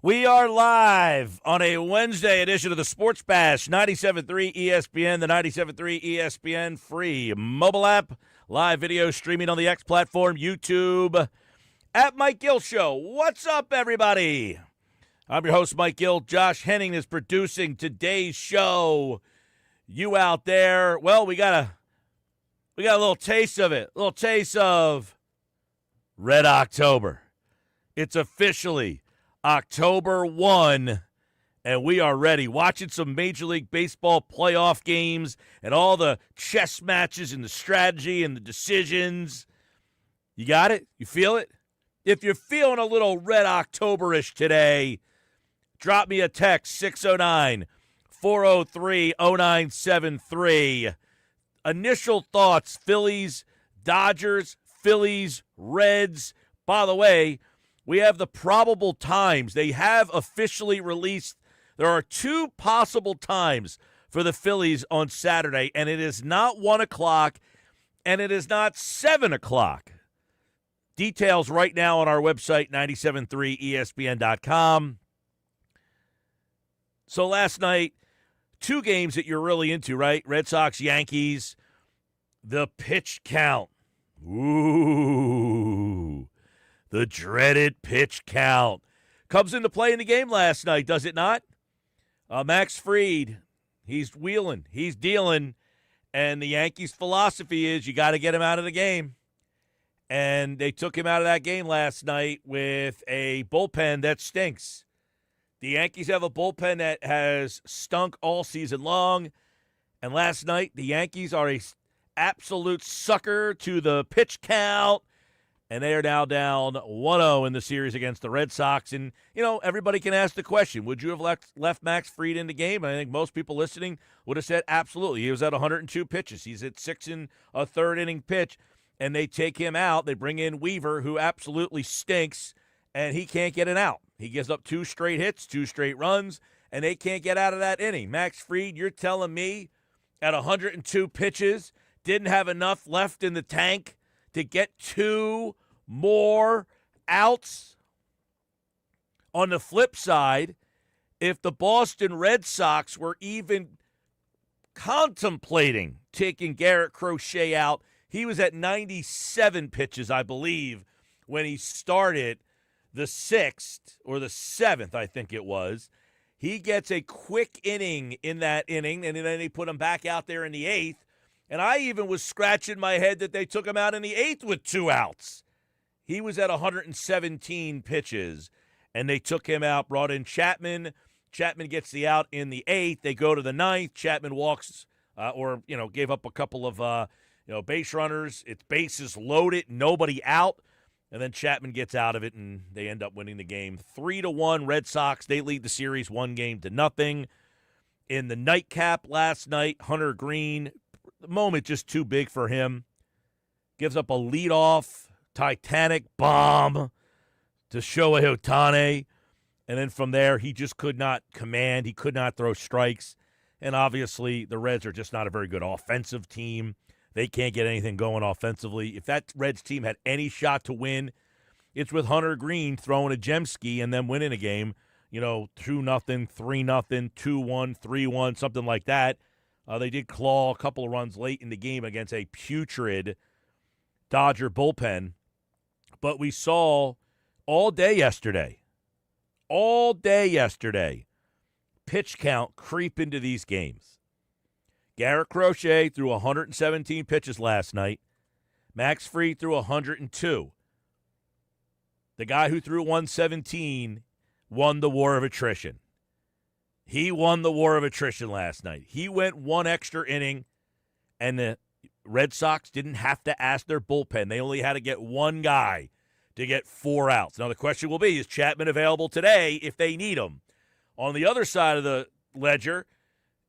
We are live on a Wednesday edition of the Sports Bash, 97.3 ESPN, the 97.3 ESPN free mobile app, live video streaming on the X platform, YouTube, at Mike Gill Show. What's up, everybody? I'm your host, Mike Gill. Josh Henning is producing today's show. You out there, well, we got a little taste of it, a little taste of Red October. It's officially October 1, and we are ready. Watching some Major League Baseball playoff games and all the chess matches and the strategy and the decisions. You got it? You feel it? If you're feeling a little Red October-ish today, drop me a text, 609-403-0973. Initial thoughts, Phillies, Dodgers, Phillies, Reds. By the way, we have the probable times. They have officially released. There are two possible times for the Phillies on Saturday, and it is not 1 o'clock, and it is not 7 o'clock. Details right now on our website, 973ESPN.com. So last night, two games that you're really into, right? Red Sox, Yankees, the pitch count. Ooh. The dreaded pitch count comes into play in the game last night, does it not? Max Fried, he's wheeling, he's dealing, and the Yankees' philosophy is you got to get him out of the game. And they took him out of that game last night with a bullpen that stinks. The Yankees have a bullpen that has stunk all season long, and last night the Yankees are a absolute sucker to the pitch count. And they are now down 1-0 in the series against the Red Sox. And, you know, everybody can ask the question, would you have left Max Fried in the game? And I think most people listening would have said absolutely. He was at 102 pitches. He's at 6 1/3 inning pitch. And they take him out. They bring in Weaver, who absolutely stinks, and he can't get it out. He gives up 2 straight hits, 2 straight runs, and they can't get out of that inning. Max Fried, you're telling me at 102 pitches, didn't have enough left in the tank to get 2 more outs? On the flip side, if the Boston Red Sox were even contemplating taking Garrett Crochet out, he was at 97 pitches, I believe, when he started the 6th or the 7th, I think it was. He gets a quick inning in that inning, and then they put him back out there in the 8th. And I even was scratching my head that they took him out in the 8th with 2 outs. He was at 117 pitches, and they took him out, brought in Chapman. Chapman gets the out in the 8th. They go to the 9th. Chapman walks gave up a couple of, base runners. It's bases loaded, nobody out. And then Chapman gets out of it, and they end up winning the game 3-1. Red Sox, they lead the series 1-0. In the nightcap last night, Hunter Green, the moment just too big for him. Gives up a leadoff Titanic bomb to Shohei Ohtani. And then from there, he just could not command. He could not throw strikes. And obviously, the Reds are just not a very good offensive team. They can't get anything going offensively. If that Reds team had any shot to win, it's with Hunter Green throwing a gem ski and then winning a game, 2-0, 3-0, 2-1, 3-1, something like that. They did claw a couple of runs late in the game against a putrid Dodger bullpen. But we saw all day yesterday, pitch count creep into these games. Garrett Crochet threw 117 pitches last night. Max Fried threw 102. The guy who threw 117 won the war of attrition. He won the war of attrition last night. He went 1 extra inning, and the Red Sox didn't have to ask their bullpen. They only had to get 1 guy to get 4 outs. Now, the question will be, is Chapman available today if they need him? On the other side of the ledger,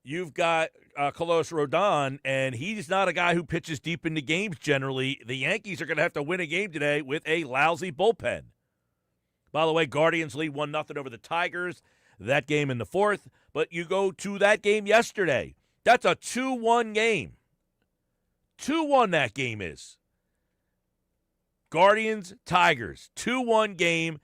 you've got Carlos Rodon, and he's not a guy who pitches deep into games generally. The Yankees are going to have to win a game today with a lousy bullpen. By the way, Guardians lead 1-0 over the Tigers. That game in the 4th. But you go to that game yesterday. That's a 2-1 game. 2-1 that game is. Guardians, Tigers, 2-1 game.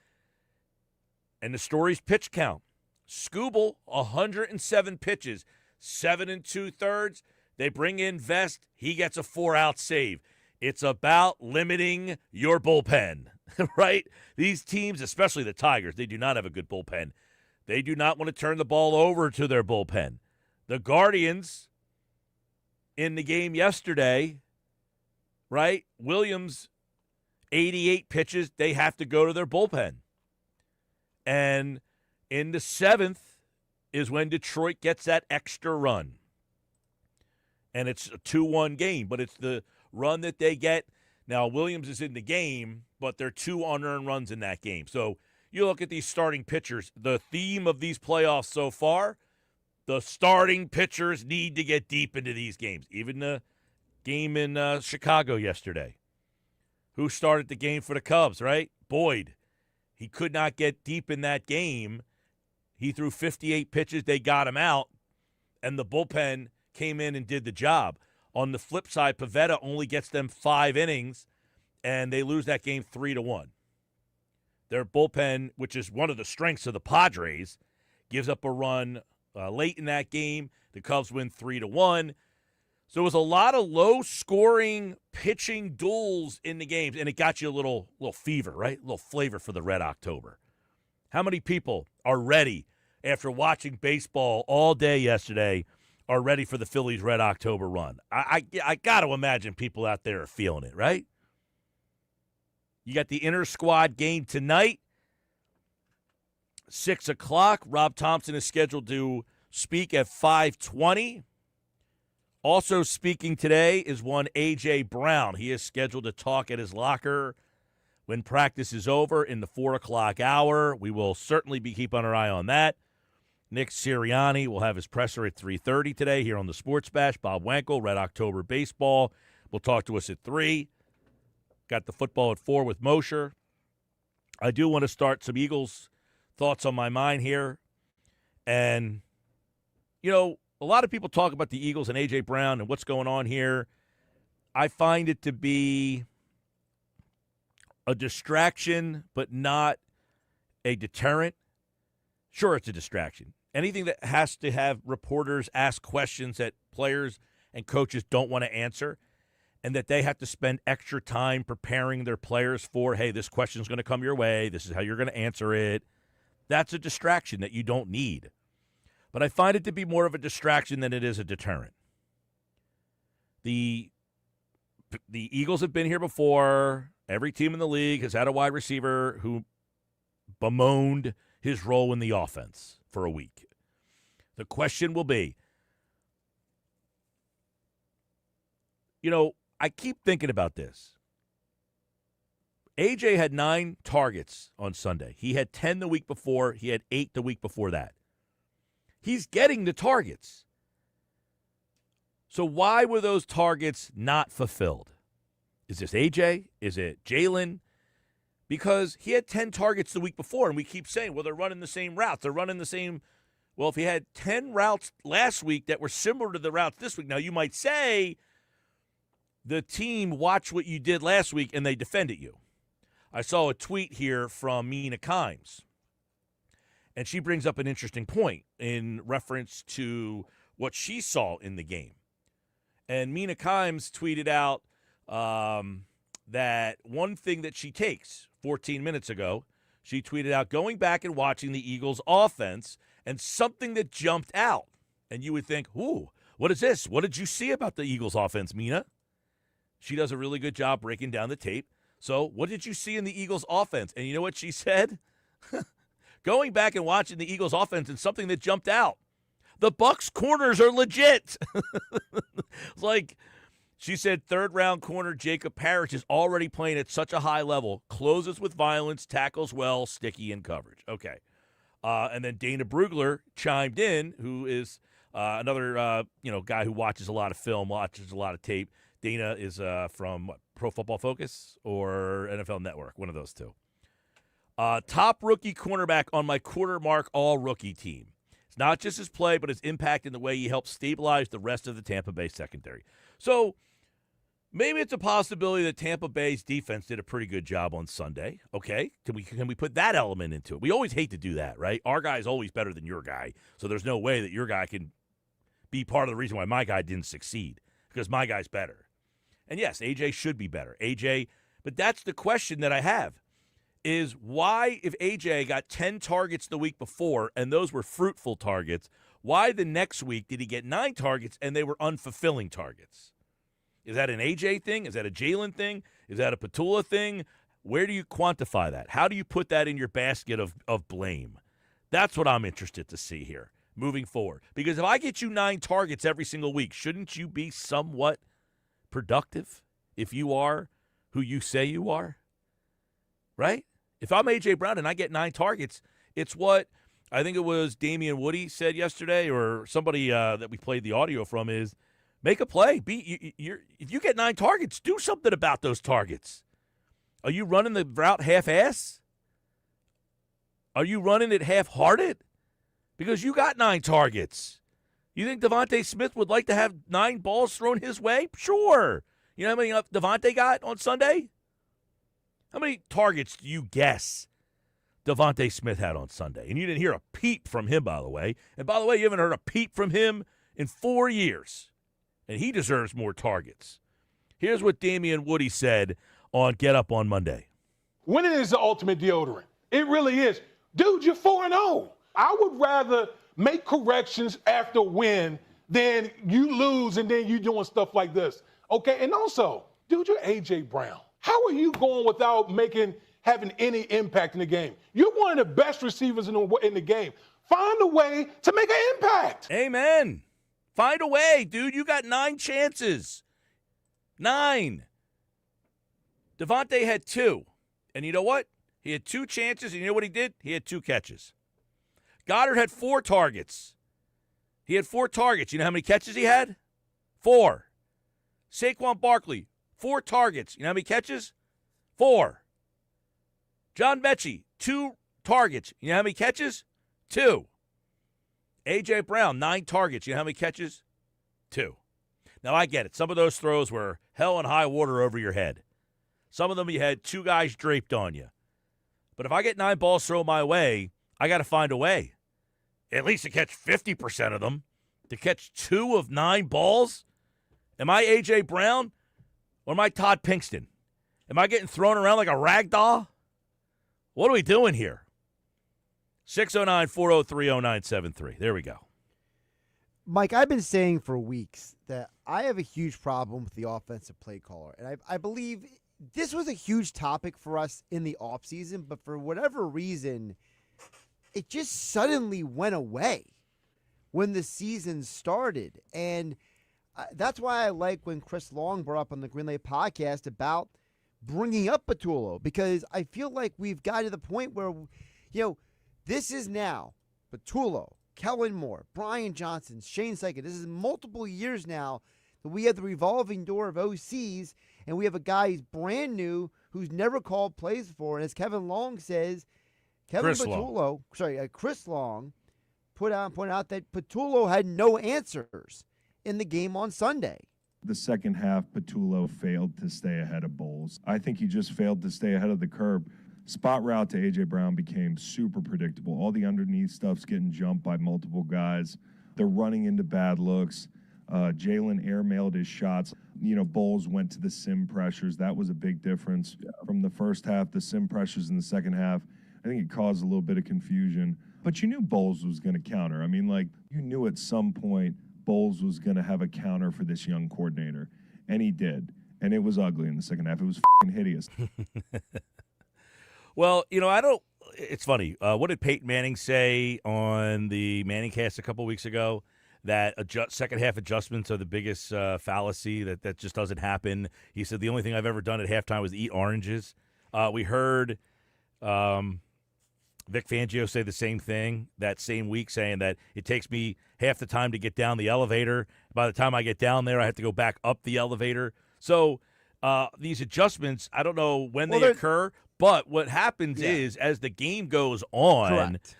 And the story's pitch count. Skubal, 107 pitches, 7 2/3. They bring in Vest. He gets a 4-out save. It's about limiting your bullpen, right? These teams, especially the Tigers, they do not have a good bullpen. They do not want to turn the ball over to their bullpen. The Guardians in the game yesterday, right? Williams, 88 pitches. They have to go to their bullpen. And in the 7th is when Detroit gets that extra run. And it's a 2-1 game, but it's the run that they get. Now, Williams is in the game, but there are 2 unearned runs in that game. So you look at these starting pitchers. The theme of these playoffs so far, the starting pitchers need to get deep into these games. Even the game in Chicago yesterday. Who started the game for the Cubs, right? Boyd. He could not get deep in that game. He threw 58 pitches. They got him out, and the bullpen came in and did the job. On the flip side, Pivetta only gets them 5 innings, and they lose that game 3-1. Their bullpen, which is one of the strengths of the Padres, gives up a run late in that game. The Cubs win 3-1. So it was a lot of low-scoring pitching duels in the games, and it got you a little fever, right? A little flavor for the Red October. How many people are ready after watching baseball all day yesterday are ready for the Phillies' Red October run? I got to imagine people out there are feeling it, right? You got the inter-squad game tonight, 6 o'clock. Rob Thompson is scheduled to speak at 5:20. Also speaking today is one A.J. Brown. He is scheduled to talk at his locker when practice is over in the 4 o'clock hour. We will certainly be keeping our eye on that. Nick Sirianni will have his presser at 3:30 today here on the Sports Bash. Bob Wankel, Red October Baseball, will talk to us at 3. Got the football at 4 with Mosher. I do want to start some Eagles thoughts on my mind here. And, a lot of people talk about the Eagles and A.J. Brown and what's going on here. I find it to be a distraction, but not a deterrent. Sure, it's a distraction. Anything that has to have reporters ask questions that players and coaches don't want to answer, and that they have to spend extra time preparing their players for, hey, this question is going to come your way, this is how you're going to answer it. That's a distraction that you don't need. But I find it to be more of a distraction than it is a deterrent. The Eagles have been here before. Every team in the league has had a wide receiver who bemoaned his role in the offense for a week. The question will be, I keep thinking about this. AJ had 9 targets on Sunday. He had 10 the week before. He had 8 the week before that. He's getting the targets. So why were those targets not fulfilled? Is this AJ? Is it Jalen? Because he had 10 targets the week before, and we keep saying, well, they're running the same routes. They're running the same. Well, if he had 10 routes last week that were similar to the routes this week, now you might say the team watched what you did last week and they defended you. I saw a tweet here from Mina Kimes, and she brings up an interesting point in reference to what she saw in the game. And Mina Kimes tweeted out that one thing that she takes 14 minutes ago, she tweeted out, going back and watching the Eagles' offense and something that jumped out. And you would think, ooh, what is this? What did you see about the Eagles' offense, Mina? She does a really good job breaking down the tape. So what did you see in the Eagles' offense? And you know what she said? Going back and watching the Eagles' offense and something that jumped out. The Bucs corners are legit. Like, she said, third-round corner Jacob Parrish is already playing at such a high level, closes with violence, tackles well, sticky in coverage. Okay. And then Dana Brugler chimed in, who is another guy who watches a lot of film, watches a lot of tape. Dana is from Pro Football Focus or NFL Network, one of those two. Top rookie cornerback on my quartermark all-rookie team. It's not just his play, but his impact in the way he helps stabilize the rest of the Tampa Bay secondary. So Maybe it's a possibility that Tampa Bay's defense did a pretty good job on Sunday. Okay, can we put that element into it? We always hate to do that, right? Our guy's always better than your guy, so there's no way that your guy can be part of the reason why my guy didn't succeed, because my guy's better. And yes, AJ should be better. But that's the question that I have, is why, if AJ got 10 targets the week before and those were fruitful targets, why the next week did he get 9 targets and they were unfulfilling targets? Is that an AJ thing? Is that a Jalen thing? Is that a Petula thing? Where do you quantify that? How do you put that in your basket of blame? That's what I'm interested to see here moving forward. Because if I get you 9 targets every single week, shouldn't you be somewhat productive if you are who you say you are? Right? If I'm A.J. Brown and I get 9 targets, it's what I think it was Damian Woody said yesterday, or somebody that we played the audio from, is make a play. If you get 9 targets, do something about those targets. Are you running the route half-ass? Are you running it half-hearted? Because you got 9 targets. You think Devontae Smith would like to have 9 balls thrown his way? Sure. You know how many Devontae got on Sunday? How many targets do you guess Devontae Smith had on Sunday? And you didn't hear a peep from him, by the way. And by the way, you haven't heard a peep from him in 4 years. And he deserves more targets. Here's what Damian Woody said on Get Up on Monday. Winning is the ultimate deodorant. It really is. Dude, you're 4-0. I would rather make corrections after a win than you lose and then you doing stuff like this. Okay, and also, dude, you're A.J. Brown. How are you going without having any impact in the game? You're one of the best receivers in the game. Find a way to make an impact. Amen. Find a way, dude. You got 9 chances. 9. Devontae had 2. And you know what? He had 2 chances, and you know what he did? He had 2 catches. Goddard had 4 targets. He had 4 targets. You know how many catches he had? 4. Saquon Barkley, 4 targets. You know how many catches? 4. John Mechie, 2 targets. You know how many catches? 2. A.J. Brown, 9 targets. You know how many catches? 2. Now, I get it. Some of those throws were hell and high water over your head. Some of them you had 2 guys draped on you. But if I get 9 balls thrown my way, I got to find a way. At least to catch 50% of them. To catch 2 of 9 balls? Am I A.J. Brown or am I Todd Pinkston? Am I getting thrown around like a rag doll? What are we doing here? 609-403-0973. There we go. Mike, I've been saying for weeks that I have a huge problem with the offensive play caller. And I believe this was a huge topic for us in the offseason, but for whatever reason, it just suddenly went away when the season started. And that's why I like when Chris Long brought up on the Greenlay podcast about bringing up Petula, because I feel like we've got to the point where, this is now Petula, Kellen Moore, Brian Johnson, Shane Steichen. This is multiple years now that we have the revolving door of OCs, and we have a guy who's brand new who's never called plays before. And as Kevin Long says, Chris Long pointed out that Petula had no answers in the game on Sunday. The second half, Petula failed to stay ahead of Bowles. I think he just failed to stay ahead of the curve. Spot route to A.J. Brown became super predictable. All the underneath stuff's getting jumped by multiple guys. They're running into bad looks. Jalen airmailed his shots. Bowles went to the sim pressures. That was a big difference from the first half. The sim pressures in the second half, I think it caused a little bit of confusion. But you knew Bowles was going to counter. You knew at some point Bowles was going to have a counter for this young coordinator, and he did. And it was ugly in the second half. It was f***ing hideous. Well, it's funny. What did Peyton Manning say on the Manningcast a couple weeks ago? That second half adjustments are the biggest fallacy, that just doesn't happen. He said the only thing I've ever done at halftime was eat oranges. We heard Vic Fangio say the same thing that same week, saying that it takes me half the time to get down the elevator. By the time I get down there, I have to go back up the elevator. So these adjustments, I don't know when they occur, but what happens is as the game goes on, correct,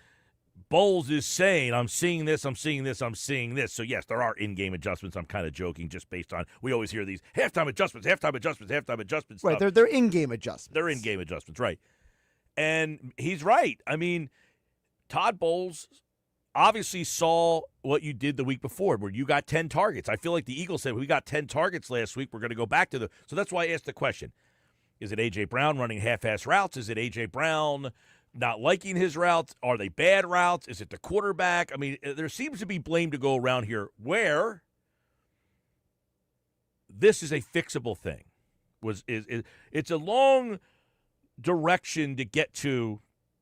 Bowles is saying, I'm seeing this, I'm seeing this, I'm seeing this. So, yes, there are in-game adjustments. I'm kind of joking just based on, we always hear these halftime adjustments stuff. Right, they're in-game adjustments. They're in-game adjustments, right. And he's right. I mean, Todd Bowles obviously saw what you did the week before where you got 10 targets. I feel like the Eagles said, we got 10 targets last week. We're going to go back to the – so that's why I asked the question. Is it A.J. Brown running half-ass routes? Is it A.J. Brown not liking his routes? Are they bad routes? Is it the quarterback? I mean, there seems to be blame to go around here where this is a fixable thing. It's a long direction to get to.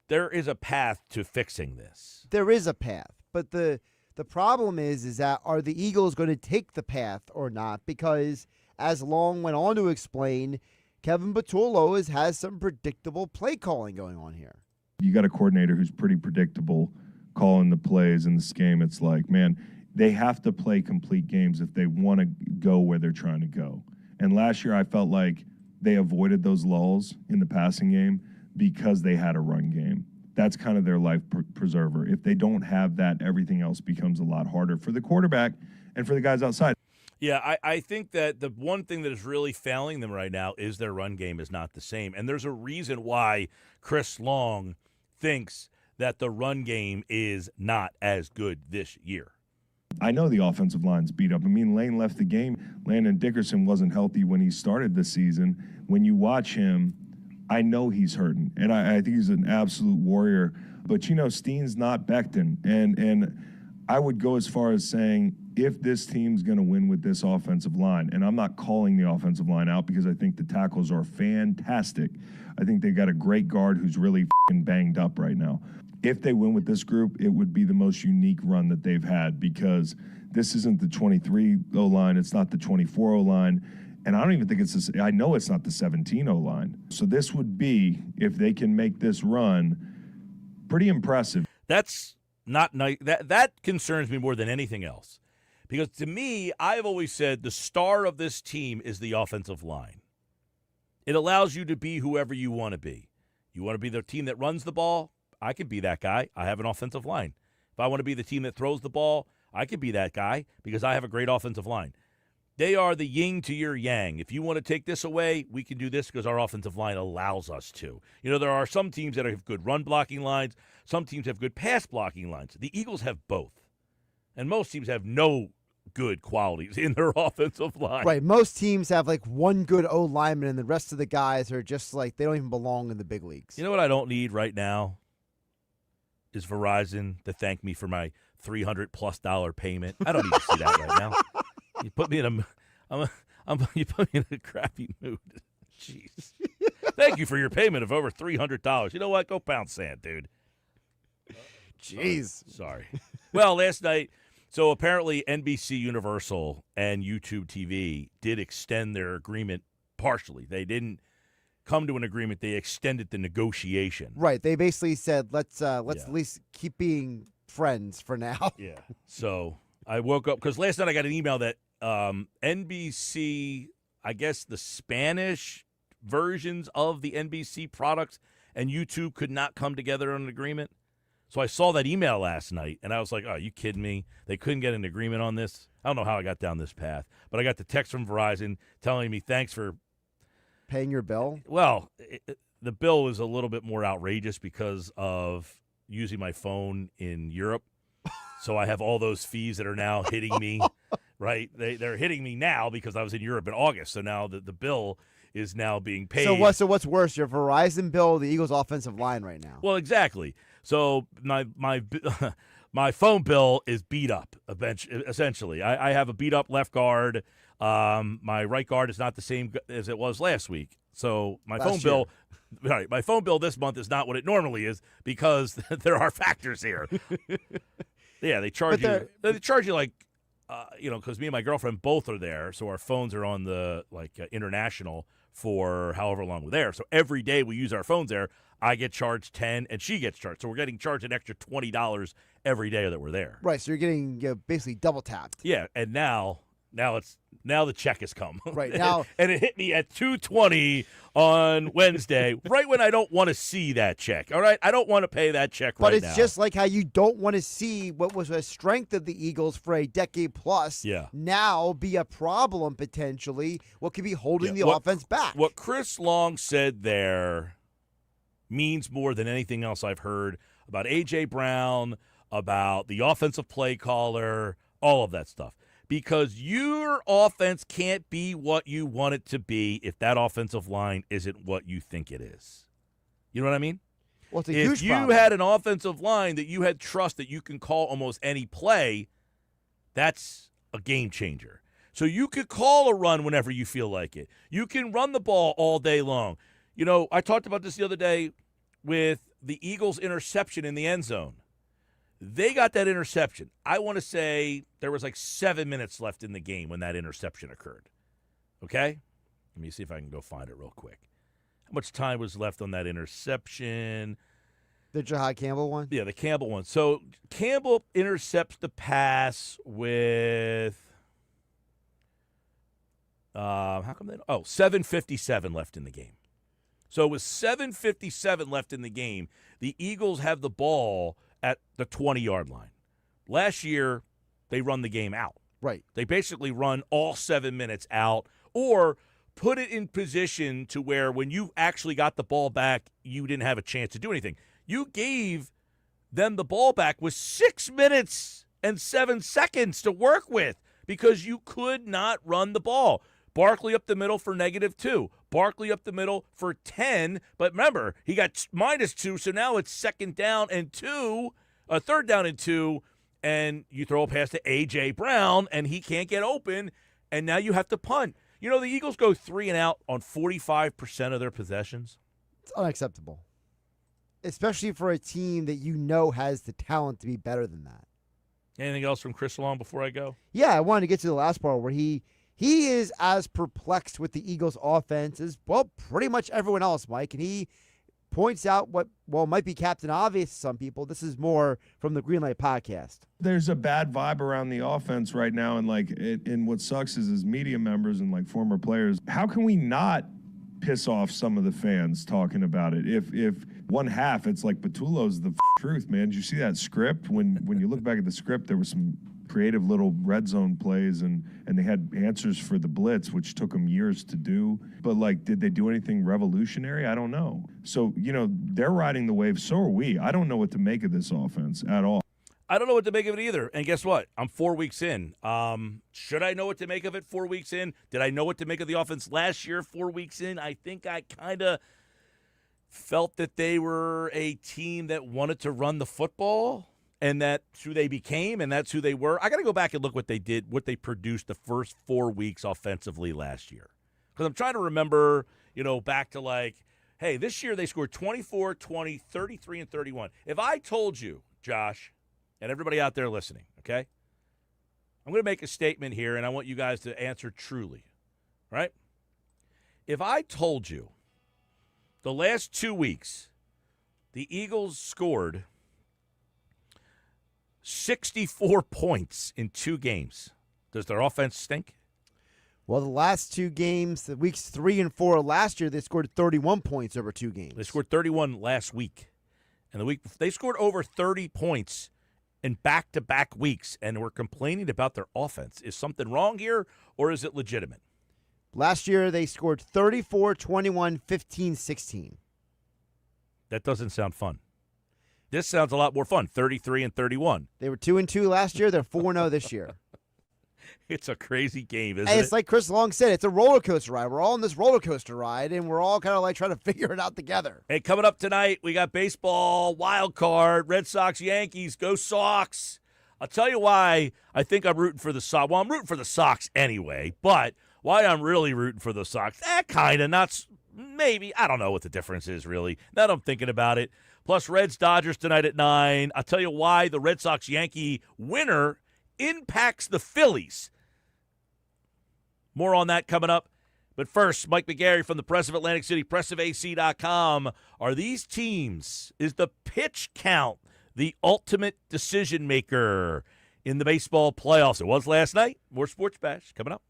There is a path to fixing this. There is a path, but the problem is that are the Eagles going to take the path or not? Because as Long went on to explain, Kevin Patullo has some predictable play calling going on here. You got a coordinator who's pretty predictable calling the plays in this game. It's like, man, they have to play complete games if they want to go where they're trying to go. And last year I felt like they avoided those lulls in the passing game because they had a run game. That's kind of their life preserver. If they don't have that, everything else becomes a lot harder for the quarterback and for the guys outside. Yeah, I think that the one thing that is really failing them right now is their run game is not the same. And there's a reason why Chris Long thinks that the run game is not as good this year. I know the offensive line's beat up. I mean, Lane left the game. Landon Dickerson wasn't healthy when he started the season. When you watch him, I know he's hurting, and I think he's an absolute warrior. But, you know, Steen's not Becton. And I would go as far as saying if this team's going to win with this offensive line, and I'm not calling the offensive line out because I think the tackles are fantastic. I think they got a great guard who's really banged up right now. If they win with this group, it would be the most unique run that they've had because this isn't the 23 O-line. It's not the 24 O-line. And I don't even think it's I know it's not the 17 O-line. So this would be, if they can make this run, pretty impressive. That's not nice. That concerns me more than anything else. Because to me, I've always said the star of this team is the offensive line. It allows you to be whoever you want to be. You want to be the team that runs the ball? I could be that guy. I have an offensive line. If I want to be the team that throws the ball, I could be that guy because I have a great offensive line. They are the yin to your yang. If you want to take this away, we can do this because our offensive line allows us to. You know, there are some teams that have good run blocking lines. Some teams have good pass blocking lines. The Eagles have both. And most teams have no good qualities in their offensive line. Right. Most teams have like one good O lineman and the rest of the guys are just like they don't even belong in the big leagues. You know what I don't need right now is Verizon to thank me for my $300+ payment. I don't need to see that right now. You put me in you put me in a crappy mood. Jeez. Thank you for your payment of over $300. You know what? Go pound sand, dude. Jeez. Sorry. Well, last night, so apparently NBC Universal and YouTube TV did extend their agreement partially. They didn't come to an agreement. They extended the negotiation. Right. They basically said, let's at least keep being friends for now. Yeah. So I woke up because last night I got an email that NBC, I guess the Spanish versions of the NBC products and YouTube could not come together on an agreement. So I saw that email last night, and I was like, oh, are you kidding me? They couldn't get an agreement on this? I don't know how I got down this path, but I got the text from Verizon telling me thanks for paying your bill. Well, the bill was a little bit more outrageous because of using my phone in Europe. So I have all those fees that are now hitting me, right? They're hitting me now because I was in Europe in August. So now the bill is now being paid. So what's worse, your Verizon bill or the Eagles offensive line right now? Well, exactly. So my phone bill is beat up, essentially. I have a beat-up left guard. My right guard is not the same as it was last week. So my phone bill this month is not what it normally is because there are factors here. Yeah, they charge you. They charge you like, because me and my girlfriend both are there, so our phones are on the international for however long we're there. So every day we use our phones there, I get charged $10 and she gets charged. So we're getting charged an extra $20 every day that we're there. Right. So you're getting basically double tapped. Yeah, and now Now the check has come. Right now. And it hit me at 2:20 on Wednesday, right when I don't want to see that check. All right? I don't want to pay that check But right it's now. just like how you don't want to see what was a strength of the Eagles for a decade plus now be a problem potentially, what could be holding the offense back. What Chris Long said there means more than anything else I've heard about A.J. Brown, about the offensive play caller, all of that stuff. Because your offense can't be what you want it to be if that offensive line isn't what you think it is. You know what I mean? Well, it's a if huge you problem. had an offensive line that you had trust that you can call almost any play, that's a game changer. So you could call a run whenever you feel like it. You can run the ball all day long. You know, I talked about this the other day with the Eagles' interception in the end zone. They got that interception. I want to say there was like 7 minutes left in the game when that interception occurred. Okay? Let me see if I can go find it real quick. How much time was left on that interception? The Jahad Campbell one? Yeah, the Campbell one. So Campbell intercepts the pass with 7:57 left in the game. So with 7:57 left in the game, the Eagles have the ball at the 20-yard line. Last year, they run the game out. Right. They basically run all 7 minutes out or put it in position to where when you actually got the ball back, you didn't have a chance to do anything. You gave them the ball back with 6 minutes and 7 seconds to work with because you could not run the ball. Barkley up the middle for -2. Barkley up the middle for 10. But remember, he got -2, so now it's third down and 2, and you throw a pass to A.J. Brown, and he can't get open, and now you have to punt. You know, the Eagles go 3 and out on 45% of their possessions. It's unacceptable, especially for a team that you know has the talent to be better than that. Anything else from Chris Long before I go? Yeah, I wanted to get to the last part where he is as perplexed with the Eagles' offense as, well, pretty much everyone else, Mike. And he points out what, might be Captain Obvious to some people. This is more from the Greenlight podcast. There's a bad vibe around the offense right now, and and what sucks is as media members and former players, how can we not piss off some of the fans talking about it? If one half, it's like Patullo's the truth, man. Did you see that script? When you look back at the script, there was some creative little red zone plays, and they had answers for the blitz, which took them years to do. But, did they do anything revolutionary? I don't know. So, they're riding the wave. So are we. I don't know what to make of this offense at all. I don't know what to make of it either. And guess what? I'm 4 weeks in. Should I know what to make of it 4 weeks in? Did I know what to make of the offense last year 4 weeks in? I think I kind of felt that they were a team that wanted to run the football. And that's who they became, and that's who they were. I got to go back and look what they did, what they produced the first 4 weeks offensively last year. Because I'm trying to remember, back to hey, this year they scored 24, 20, 33, and 31. If I told you, Josh, and everybody out there listening, okay, I'm going to make a statement here, and I want you guys to answer truly, right? If I told you the last 2 weeks the Eagles scored 64 points in 2 games. Does their offense stink? Well, the last 2 games, the weeks 3 and 4 last year, they scored 31 points over 2 games. They scored 31 last week. And the week they scored over 30 points in back-to-back weeks, and we're complaining about their offense. Is something wrong here, or is it legitimate? Last year, they scored 34, 21, 15, 16. That doesn't sound fun. This sounds a lot more fun, 33 and 31. They were 2-2 last year. They're 4-0 this year. It's a crazy game, isn't and it? it's like Chris Long said, it's a roller coaster ride. We're all on this roller coaster ride, and we're all kind of trying to figure it out together. Hey, coming up tonight, we got baseball, wild card, Red Sox, Yankees, go Sox. I'll tell you why I think I'm rooting for the Sox. Well, I'm rooting for the Sox anyway, but why I'm really rooting for the Sox, kind of, not maybe. I don't know what the difference is, really. Now that I'm thinking about it. Plus, Reds, Dodgers tonight at 9. I'll tell you why the Red Sox-Yankee winner impacts the Phillies. More on that coming up. But first, Mike McGarry from the Press of Atlantic City, pressofac.com. Are these teams, is the pitch count the ultimate decision maker in the baseball playoffs. It was last night. More Sports Bash coming up.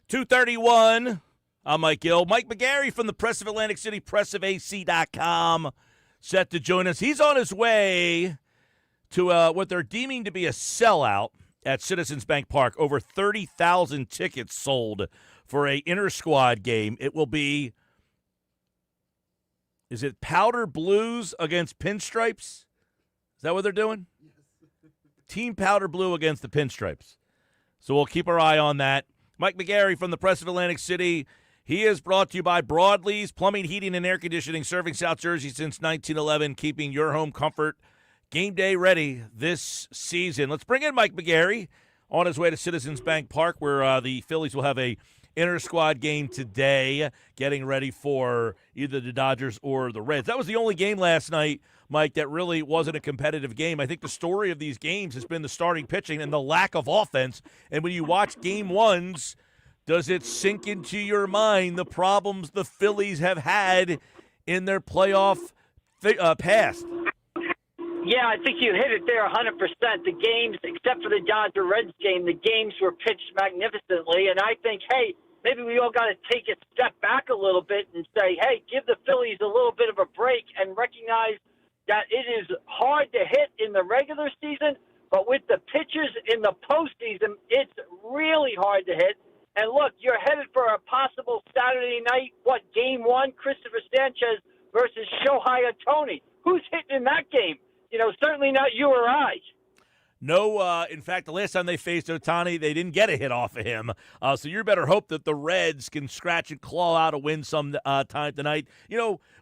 2:31. I'm Mike Gill. Mike McGarry from the Press of Atlantic City, pressofac.com, set to join us. He's on his way to what they're deeming to be a sellout at Citizens Bank Park. Over 30,000 tickets sold for a inter-squad game. It will be, is it Powder Blues against Pinstripes? Is that what they're doing? Team Powder Blue against the Pinstripes. So we'll keep our eye on that. Mike McGarry from the Press of Atlantic City. He is brought to you by Broadlee's Plumbing, Heating, and Air Conditioning, serving South Jersey since 1911, keeping your home comfort game day ready this season. Let's bring in Mike McGarry on his way to Citizens Bank Park, where the Phillies will have a inter-squad game today, getting ready for either the Dodgers or the Reds. That was the only game last night, Mike, that really wasn't a competitive game. I think the story of these games has been the starting pitching and the lack of offense. And when you watch game ones, does it sink into your mind the problems the Phillies have had in their playoff past? Yeah, I think you hit it there 100%. The games, except for the Dodger-Reds game, the games were pitched magnificently. And I think, hey, maybe we all got to take a step back a little bit and say, hey, give the Phillies a little bit of a break and recognize that it is hard to hit in the regular season, but with the pitchers in the postseason, it's really hard to hit. And look, you're headed for a possible Saturday night, game one, Christopher Sanchez versus Shohei Ohtani. Who's hitting in that game? Certainly not you or I. No, in fact, the last time they faced Ohtani, they didn't get a hit off of him. So you better hope that the Reds can scratch and claw out a win some time tonight.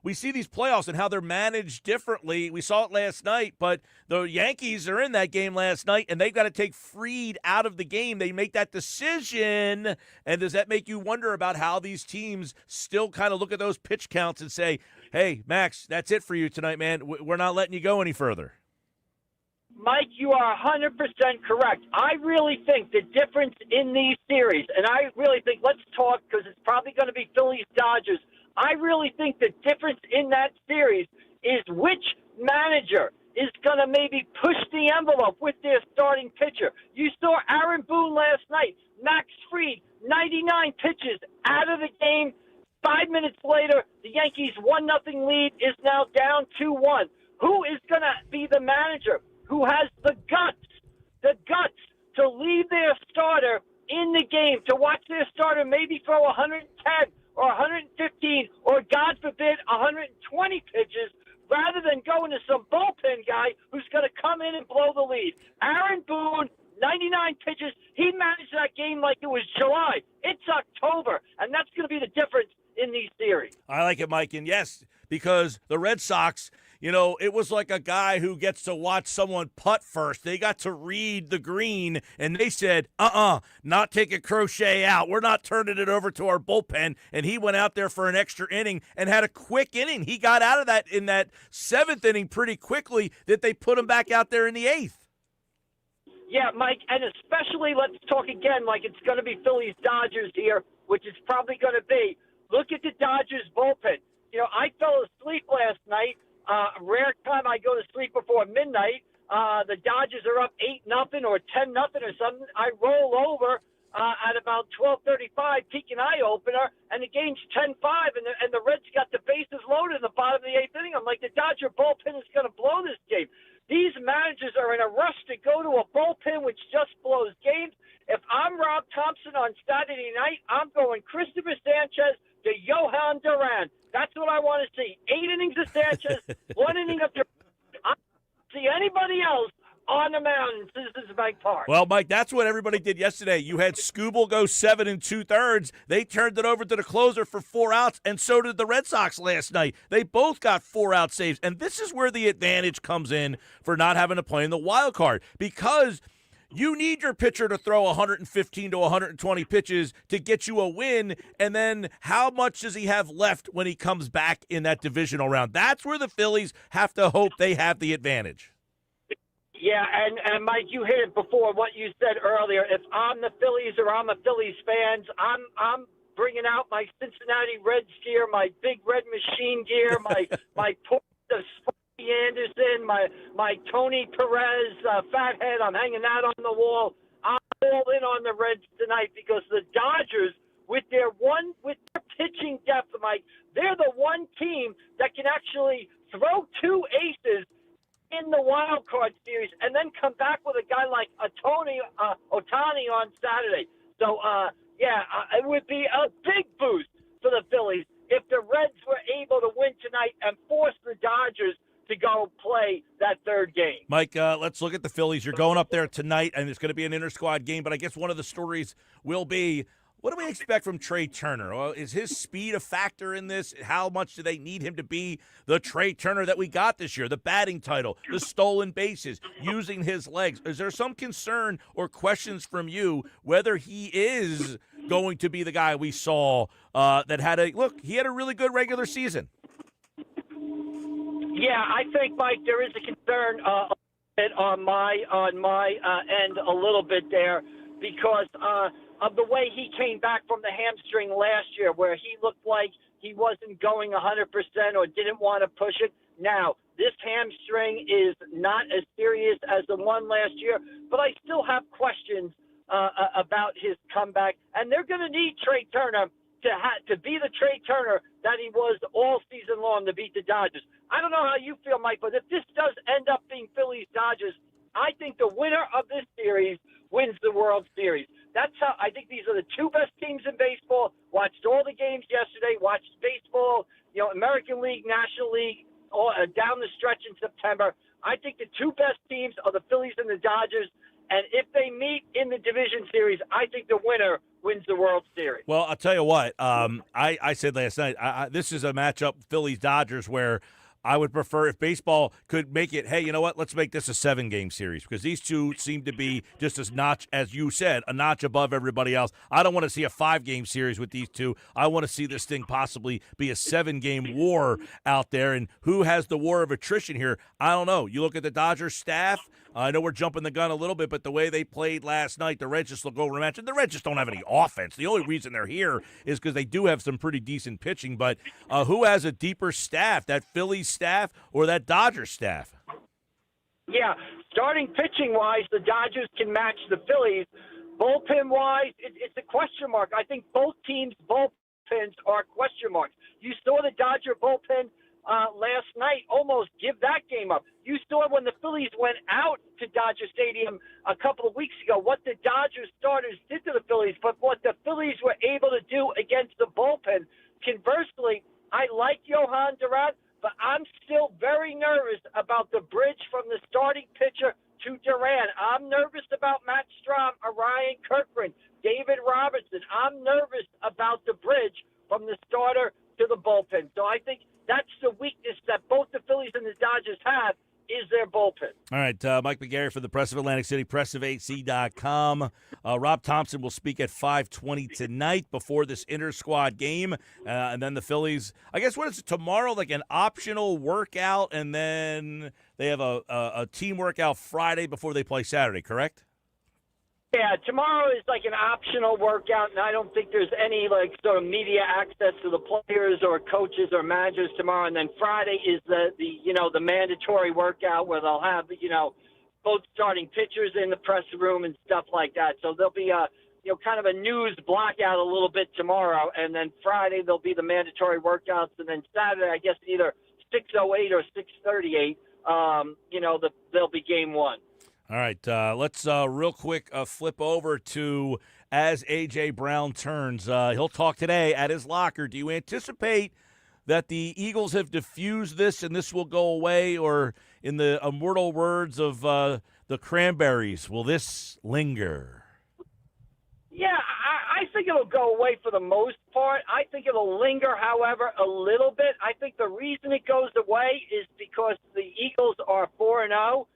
We see these playoffs and how they're managed differently. We saw it last night, but the Yankees are in that game last night, and they've got to take Fried out of the game. They make that decision, and does that make you wonder about how these teams still kind of look at those pitch counts and say, hey, Max, that's it for you tonight, man. We're not letting you go any further. Mike, you are 100% correct. I really think the difference in these series, and I really think, let's talk because it's probably going to be Phillies-Dodgers. I really think the difference in that series is which manager is going to maybe push the envelope with their starting pitcher. You saw Aaron Boone last night, Max Fried, 99 pitches out of the game. 5 minutes later, the Yankees' 1-0 lead is now down 2-1. Who is going to be the manager who has the guts to leave their starter in the game, to watch their starter maybe throw 110 or 115 or, God forbid, 120 pitches rather than going to some bullpen guy who's going to come in and blow the lead? Aaron Boone, 99 pitches. He managed that game like it was July. It's October, and that's going to be the difference in these series. I like it, Mike, and yes, because the Red Sox, it was like a guy who gets to watch someone putt first. They got to read the green, and they said, not taking Crochet out. We're not turning it over to our bullpen. And he went out there for an extra inning and had a quick inning. He got out of that in that 7th inning pretty quickly that they put him back out there in the 8th. Yeah, Mike, and especially let's talk again like it's going to be Phillies-Dodgers here, which it's probably going to be. Look at the Dodgers bullpen. I fell asleep last night. Rare time I go to sleep before midnight. The Dodgers are up 8-0 or 10-0 or something. I roll over at about 12:35, peak an eye opener, and the game's 10-5, and the Reds got the bases loaded in the bottom of the 8th inning. I'm like, the Dodger bullpen is going to blow this game. These managers are in a rush to go to a bullpen which just blows games. If I'm Rob Thompson on Saturday night, I'm going Christopher Sanchez to Johan Duran. That's what I want to see. 8 innings of Sanchez, 1 inning of Duran. I don't see anybody else on the mound in Citizens Bank Park. Well, Mike, that's what everybody did yesterday. You had Skubal go 7 2/3. They turned it over to the closer for 4 outs, and so did the Red Sox last night. They both got 4-out saves, and this is where the advantage comes in for not having to play in the wild card, because you need your pitcher to throw 115 to 120 pitches to get you a win, and then how much does he have left when he comes back in that divisional round? That's where the Phillies have to hope they have the advantage. Yeah, and Mike, you hit it before, what you said earlier. If I'm the Phillies or I'm a Phillies fan, I'm bringing out my Cincinnati Reds gear, my Big Red Machine gear, my Sparky Anderson, my Tony Perez fathead. I'm hanging that on the wall. I'm all in on the Reds tonight because the Dodgers with their pitching depth, Mike, they're the one team that can actually throw two aces in the wild card series and then come back with a guy like Otani on Saturday. So, it would be a big boost for the Phillies if the Reds were able to win tonight and force the Dodgers to go play that third game. Mike, let's look at the Phillies. You're going up there tonight, and it's going to be an inter-squad game, but I guess one of the stories will be, what do we expect from Trey Turner? Well, is his speed a factor in this? How much do they need him to be the Trey Turner that we got this year? The batting title, the stolen bases, using his legs. Is there some concern or questions from you whether he is going to be the guy we saw that had he had a really good regular season? Yeah, I think, Mike, there is a concern on my end a little bit there because of the way he came back from the hamstring last year, where he looked like he wasn't going 100% or didn't want to push it. Now, this hamstring is not as serious as the one last year, but I still have questions about his comeback, and they're going to need Trey Turner to be the Trey Turner that he was all season long to beat the Dodgers. I don't know how you feel, Mike, but if this does end up being Phillies-Dodgers, I think the winner of this series wins the World Series. That's how I think these are the two best teams in baseball. Watched all the games yesterday, watched baseball, American League, National League, down the stretch in September. I think the two best teams are the Phillies and the Dodgers. And if they meet in the division series, I think the winner wins the World Series. Well, I'll tell you what. I said last night, this is a matchup, Phillies-Dodgers, where I would prefer if baseball could make it, hey, you know what, let's make this a 7-game series because these two seem to be just as you said, a notch above everybody else. I don't want to see a 5-game series with these two. I want to see this thing possibly be a 7-game war out there. And who has the war of attrition here? I don't know. You look at the Dodgers staff. I know we're jumping the gun a little bit, but the way they played last night, the Reds just look overmatched. And the Reds just don't have any offense. The only reason they're here is because they do have some pretty decent pitching. But who has a deeper staff, that Phillies staff or that Dodgers staff? Yeah, starting pitching-wise, the Dodgers can match the Phillies. Bullpen-wise, it's a question mark. I think both teams' bullpens are question marks. You saw the Dodger bullpen last night almost give that game up. You saw when the Phillies went out to Dodger Stadium a couple of weeks ago what the Dodgers starters did to the Phillies, but what the Phillies were able to do against the bullpen. Conversely, I like Johan Durant, but I'm still very nervous about the bridge from the starting pitcher to Durant. I'm nervous about Matt Strahm, Orion Kirkland, David Robertson. I'm nervous about the bridge from the starter to the bullpen. So I think that's the weakness that both the Phillies and the Dodgers have is their bullpen. All right, Mike McGarry for the Press of Atlantic City, pressofac.com. Rob Thompson will speak at 5:20 tonight before this inter-squad game. And then the Phillies, I guess, what is it, tomorrow, like an optional workout, and then they have a team workout Friday before they play Saturday, correct? Yeah, tomorrow is like an optional workout, and I don't think there's any sort of media access to the players or coaches or managers tomorrow. And then Friday is the mandatory workout where they'll have both starting pitchers in the press room and stuff like that. So there'll be a kind of a news blackout a little bit tomorrow, and then Friday there'll be the mandatory workouts, and then Saturday I guess either 6:08 or 6:38. There'll be game one. All right, let's real quick flip over to as A.J. Brown turns. He'll talk today at his locker. Do you anticipate that the Eagles have diffused this and this will go away, or in the immortal words of the Cranberries, will this linger? Yeah, I think it'll go away for the most part. I think it'll linger, however, a little bit. I think the reason it goes away is because the Eagles are 4-0.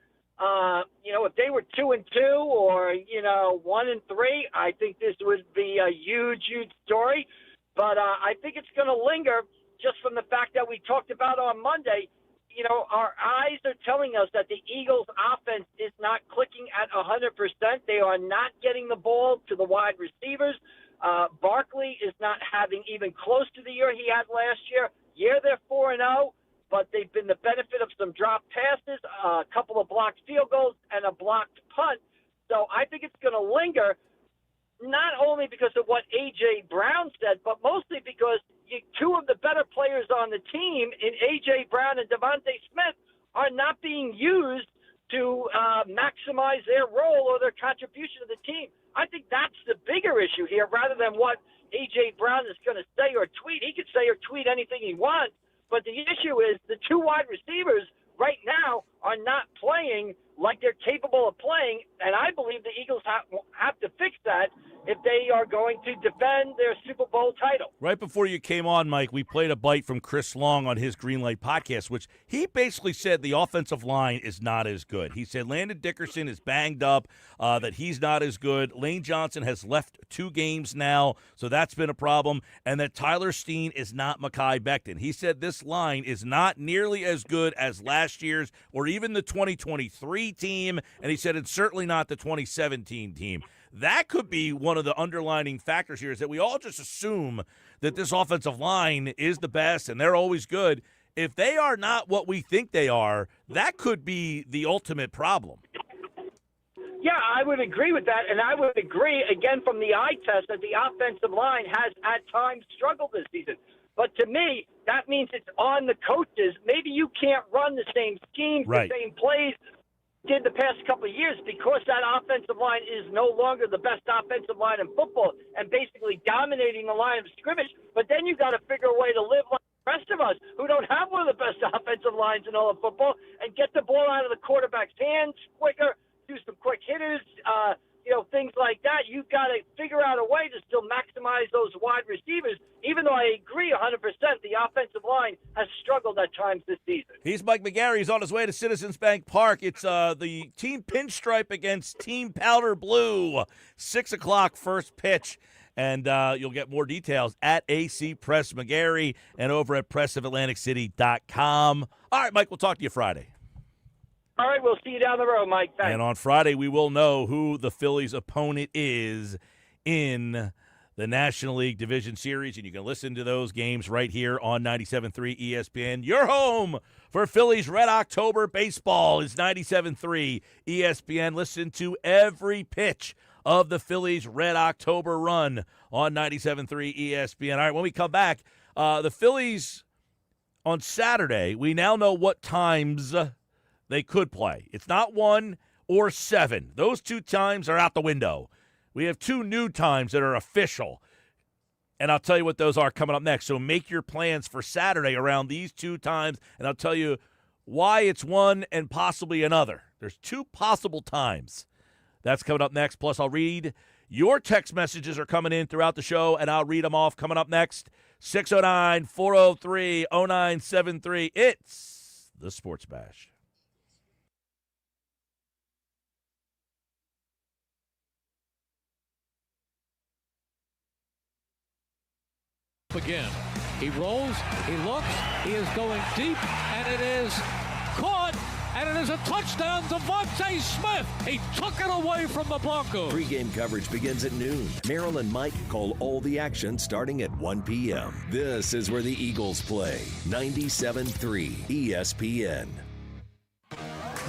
If they were 2-2 or 1-3, I think this would be a huge story. But I think it's going to linger just from the fact that we talked about on Monday. Our eyes are telling us that the Eagles' offense is not clicking at 100%. They are not getting the ball to the wide receivers. Barkley is not having even close to the year he had last year. Yeah, they're 4-0. But they've been the benefit of some drop passes, a couple of blocked field goals, and a blocked punt. So I think it's going to linger. not only because of what A.J. Brown said, but mostly because two of the better players on the team in A.J. Brown and Devontae Smith are not being used to maximize their role or their contribution to the team. I think that's the bigger issue here rather than what A.J. Brown is going to say or tweet. He could say or tweet anything he wants, but the issue is the two wide receivers right now are not playing like they're capable of playing, and I believe the Eagles have to fix that if they are going to defend their Super Bowl title. Right before you came on, Mike, we played a bite from Chris Long on his Greenlight podcast, which he basically said the offensive line is not as good. He said Landon Dickerson is banged up, that he's not as good. Lane Johnson has left 2 games now, so that's been a problem, and that Tyler Steen is not Mekhi Becton. He said this line is not nearly as good as last year's or even the 2023 team, and he said it's certainly not the 2017 team. That could be one of the underlining factors here, is that we all just assume that this offensive line is the best and they're always good. If they are not what we think they are, that could be the ultimate problem. Yeah, I would agree with that, and I would agree, again, from the eye test, that the offensive line has at times struggled this season. But to me, that means it's on the coaches. Maybe you can't run the same schemes, right, the same plays did the past couple of years because that offensive line is no longer the best offensive line in football and basically dominating the line of scrimmage. But then you got to figure a way to live like the rest of us who don't have one of the best offensive lines in all of football and get the ball out of the quarterback's hands quicker, do some quick hitters, things like that. You've got to figure out a way to still maximize those wide receivers, even though I agree 100% the offensive line has struggled at times this season. He's Mike McGarry. He's on his way to Citizens Bank Park. It's the Team Pinstripe against Team Powder Blue. 6 o'clock first pitch. And you'll get more details at AC Press McGarry and over at pressofatlanticcity.com. All right, Mike, we'll talk to you Friday. All right, we'll see you down the road, Mike. Thanks. And on Friday, we will know who the Phillies' opponent is in the National League Division Series, and you can listen to those games right here on 97.3 ESPN. Your home for Phillies Red October baseball is 97.3 ESPN. Listen to every pitch of the Phillies Red October run on 97.3 ESPN. All right, when we come back, the Phillies on Saturday, we now know what times they could play. It's not 1 or 7. Those 2 times are out the window. We have 2 new times that are official, and I'll tell you what those are coming up next. So make your plans for Saturday around these 2 times, and I'll tell you why it's one and possibly another. There's 2 possible times. That's coming up next. Plus, I'll read your text messages are coming in throughout the show, and I'll read them off coming up next. 609-403-0973. It's the Sports Bash. Again, he rolls, he looks, he is going deep, and it is caught, and it is a touchdown. Devontae Smith, he took it away from the Broncos. Pre-game coverage begins at noon. Merrill and Mike call all the action starting at 1 p.m. This is where the Eagles play. 97.3 ESPN.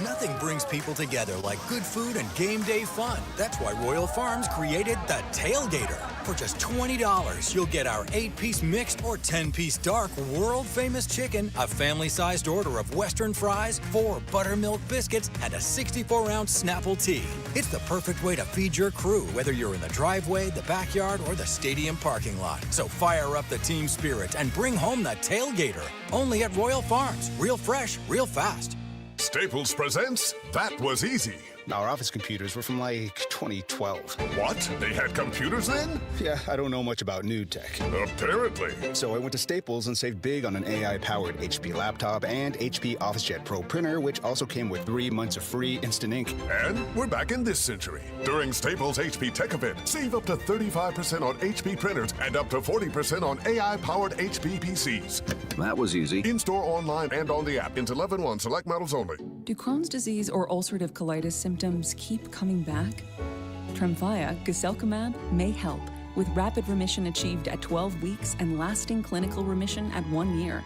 Nothing brings people together like good food and game day fun. That's why Royal Farms created the Tailgater. For just $20, you'll get our 8-piece mixed or 10-piece dark world-famous chicken, a family-sized order of Western fries, 4 buttermilk biscuits, and a 64-ounce Snapple tea. It's the perfect way to feed your crew, whether you're in the driveway, the backyard, or the stadium parking lot. So fire up the team spirit and bring home the Tailgater. Only at Royal Farms. Real fresh, real fast. Staples presents That Was Easy. Our office computers were from like 2012. What? They had computers then? Yeah, I don't know much about new tech. Apparently. So I went to Staples and saved big on an AI-powered HP laptop and HP OfficeJet Pro printer, which also came with 3 months of free instant ink. And we're back in this century. During Staples HP Tech Event, save up to 35% on HP printers and up to 40% on AI-powered HP PCs. That was easy. In-store, online, and on the app. Into 11/1 select models only. Do Crohn's disease or ulcerative colitis symptoms keep coming back? Tremfya, guselkumab, may help, with rapid remission achieved at 12 weeks and lasting clinical remission at 1 year.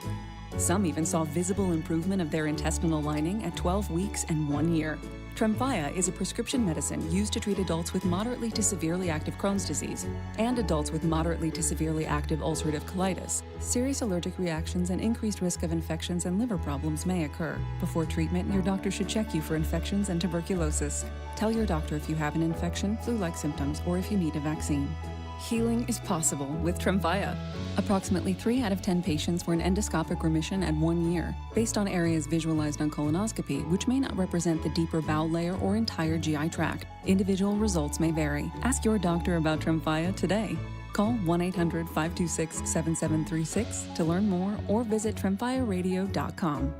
Some even saw visible improvement of their intestinal lining at 12 weeks and 1 year. Tremfya is a prescription medicine used to treat adults with moderately to severely active Crohn's disease and adults with moderately to severely active ulcerative colitis. Serious allergic reactions and increased risk of infections and liver problems may occur. Before treatment, your doctor should check you for infections and tuberculosis. Tell your doctor if you have an infection, flu-like symptoms, or if you need a vaccine. Healing is possible with Tremfya. Approximately 3 out of 10 patients were in endoscopic remission at 1 year, based on areas visualized on colonoscopy, which may not represent the deeper bowel layer or entire GI tract. Individual results may vary. Ask your doctor about Tremfya today. Call 1-800-526-7736 to learn more or visit tremfyaradio.com.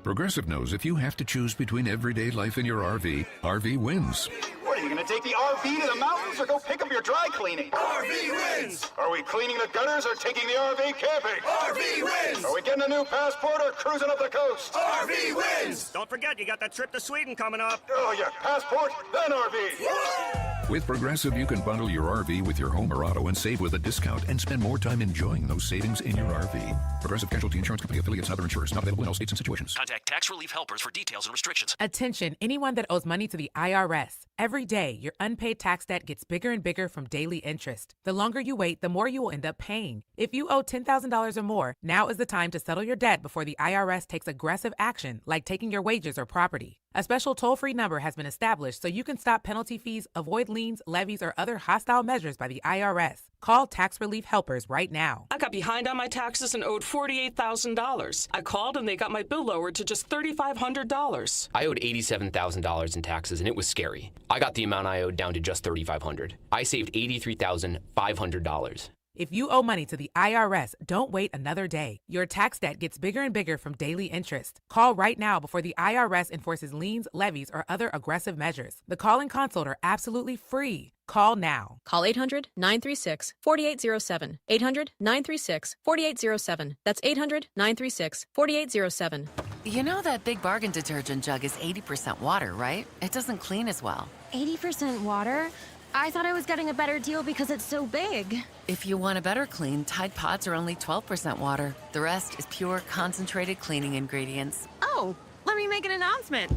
Progressive knows if you have to choose between everyday life and your RV, RV wins. What, are you going to take the RV to the mountains or go pick up your dry cleaning? RV wins! Are we cleaning the gutters or taking the RV camping? RV wins! Are we getting a new passport or cruising up the coast? RV wins! Don't forget, you got that trip to Sweden coming up. Oh, yeah, passport, then RV. With Progressive, you can bundle your RV with your home or auto and save with a discount and spend more time enjoying those savings in your RV. Progressive Casualty Insurance Company affiliates and other insurers not available in all states and situations. Contact Tax Relief Helpers for details and restrictions. Attention, anyone that owes money to the IRS. Every day, your unpaid tax debt gets bigger and bigger from daily interest. The longer you wait, the more you will end up paying. If you owe $10,000 or more, now is the time to settle your debt before the IRS takes aggressive action, like taking your wages or property. A special toll-free number has been established so you can stop penalty fees, avoid liens, levies, or other hostile measures by the IRS. Call Tax Relief Helpers right now. I got behind on my taxes and owed $48,000. I called and they got my bill lowered to just $3,500. I owed $87,000 in taxes and it was scary. I got the amount I owed down to just $3,500. I saved $83,500. If you owe money to the IRS, don't wait another day. Your tax debt gets bigger and bigger from daily interest. Call right now before the IRS enforces liens, levies, or other aggressive measures. The call and consult are absolutely free. Call now. Call 800-936-4807. 800-936-4807. That's 800-936-4807. You know that Big Bargain detergent jug is 80% water, right? It doesn't clean as well. 80% water? I thought I was getting a better deal because it's so big. If you want a better clean, Tide Pods are only 12% water. The rest is pure, concentrated cleaning ingredients. Oh, let me make an announcement.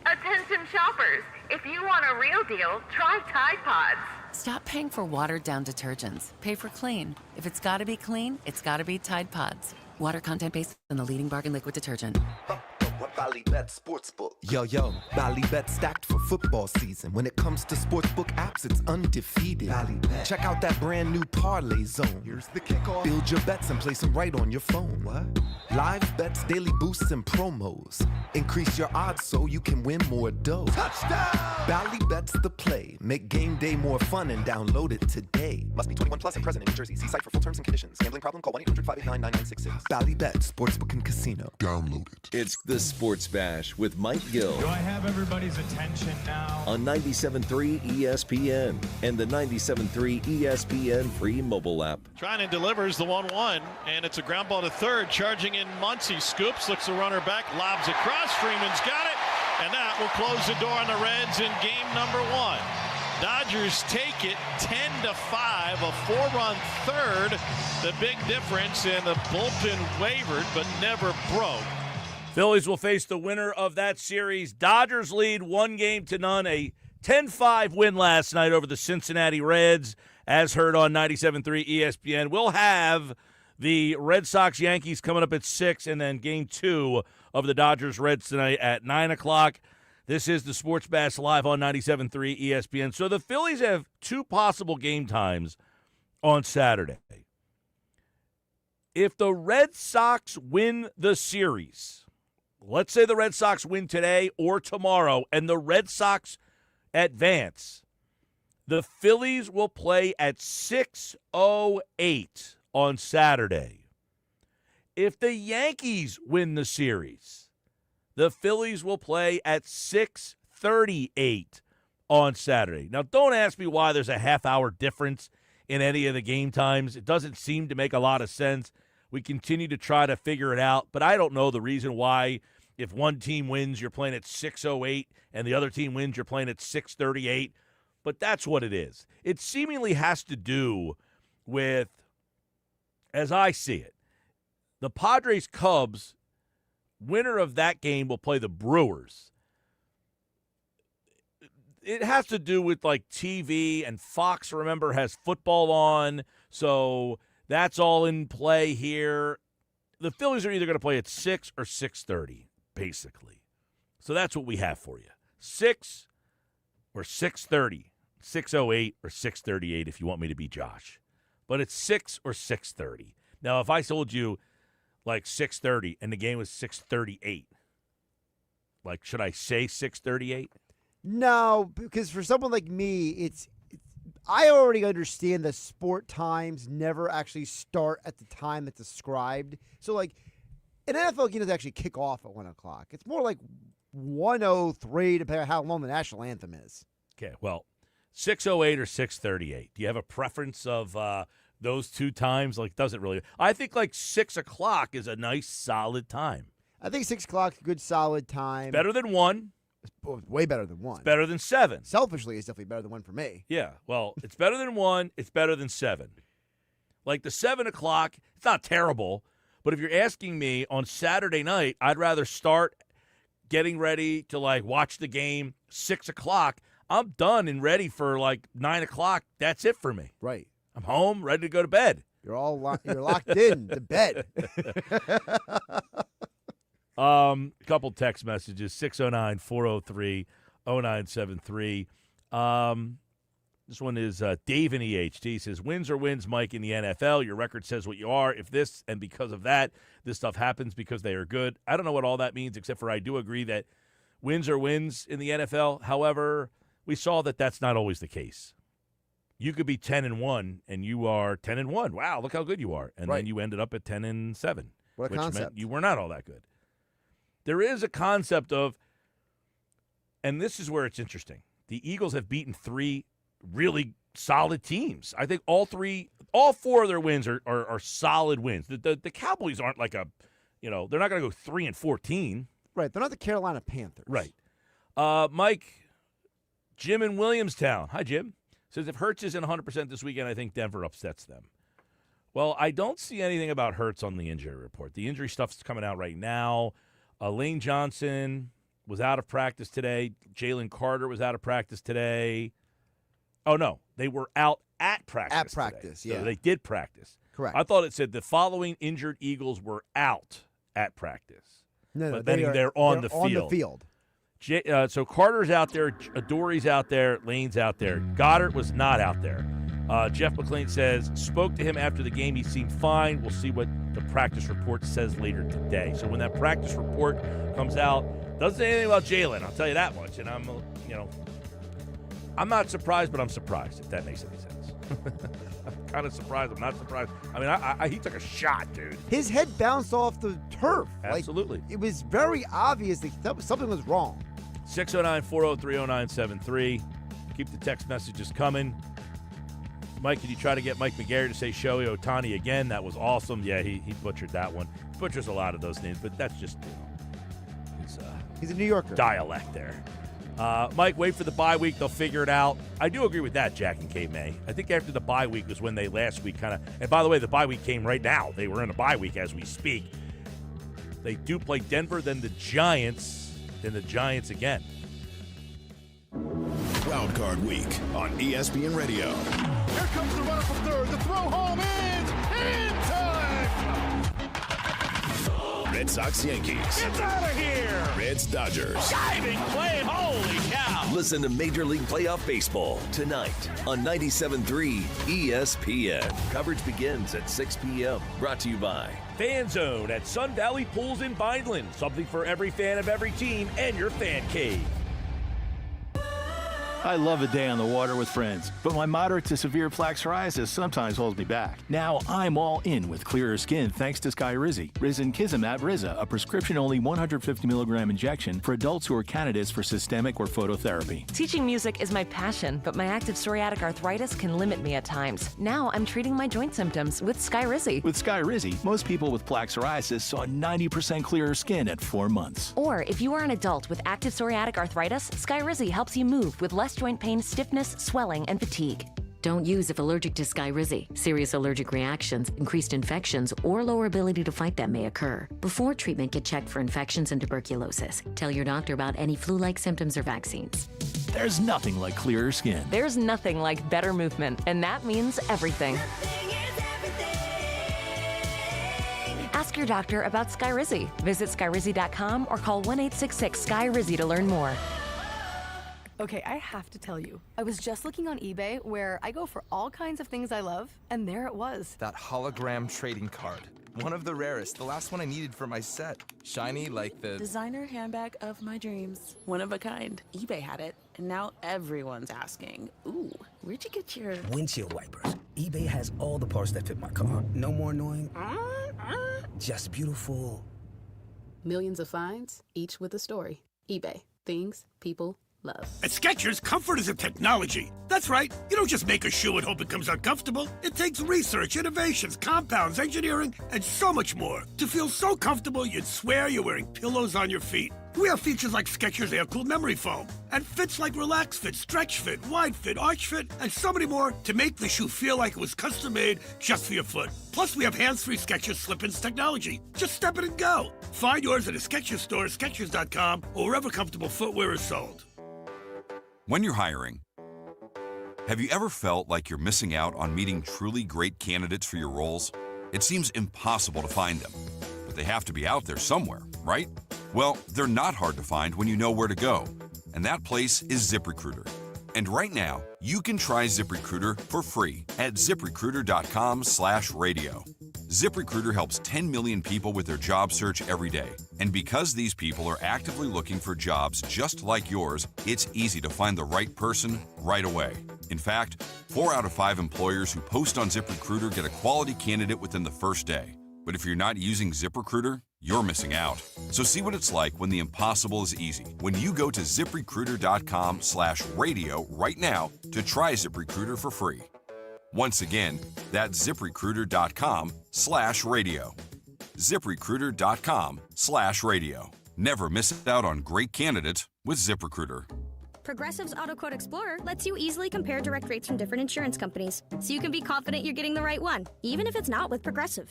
Attention shoppers, if you want a real deal, try Tide Pods. Stop paying for watered-down detergents. Pay for clean. If it's gotta be clean, it's gotta be Tide Pods. Water content based on the leading bargain liquid detergent. Ballybet Sportsbook. Yo, Ballybet stacked for football season. When it comes to sportsbook apps, it's undefeated. Ballybet. Check out that brand new parlay zone. Here's the kickoff. Build your bets and place them right on your phone. What? Live bets, daily boosts, and promos. Increase your odds so you can win more dough. Touchdown! Ballybet's the play. Make game day more fun and download it today. Must be 21 plus and present in New Jersey. See site for full terms and conditions. Gambling problem? Call 1-800-589-9966. Ballybet Sportsbook and Casino. Download it. It's the Sports Bash with Mike Gill. Do I have everybody's attention now? On 97.3 ESPN and the 97.3 ESPN free mobile app. Trying and delivers the 1-1, and it's a ground ball to third. Charging in Muncie. Scoops, looks the runner back, lobs across. Freeman's got it, and that will close the door on the Reds in game number 1. Dodgers take it 10-5, a 4-run third. The big difference, and the bullpen wavered but never broke. Phillies will face the winner of that series. Dodgers lead 1-0, a 10-5 win last night over the Cincinnati Reds, as heard on 97.3 ESPN. We'll have the Red Sox-Yankees coming up at 6, and then Game 2 of the Dodgers-Reds tonight at 9 o'clock. This is the Sports Bash live on 97.3 ESPN. So the Phillies have 2 possible game times on Saturday. If the Red Sox win the series, let's say the Red Sox win today or tomorrow, and the Red Sox advance, the Phillies will play at 6:08 on Saturday. If the Yankees win the series, the Phillies will play at 6:38 on Saturday. Now, don't ask me why there's a half-hour difference in any of the game times. It doesn't seem to make a lot of sense. We continue to try to figure it out, but I don't know the reason why if one team wins, you're playing at 6:08, and the other team wins, you're playing at 6:38. But that's what it is. It seemingly has to do with, as I see it, the Padres-Cubs, winner of that game will play the Brewers. it has to do with like TV, and Fox, remember, has football on, so that's all in play here. The Phillies are either going to play at 6 or 6:30, basically. So that's what we have for you. 6 or 6:30, 6:08 or 6:38 if you want me to be Josh. But it's 6 or 6:30. Now, if I told you like 6:30 and the game was 6:38, like, should I say 6:38? No, because for someone like me, I already understand the sport times never actually start at the time that's described. So, like, an NFL game doesn't actually kick off at 1 o'clock. It's more like 1:03, depending on how long the national anthem is. Okay, well, 6:08 or 6:38. Do you have a preference of those two times? Like, does it really? I think, like, 6 o'clock is a nice, solid time. I think 6 o'clock is a good, solid time. Better than 1. Way better than 1. It's better than 7. Selfishly, it's definitely better than 1 for me. Yeah, well, it's better than 1. It's better than 7. Like the 7 o'clock, it's not terrible. But if you're asking me on Saturday night, I'd rather start getting ready to, like, watch the game 6 o'clock. I'm done and ready for, like, 9 o'clock. That's it for me. Right. I'm home, ready to go to bed. You're locked in to bed. Couple text messages, 609-403-0973. This one is Dave in EHT. He says, wins are wins, Mike, in the NFL. Your record says what you are. If this and because of that, this stuff happens because they are good. I don't know what all that means, except for I do agree that wins are wins in the NFL. However, we saw that that's not always the case. You could be 10-1, and you are 10-1. Wow, look how good you are. And then you ended up at 10-7. What a which concept. meant you were not all that good. There is a concept of, and this is where it's interesting, the Eagles have beaten 3 really solid teams. I think all 4 of their wins are solid wins. The Cowboys aren't like they're not going to go 3-14. Right, they're not the Carolina Panthers. Right. Mike, Jim in Williamstown. Hi, Jim. Says, if Hurts isn't 100% this weekend, I think Denver upsets them. Well, I don't see anything about Hurts on the injury report. The injury stuff's coming out right now. Lane Johnson was out of practice today. Jalen Carter was out of practice today. Oh, no. They were out at practice At practice, today. yeah. So they did practice. Correct. I thought it said the following injured Eagles were out at practice. No, but then they're on the field. So Carter's out there, Adory's out there, Lane's out there. Goddard was not out there. Jeff McClain says, spoke to him after the game. He seemed fine. We'll see what the practice report says later today. So when that practice report comes out, doesn't say anything about Jalen, I'll tell you that much. And I'm not surprised, but I'm surprised, if that makes any sense. I'm kind of surprised. I'm not surprised. I mean, he took a shot, dude. His head bounced off the turf. Absolutely. It was very obvious that something was wrong. 609-403-0973. Keep the text messages coming. Mike, can you try to get Mike McGarry to say Shohei Ohtani again? That was awesome. Yeah, he butchered that one. He butchers a lot of those names, but that's just, he's a New Yorker. Dialect there. Mike, wait for the bye week. They'll figure it out. I do agree with that, Jack and K. May. I think after the bye week was when they last week kind of – and by the way, the bye week came right now. They were in a bye week as we speak. They do play Denver, then the Giants, then the Giants again. Wild Card Week on ESPN Radio. Here comes the runner from third. The throw home is in time. Red Sox Yankees. Get out of here. Reds Dodgers. Diving play. Holy cow. Listen to Major League Playoff Baseball tonight on 97.3 ESPN. Coverage begins at 6 p.m. Brought to you by Fan Zone at Sun Valley Pools in Vineland. Something for every fan of every team and your fan cave. I love a day on the water with friends, but my moderate to severe plaque psoriasis sometimes holds me back. Now I'm all in with clearer skin thanks to Skyrizi. Risankizumab Riza, a prescription-only 150-milligram injection for adults who are candidates for systemic or phototherapy. Teaching music is my passion, but my active psoriatic arthritis can limit me at times. Now I'm treating my joint symptoms with Skyrizi. With Skyrizi, most people with plaque psoriasis saw 90% clearer skin at 4 months. Or if you are an adult with active psoriatic arthritis, Skyrizi helps you move with less joint pain, stiffness, swelling, and fatigue. Don't use if allergic to Skyrizi. Serious allergic reactions, increased infections, or lower ability to fight them may occur. Before treatment, get checked for infections and tuberculosis. Tell your doctor about any flu-like symptoms or vaccines. There's nothing like clearer skin. There's nothing like better movement, and that means everything. Ask your doctor about Skyrizi. Visit Skyrizi.com or call 1-866-SKY-RIZZI to learn more. Okay, I have to tell you, I was just looking on eBay where I go for all kinds of things I love, and there it was. That hologram trading card. One of the rarest, the last one I needed for my set. Shiny like the designer handbag of my dreams. One of a kind. eBay had it, and now everyone's asking, ooh, where'd you get your windshield wipers? eBay has all the parts that fit my car. No more annoying, just beautiful. Millions of finds, each with a story. eBay. Things people love. At Skechers, comfort is a technology. That's right. You don't just make a shoe and hope it comes out comfortable. It takes research, innovations, compounds, engineering, and so much more to feel so comfortable you'd swear you're wearing pillows on your feet. We have features like Skechers Air-Cooled Memory Foam and fits like Relax Fit, Stretch Fit, Wide Fit, Arch Fit, and so many more to make the shoe feel like it was custom-made just for your foot. Plus, we have hands-free Skechers Slip-ins technology. Just step it and go. Find yours at a Skechers store, Skechers.com, or wherever comfortable footwear is sold. When you're hiring, have you ever felt like you're missing out on meeting truly great candidates for your roles? It seems impossible to find them, but they have to be out there somewhere, right? Well, they're not hard to find when you know where to go, and that place is ZipRecruiter. And right now, you can try ZipRecruiter for free at ZipRecruiter.com/radio. ZipRecruiter helps 10 million people with their job search every day. And because these people are actively looking for jobs just like yours, it's easy to find the right person right away. In fact, 4 out of 5 employers who post on ZipRecruiter get a quality candidate within the first day. But if you're not using ZipRecruiter, you're missing out. So see what it's like when the impossible is easy. When you go to ZipRecruiter.com/radio right now to try ZipRecruiter for free. Once again, that's ZipRecruiter.com/radio. ZipRecruiter.com/radio. Never miss out on great candidates with ZipRecruiter. Progressive's Auto Quote Explorer lets you easily compare direct rates from different insurance companies, so you can be confident you're getting the right one, even if it's not with Progressive.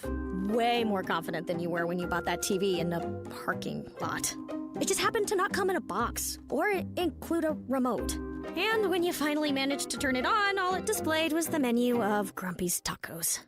Way more confident than you were when you bought that TV in the parking lot. It just happened to not come in a box or include a remote. And when you finally managed to turn it on, all it displayed was the menu of Grumpy's Tacos.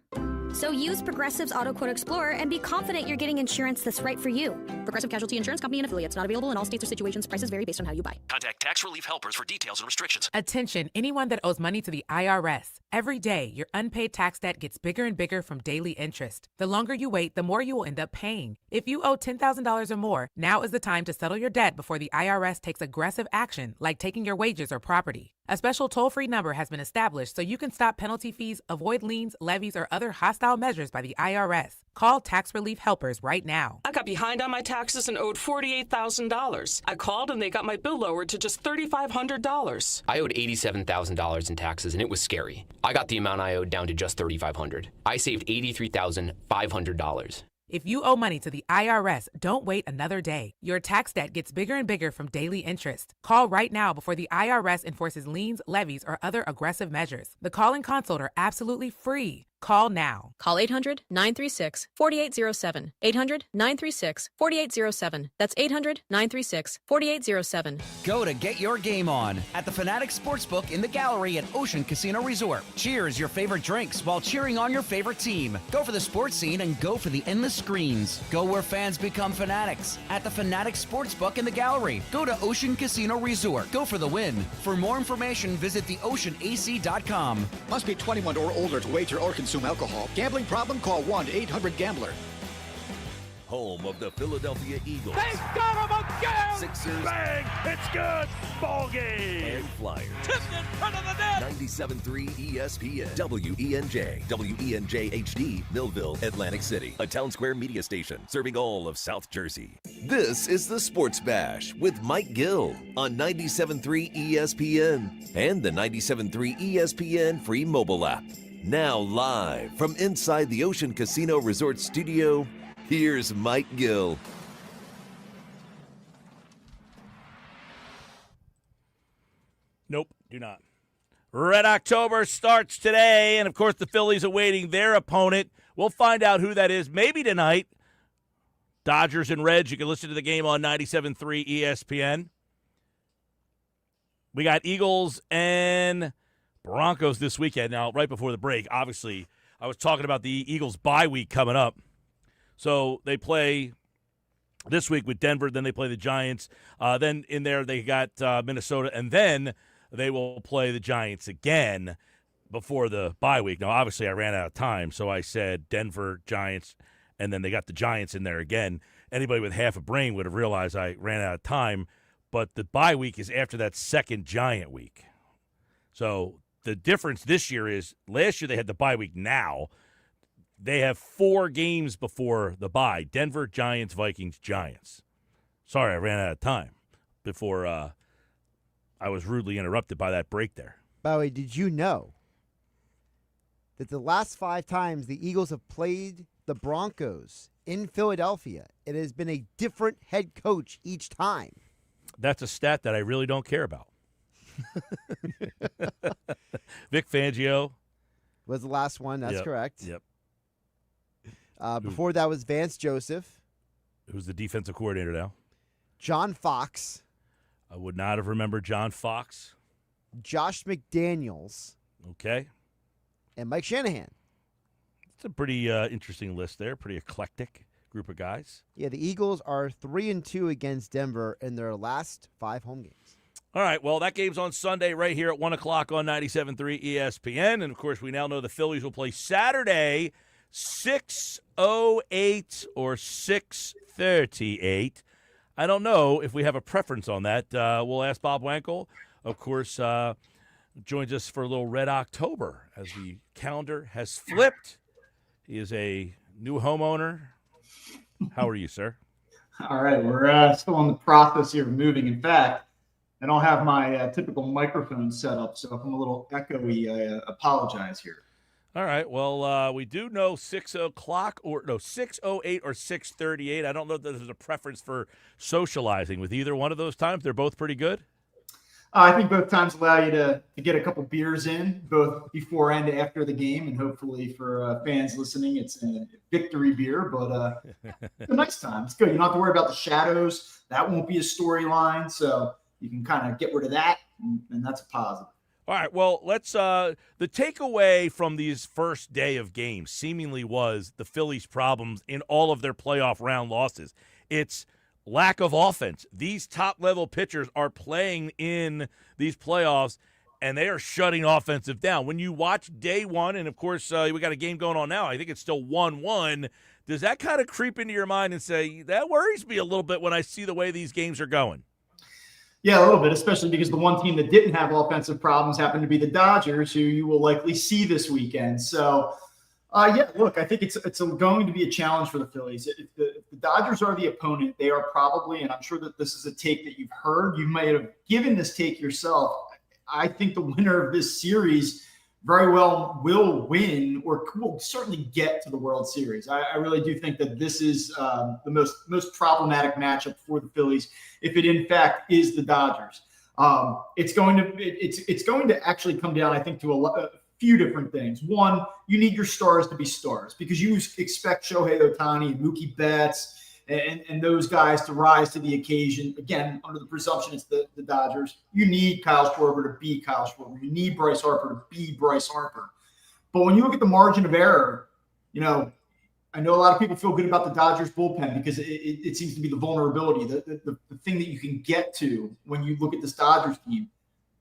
So use Progressive's Auto Quote Explorer and be confident you're getting insurance that's right for you. Progressive Casualty Insurance Company and affiliates. Not available in all states or situations. Prices vary based on how you buy. Contact Tax Relief Helpers for details and restrictions. Attention, anyone that owes money to the IRS. Every day, your unpaid tax debt gets bigger and bigger from daily interest. The longer you wait, the more you will end up paying. If you owe $10,000 or more, now is the time to settle your debt before the IRS takes aggressive action, like taking your wages or property. A special toll-free number has been established so you can stop penalty fees, avoid liens, levies, or other hostile measures by the IRS. Call Tax Relief Helpers right now. I got behind on my taxes and owed $48,000. I called and they got my bill lowered to just $3,500. I owed $87,000 in taxes, and it was scary. I got the amount I owed down to just $3,500. I saved $83,500. If you owe money to the IRS, don't wait another day. Your tax debt gets bigger and bigger from daily interest. Call right now before the IRS enforces liens, levies, or other aggressive measures. The call and consult are absolutely free. Call now. Call 800-936-4807. 800-936-4807. That's 800-936-4807. Go to get your game on at the Fanatic Sportsbook in the Gallery at Ocean Casino Resort. Cheers your favorite drinks while cheering on your favorite team. Go for the sports scene and go for the endless screens. Go where fans become fanatics at the Fanatic Sportsbook in the Gallery. Go to Ocean Casino Resort. Go for the win. For more information, visit theoceanac.com. Must be 21 or older to wager or consume alcohol. Gambling problem? Call 1-800-GAMBLER. Home of the Philadelphia Eagles. They got him again! Sixers. Bang! It's good! Ball game! And Flyers. Tipped in front of the net! 97.3 ESPN. WENJ. WENJ HD. Millville, Atlantic City. A Town Square media station serving all of South Jersey. This is the Sports Bash with Mike Gill on 97.3 ESPN and the 97.3 ESPN free mobile app. Now live from inside the Ocean Casino Resort studio, here's Mike Gill. Nope, do not. Red October starts today, and of course the Phillies awaiting their opponent. We'll find out who that is maybe tonight. Dodgers and Reds. You can listen to the game on 97.3 ESPN. We got Eagles and Broncos this weekend. Now, right before the break, obviously, I was talking about the Eagles bye week coming up. So they play this week with Denver, then they play the Giants. Then in there they got Minnesota, and then they will play the Giants again before the bye week. Now, obviously, I ran out of time, so I said Denver, Giants, and then they got the Giants in there again. Anybody with half a brain would have realized I ran out of time, but the bye week is after that second Giant week. So the difference this year is last year they had the bye week now. They have 4 games before the bye. Denver, Giants, Vikings, Giants. Sorry, I ran out of time before I was rudely interrupted by that break there. By the way, did you know that the last 5 times the Eagles have played the Broncos in Philadelphia, it has been a different head coach each time? That's a stat that I really don't care about. Vic Fangio was the last one. That's Yep, correct. Yep. Before that was Vance Joseph. Who's the defensive coordinator now? John Fox. I would not have remembered John Fox. Josh McDaniels. Okay. And Mike Shanahan. It's a pretty interesting list there. Pretty eclectic group of guys. Yeah, the Eagles are 3-2 against Denver in their last 5 home games. All right, well, that game's on Sunday right here at 1 o'clock on 97.3 ESPN. And, of course, we now know the Phillies will play Saturday, 6:08 or 6:38. I don't know if we have a preference on that. We'll ask Bob Wankel. Of course, joins us for a little Red October as the calendar has flipped. He is a new homeowner. How are you, sir? All right, we're still in the process here of moving. In fact, I don't have my typical microphone set up, so if I'm a little echoey, I apologize here. All right. Well, we do know 6:08 or 6:38. I don't know if there's a preference for socializing with either one of those times. They're both pretty good. I think both times allow you to get a couple beers in, both before and after the game, and hopefully for fans listening, it's a victory beer, but it's a nice time. It's good. You don't have to worry about the shadows. That won't be a storyline, so you can kind of get rid of that, and that's a positive. All right, well, let's the takeaway from these first day of games seemingly was the Phillies' problems in all of their playoff round losses. It's lack of offense. These top-level pitchers are playing in these playoffs, and they are shutting offensive down. When you watch day one, and, of course, we got a game going on now. I think it's still 1-1. Does that kind of creep into your mind and say, that worries me a little bit when I see the way these games are going? Yeah, a little bit, especially because the one team that didn't have offensive problems happened to be the Dodgers, who you will likely see this weekend. So, yeah, look, I think it's going to be a challenge for the Phillies. If the Dodgers are the opponent, they are probably, and I'm sure that this is a take that you've heard, you might have given this take yourself. I think the winner of this series very well will win or will certainly get to the World Series. I really do think that this is the most problematic matchup for the Phillies, if it in fact is the Dodgers. It's going to actually come down, I think, to a few different things. One, you need your stars to be stars because you expect Shohei Ohtani and Mookie Betts and those guys to rise to the occasion. Again, under the presumption it's the Dodgers. You need Kyle Schwarber to be Kyle Schwarber. You need Bryce Harper to be Bryce Harper. But when you look at the margin of error, I know a lot of people feel good about the Dodgers bullpen because it seems to be the vulnerability, the thing that you can get to when you look at this Dodgers team.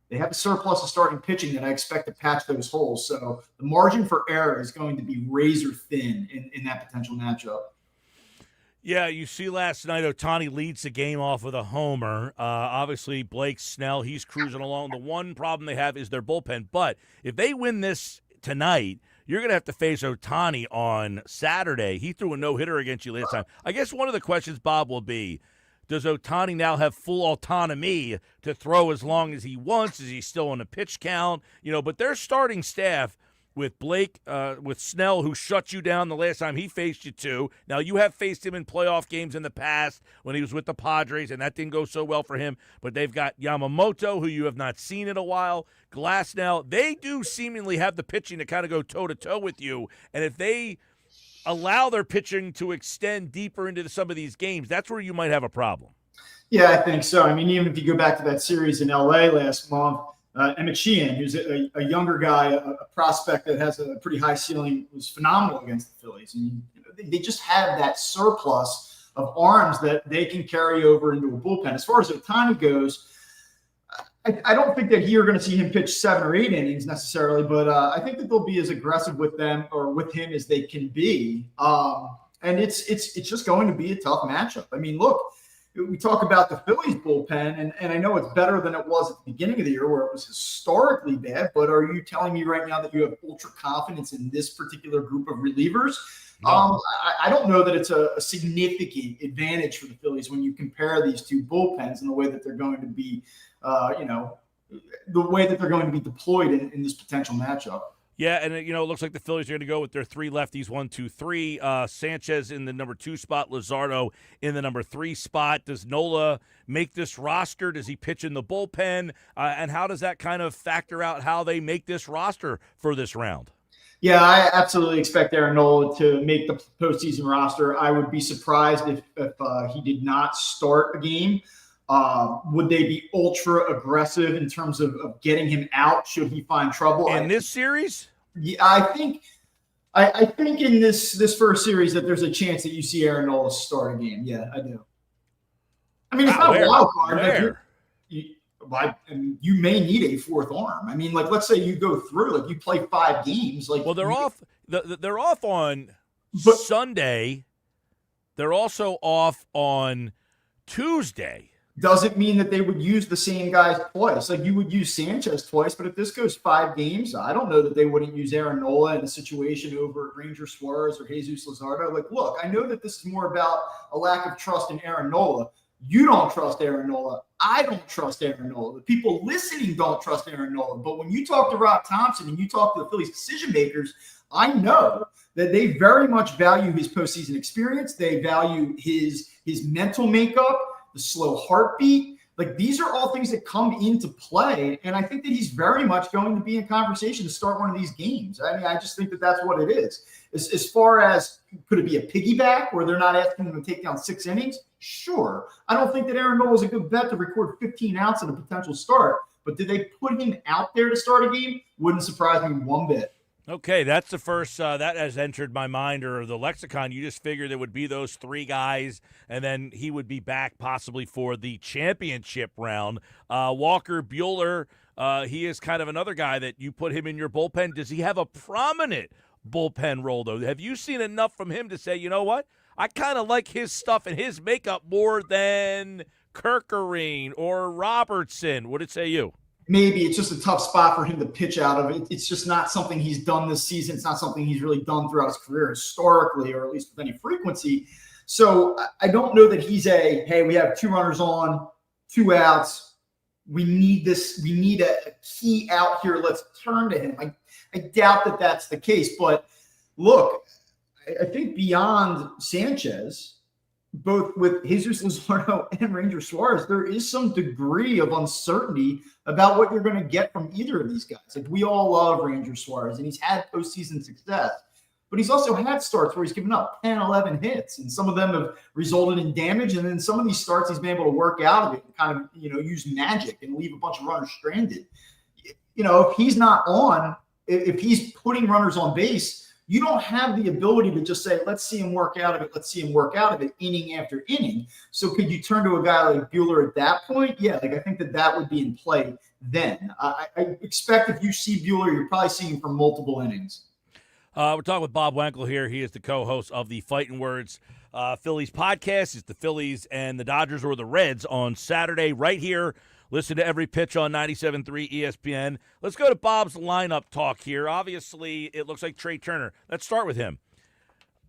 They have a surplus of starting pitching that I expect to patch those holes. So the margin for error is going to be razor thin in that potential matchup. Yeah, you see last night Ohtani leads the game off with a homer. Obviously, Blake Snell, he's cruising along. The one problem they have is their bullpen. But if they win this tonight, you're going to have to face Ohtani on Saturday. He threw a no-hitter against you last time. I guess one of the questions, Bob, will be, does Ohtani now have full autonomy to throw as long as he wants? Is he still on a pitch count? But their starting staff with Blake, with Snell, who shut you down the last time he faced you too. Now, you have faced him in playoff games in the past when he was with the Padres, and that didn't go so well for him. But they've got Yamamoto, who you have not seen in a while, Glasnow. They do seemingly have the pitching to kind of go toe-to-toe with you. And if they allow their pitching to extend deeper into some of these games, that's where you might have a problem. Yeah, I think so. I mean, even if you go back to that series in LA last month, Emmett Sheehan, who's a younger guy, a prospect that has a pretty high ceiling, was phenomenal against the Phillies. And they just have that surplus of arms that they can carry over into a bullpen. As far as Ohtani goes, I don't think that you're going to see him pitch 7 or 8 innings necessarily, but I think that they'll be as aggressive with them or with him as they can be. And it's just going to be a tough matchup. I mean, look, we talk about the Phillies bullpen, and I know it's better than it was at the beginning of the year where it was historically bad, but are you telling me right now that you have ultra confidence in this particular group of relievers? No. I don't know that it's a significant advantage for the Phillies when you compare these two bullpens and the way that they're going to be, the way that they're going to be deployed in this potential matchup. Yeah, and, it looks like the Phillies are going to go with their 3 lefties, 1, 2, 3. Sanchez in the number 2 spot, Luzardo in the number 3 spot. Does Nola make this roster? Does he pitch in the bullpen? And how does that kind of factor out how they make this roster for this round? Yeah, I absolutely expect Aaron Nola to make the postseason roster. I would be surprised if he did not start a game. Would they be ultra aggressive in terms of getting him out should he find trouble in this series? Yeah, I think in this first series that there's a chance that you see Aaron Nola start a game. Yeah, I do. I mean, it's not a wild card. You may need a 4th arm. I mean, like, let's say you go through, like, you play 5 games. Like, well, they're off. They're off on Sunday. They're also off on Tuesday. Doesn't mean that they would use the same guys twice. Like, you would use Sanchez twice, but if this goes 5 games, I don't know that they wouldn't use Aaron Nola in a situation over Ranger Suarez or Jesus Luzardo. Like, look, I know that this is more about a lack of trust in Aaron Nola. You don't trust Aaron Nola. I don't trust Aaron Nola. The people listening don't trust Aaron Nola. But when you talk to Rob Thompson and you talk to the Phillies decision makers, I know that they very much value his postseason experience. They value his mental makeup, the slow heartbeat. Like, these are all things that come into play. And I think that he's very much going to be in conversation to start one of these games. I mean, I just think that that's what it is. As far as, could it be a piggyback where they're not asking him to take down 6 innings? Sure. I don't think that Aaron Nola is a good bet to record 15 outs in a potential start. But did they put him out there to start a game? Wouldn't surprise me one bit. Okay, that's the first that has entered my mind or the lexicon. You just figured there would be those 3 guys, and then he would be back possibly for the championship round. Walker Buehler, he is kind of another guy that you put him in your bullpen. Does he have a prominent bullpen role, though? Have you seen enough from him to say, you know what? I kind of like his stuff and his makeup more than Kerkering or Robertson. What did it say you? Maybe it's just a tough spot for him to pitch out of. It's just not something he's done this season. It's not something he's really done throughout his career historically, or at least with any frequency. So I don't know that he's hey, we have 2 runners on, 2 outs. We need this. We need a key out here. Let's turn to him. I doubt that that's the case. But look, I think beyond Sanchez, both with Jesus Luzardo and Ranger Suarez, there is some degree of uncertainty about what you're going to get from either of these guys. Like, we all love Ranger Suarez, and he's had postseason success, but he's also had starts where he's given up 10, 11 hits, and some of them have resulted in damage, and then some of these starts he's been able to work out of it and kind of, use magic and leave a bunch of runners stranded. If he's not on, if he's putting runners on base, you don't have the ability to just say, let's see him work out of it. Let's see him work out of it inning after inning. So could you turn to a guy like Buehler at that point? Yeah, I think that would be in play then. I expect if you see Buehler, you're probably seeing him for multiple innings. We're talking with Bob Wankel here. He is the co-host of the Fighting Words Phillies podcast. It's the Phillies and the Dodgers or the Reds on Saturday right here. Listen to every pitch on 97.3 ESPN. Let's go to Bob's lineup talk here. Obviously, it looks like Trey Turner. Let's start with him.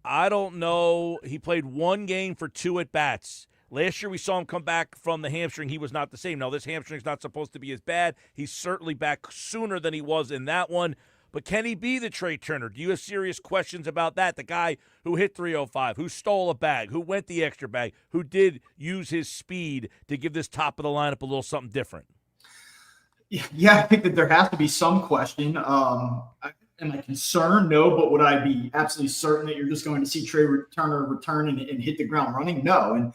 I don't know. He played 1 game for 2 at-bats. Last year we saw him come back from the hamstring. He was not the same. Now, this hamstring's not supposed to be as bad. He's certainly back sooner than he was in that one. But can he be the Trey Turner? Do you have serious questions about that? The guy who hit 305, who stole a bag, who went the extra bag, who did use his speed to give this top of the lineup a little something different. Yeah, I think that there has to be some question. Am I concerned? No, but would I be absolutely certain that you're just going to see Trey Turner return and hit the ground running? No. And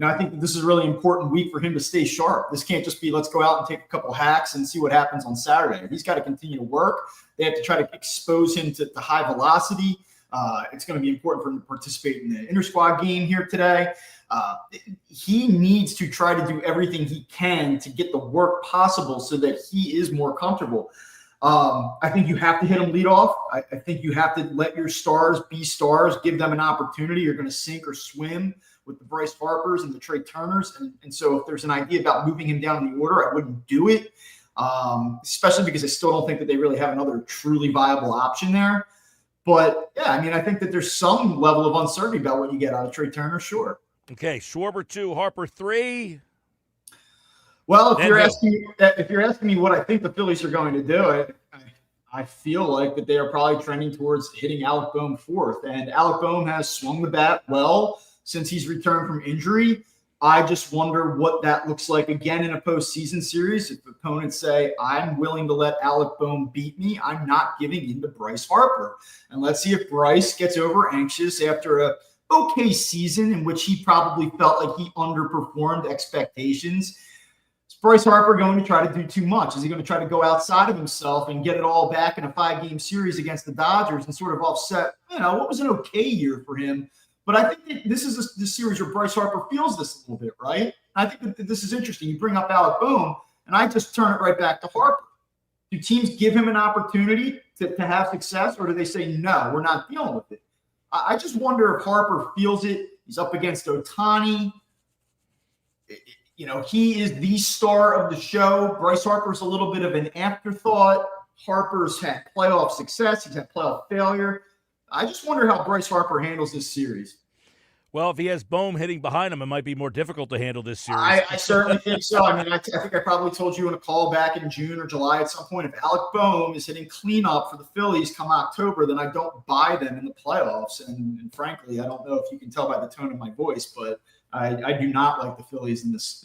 I think that this is a really important week for him to stay sharp. This can't just be, let's go out and take a couple hacks and see what happens on Saturday. He's got to continue to work. They have to try to expose him to high velocity. It's going to be important for him to participate in the inter-squad game here today. He needs to try to do everything he can to get the work possible so that he is more comfortable. I think you have to hit him lead off. I think you have to let your stars be stars, give them an opportunity. You're going to sink or swim with the Bryce Harpers and the Trey Turners. And so if there's an idea about moving him down in the order, I wouldn't do it, especially because I still don't think that they really have another truly viable option there. But, yeah, I mean, I think that there's some level of uncertainty about what you get out of Trey Turner, sure. Okay, Schwarber 2, Harper 3. Well, if you're asking me what I think the Phillies are going to do, I feel like that they are probably trending towards hitting Alec Bohm fourth. And Alec Bohm has swung the bat well since he's returned from injury. I just wonder what that looks like again in a postseason series. If opponents say, I'm willing to let Alec Bohm beat me, I'm not giving in to Bryce Harper. And let's see if Bryce gets over anxious after a okay season in which he probably felt like he underperformed expectations. Is Bryce Harper going to try to do too much? Is he going to try to go outside of himself and get it all back in a 5-game series against the Dodgers and sort of offset, what was an okay year for him? But I think that this is the series where Bryce Harper feels this a little bit, right? I think that this is interesting. You bring up Alec Bohm, and I just turn it right back to Harper. Do teams give him an opportunity to have success, or do they say, no, we're not dealing with it? I just wonder if Harper feels it. He's up against Ohtani. He is the star of the show. Bryce Harper's a little bit of an afterthought. Harper's had playoff success. He's had playoff failure. I just wonder how Bryce Harper handles this series. Well, if he has Bohm hitting behind him, it might be more difficult to handle this series. I certainly think so. I mean, I think I probably told you in a call back in June or July at some point, if Alec Bohm is hitting cleanup for the Phillies come October, then I don't buy them in the playoffs. And frankly, I don't know if you can tell by the tone of my voice, but I do not like the Phillies in this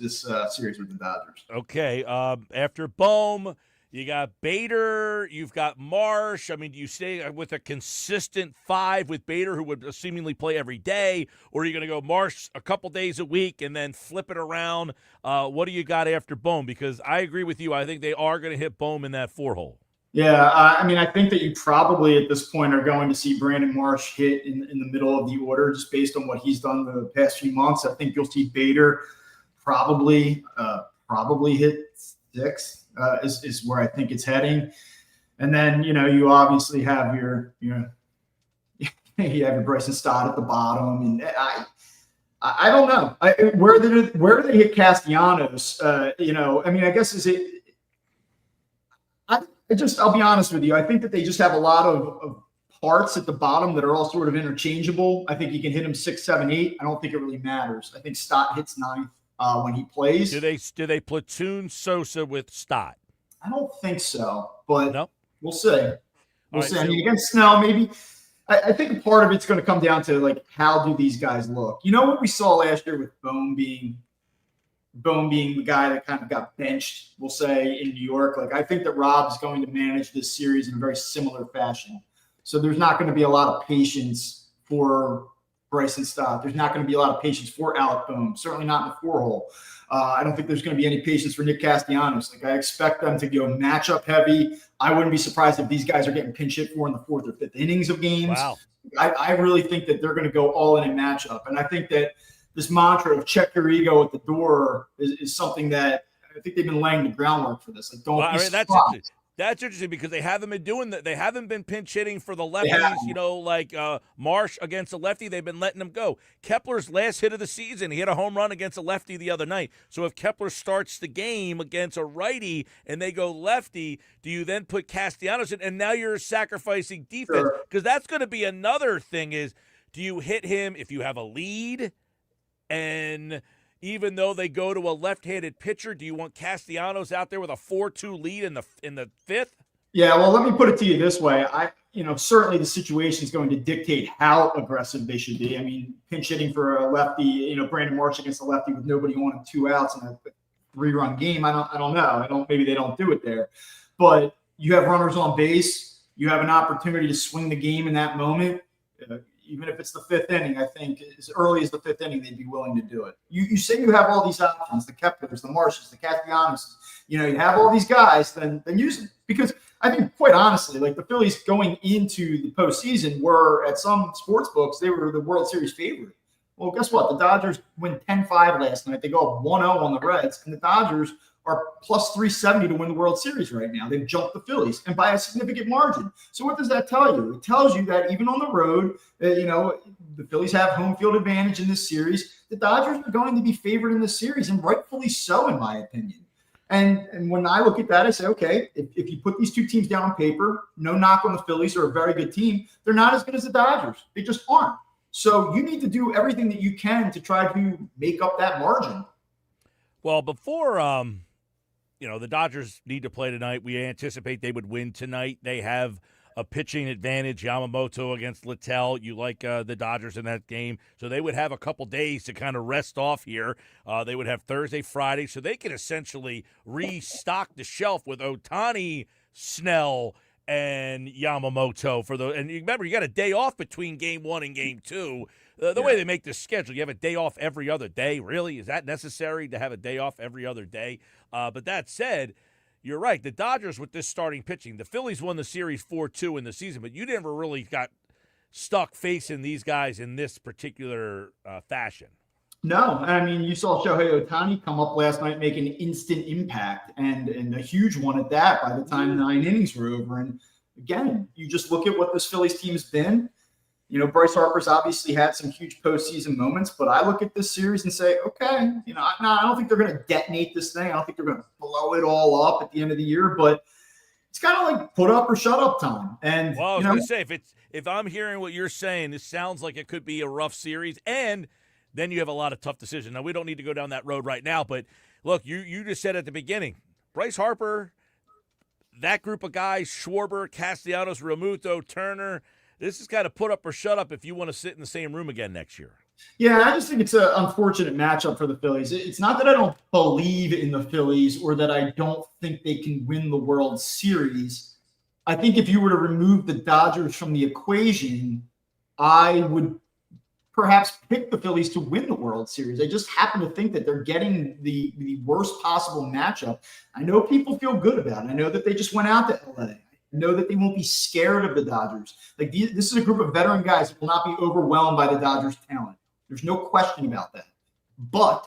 series with the Dodgers. Okay. After Bohm, you got Bader, you've got Marsh. I mean, do you stay with a consistent 5 with Bader, who would seemingly play every day, or are you going to go Marsh a couple days a week and then flip it around? What do you got after Bohm? Because I agree with you. I think they are going to hit Bohm in that 4-hole. Yeah, I mean, I think that you probably at this point are going to see Brandon Marsh hit in the middle of the order just based on what he's done the past few months. I think you'll see Bader probably hit 6. Is where I think it's heading. And then, you obviously have your you have your Bryson Stott at the bottom. And I don't know. Where do they hit Castellanos? I mean, I guess I'll be honest with you. I think that they just have a lot of parts at the bottom that are all sort of interchangeable. I think you can hit him 6, 7, 8. I don't think it really matters. I think Stott hits 9th. When he plays. Do they platoon Sosa with Stott? I don't think so, but nope. We'll see. We'll see. I mean, against Snell, maybe. I think part of it's going to come down to, like, how do these guys look? You know what we saw last year with Bohm being the guy that kind of got benched, we'll say, in New York? Like, I think that Rob's going to manage this series in a very similar fashion. So there's not going to be a lot of patience for Bryson Stott. There's not going to be a lot of patience for Alec Bohm, certainly not in the 4-hole. I don't think there's going to be any patience for Nick Castellanos. Like, I expect them to go matchup heavy. I wouldn't be surprised if these guys are getting pinch hit for in the 4th or 5th innings of games. Wow. I really think that they're going to go all in matchup. And I think that this mantra of check your ego at the door is something that I think they've been laying the groundwork for this. Like, don't be surprised. That's interesting because they haven't been doing that. They haven't been pinch hitting for the lefties, like Marsh against a lefty. They've been letting them go. Kepler's last hit of the season, he hit a home run against a lefty the other night. So if Kepler starts the game against a righty and they go lefty, do you then put Castellanos in? And now you're sacrificing defense because that's going to be another thing is, do you hit him if you have a lead? And even though they go to a left-handed pitcher, do you want Castellanos out there with a 4-2 lead in the 5th? Yeah, well, let me put it to you this way. Certainly the situation is going to dictate how aggressive they should be. I mean, pinch hitting for a lefty, Brandon Marsh against a lefty with nobody on and 2 outs in a 3-run game. I don't know. Maybe they don't do it there. But you have runners on base. You have an opportunity to swing the game in that moment. Even if it's the fifth inning, I think as early as the fifth inning, they'd be willing to do it. You say you have all these options, the Keplers, the Marshes, the Castellanos, you have all these guys, then use them. Because I think, quite honestly, like the Phillies going into the postseason were, at some sports books, they were the World Series favorite. Well, guess what? The Dodgers win 10-5 last night. They go up 1-0 on the Reds, and the Dodgers are plus 370 to win the World Series right now. They've jumped the Phillies, and by a significant margin. So what does that tell you? It tells you that even on the road, the Phillies have home field advantage in this series. The Dodgers are going to be favored in this series, and rightfully so, in my opinion. And when I look at that, I say, okay, if you put these two teams down on paper, no knock on the Phillies, are a very good team. They're not as good as the Dodgers. They just aren't. So you need to do everything that you can to try to make up that margin. Well, before the Dodgers need to play tonight, we anticipate they would win tonight. They have a pitching advantage, Yamamoto against Littell. You like the Dodgers in that game. So they would have a couple days to kind of rest off here. They would have Thursday, Friday, so they can essentially restock the shelf with Ohtani, Snell, and Yamamoto for and you remember, you got a day off between game 1 and game 2. The way they make this schedule, you have a day off every other day. Really? Is that necessary to have a day off every other day? But that said, you're right. The Dodgers with this starting pitching, the Phillies won the series 4-2 in the season, but you never really got stuck facing these guys in this particular fashion. No, I mean, you saw Shohei Ohtani come up last night, make an instant impact, and a huge one at that by the time 9 innings were over. And again, you just look at what this Phillies team's been. Bryce Harper's obviously had some huge postseason moments, but I look at this series and say, okay, I don't think they're going to detonate this thing. I don't think they're going to blow it all up at the end of the year, but it's kind of like put up or shut up time. And well, I was going to say, if I'm hearing what you're saying, this sounds like it could be a rough series, and then you have a lot of tough decisions. Now, we don't need to go down that road right now, but look, you just said at the beginning, Bryce Harper, that group of guys, Schwarber, Castellanos, Realmuto, Turner, this is kind of put up or shut up if you want to sit in the same room again next year. Yeah, I just think it's an unfortunate matchup for the Phillies. It's not that I don't believe in the Phillies or that I don't think they can win the World Series. I think if you were to remove the Dodgers from the equation, I would perhaps pick the Phillies to win the World Series. I just happen to think that they're getting the worst possible matchup. I know people feel good about it. I know that they just went out to LA. I know that they won't be scared of the Dodgers. This is a group of veteran guys who will not be overwhelmed by the Dodgers' talent. There's no question about that. But,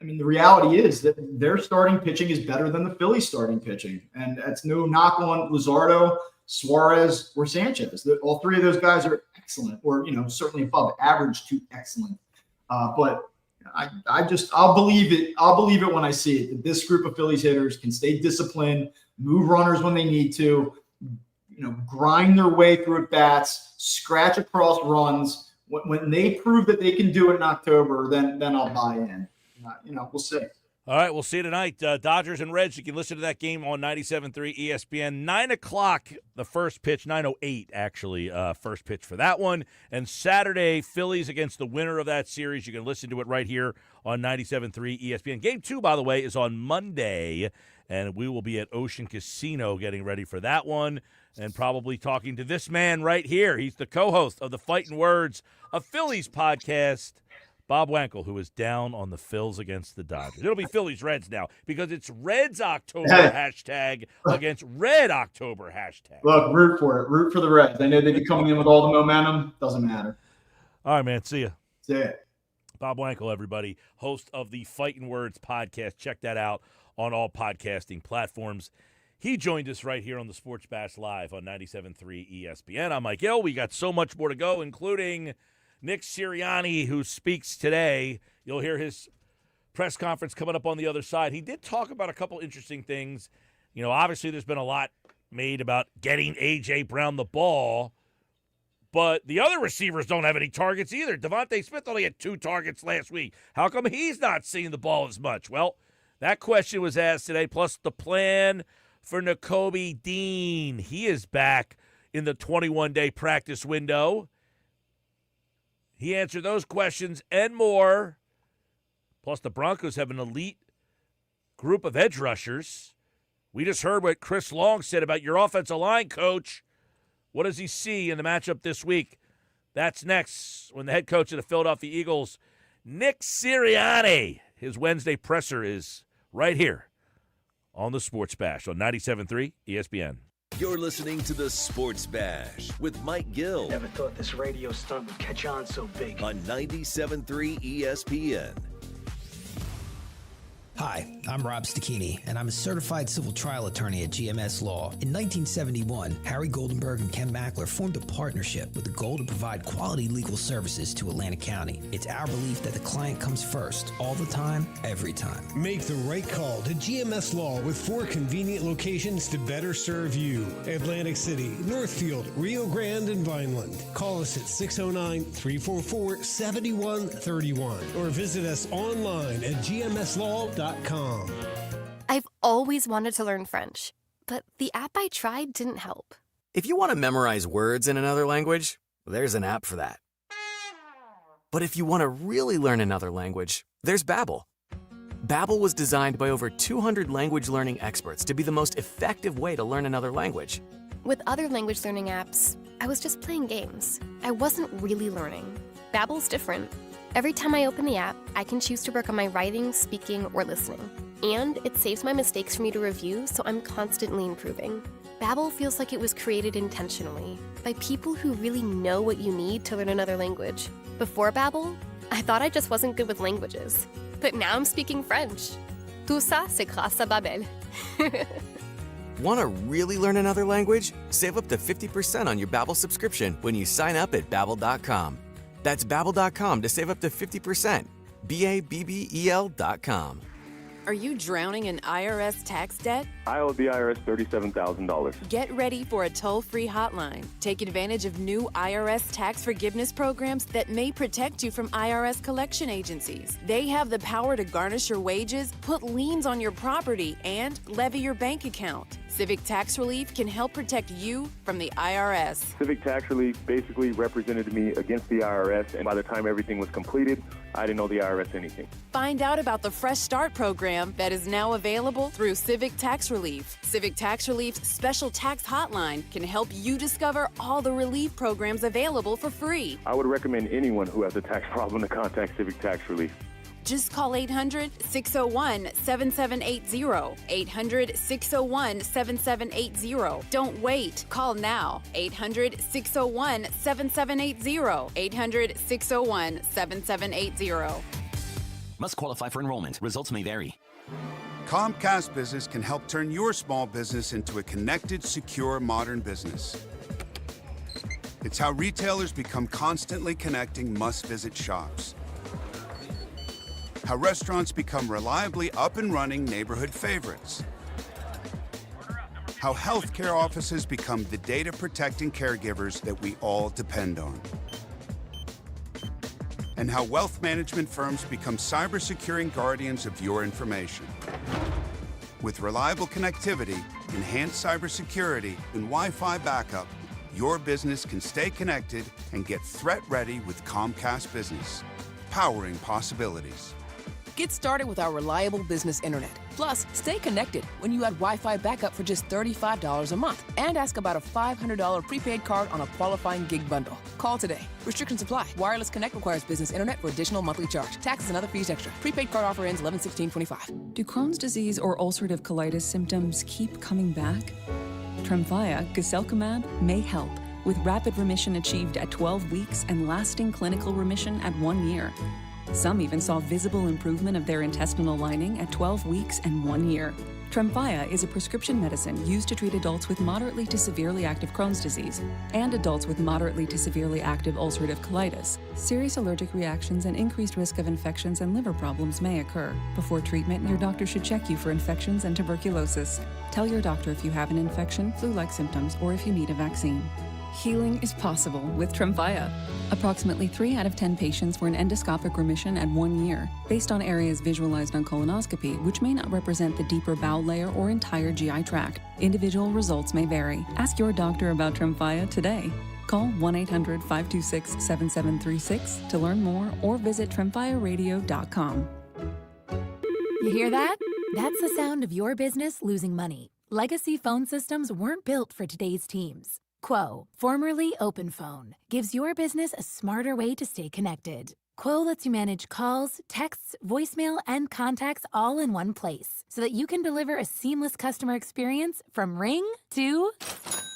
I mean, the reality is that their starting pitching is better than the Phillies' starting pitching. And that's no knock on Luzardo, Suarez, or Sanchez. All three of those guys are excellent, or certainly above average to excellent. But I'll believe it. I'll believe it when I see it. That this group of Phillies hitters can stay disciplined, move runners when they need to, grind their way through at bats, scratch across runs. When they prove that they can do it in October, then I'll buy in. We'll see. All right, we'll see you tonight. Dodgers and Reds, you can listen to that game on 97.3 ESPN. 9 o'clock, the first pitch, 9:08 actually, first pitch for that one. And Saturday, Phillies against the winner of that series. You can listen to it right here on 97.3 ESPN. Game 2, by the way, is on Monday, and we will be at Ocean Casino getting ready for that one and probably talking to this man right here. He's the co-host of the Fightin' Words, a Phillies podcast, Bob Wankel, who is down on the Phils against the Dodgers. It'll be Phillies-Reds now because it's Reds October hashtag against Red October hashtag. Look, root for it. Root for the Reds. I know they'd be coming in with all the momentum. Doesn't matter. All right, man. See ya. See ya. Bob Wankel, everybody, host of the Fightin' Words podcast. Check that out on all podcasting platforms. He joined us right here on the Sports Bash Live on 97.3 ESPN. I'm Mike Gill. We got so much more to go, including Nick Sirianni, who speaks today. You'll hear his press conference coming up on the other side. He did talk about a couple interesting things. Obviously there's been a lot made about getting A.J. Brown the ball, but the other receivers don't have any targets either. Devontae Smith only had 2 targets last week. How come he's not seeing the ball as much? Well, that question was asked today, plus the plan for Nakobe Dean. He is back in the 21-day practice window. He answered those questions and more. Plus, the Broncos have an elite group of edge rushers. We just heard what Chris Long said about your offensive line, coach. What does he see in the matchup this week? That's next when the head coach of the Philadelphia Eagles, Nick Sirianni, his Wednesday presser is right here on the Sports Bash on 97.3 ESPN. You're listening to the Sports Bash with Mike Gill. Never thought this radio stunt would catch on so big. On 97.3 ESPN. Hi, I'm Rob Stachini, and I'm a certified civil trial attorney at GMS Law. In 1971, Harry Goldenberg and Ken Mackler formed a partnership with the goal to provide quality legal services to Atlantic County. It's our belief that the client comes first, all the time, every time. Make the right call to GMS Law with 4 convenient locations to better serve you. Atlantic City, Northfield, Rio Grande, and Vineland. Call us at 609-344-7131 or visit us online at gmslaw.com. I've always wanted to learn French, but the app I tried didn't help. If you want to memorize words in another language, there's an app for that. But if you want to really learn another language, there's Babbel. Babbel was designed by over 200 language learning experts to be the most effective way to learn another language. With other language learning apps, I was just playing games. I wasn't really learning. Babbel's different. Every time I open the app, I can choose to work on my writing, speaking, or listening. And it saves my mistakes for me to review, so I'm constantly improving. Babbel feels like it was created intentionally by people who really know what you need to learn another language. Before Babbel, I thought I just wasn't good with languages. But now I'm speaking French. Tout ça, c'est grâce à Babbel. Want to really learn another language? Save up to 50% on your Babbel subscription when you sign up at Babbel.com. That's Babbel.com to save up to 50%. Babbel.com. Are you drowning in IRS tax debt? I owe the IRS $37,000. Get ready for a toll-free hotline. Take advantage of new IRS tax forgiveness programs that may protect you from IRS collection agencies. They have the power to garnish your wages, put liens on your property, and levy your bank account. Civic Tax Relief can help protect you from the IRS. Civic Tax Relief basically represented me against the IRS, and by the time everything was completed, I didn't owe the IRS anything. Find out about the Fresh Start program that is now available through Civic Tax Relief. Civic Tax Relief's special tax hotline can help you discover all the relief programs available for free. I would recommend anyone who has a tax problem to contact Civic Tax Relief. Just call 800-601-7780. 800-601-7780. Don't wait. Call now. 800-601-7780. 800-601-7780. Must qualify for enrollment. Results may vary. Comcast Business can help turn your small business into a connected, secure, modern business. It's how retailers become constantly connecting must-visit shops. How restaurants become reliably up and running neighborhood favorites. How healthcare offices become the data protecting caregivers that we all depend on. And how wealth management firms become cyber-securing guardians of your information. With reliable connectivity, enhanced cybersecurity, and Wi-Fi backup, your business can stay connected and get threat-ready with Comcast Business, powering possibilities. Get started with our reliable business internet. Plus, stay connected when you add Wi-Fi backup for just $35 a month. And ask about a $500 prepaid card on a qualifying gig bundle. Call today. Restrictions apply. Wireless Connect requires business internet for additional monthly charge. Taxes and other fees extra. Prepaid card offer ends 11/16/25. Do Crohn's disease or ulcerative colitis symptoms keep coming back? Tremfya, guselkumab, may help, with rapid remission achieved at 12 weeks and lasting clinical remission at 1 year. Some even saw visible improvement of their intestinal lining at 12 weeks and 1 year. Tremfya is a prescription medicine used to treat adults with moderately to severely active Crohn's disease and adults with moderately to severely active ulcerative colitis. Serious allergic reactions and increased risk of infections and liver problems may occur. Before treatment, your doctor should check you for infections and tuberculosis. Tell your doctor if you have an infection, flu-like symptoms, or if you need a vaccine. Healing is possible with Tremfya. Approximately 3 out of 10 patients were in endoscopic remission at 1 year, based on areas visualized on colonoscopy, which may not represent the deeper bowel layer or entire GI tract. Individual results may vary. Ask your doctor about Tremfya today. Call 1-800-526-7736 to learn more or visit tremfyaradio.com. You hear that? That's the sound of your business losing money. Legacy phone systems weren't built for today's teams. Quo, formerly OpenPhone, gives your business a smarter way to stay connected. Quo lets you manage calls, texts, voicemail, and contacts all in one place so that you can deliver a seamless customer experience from ring to...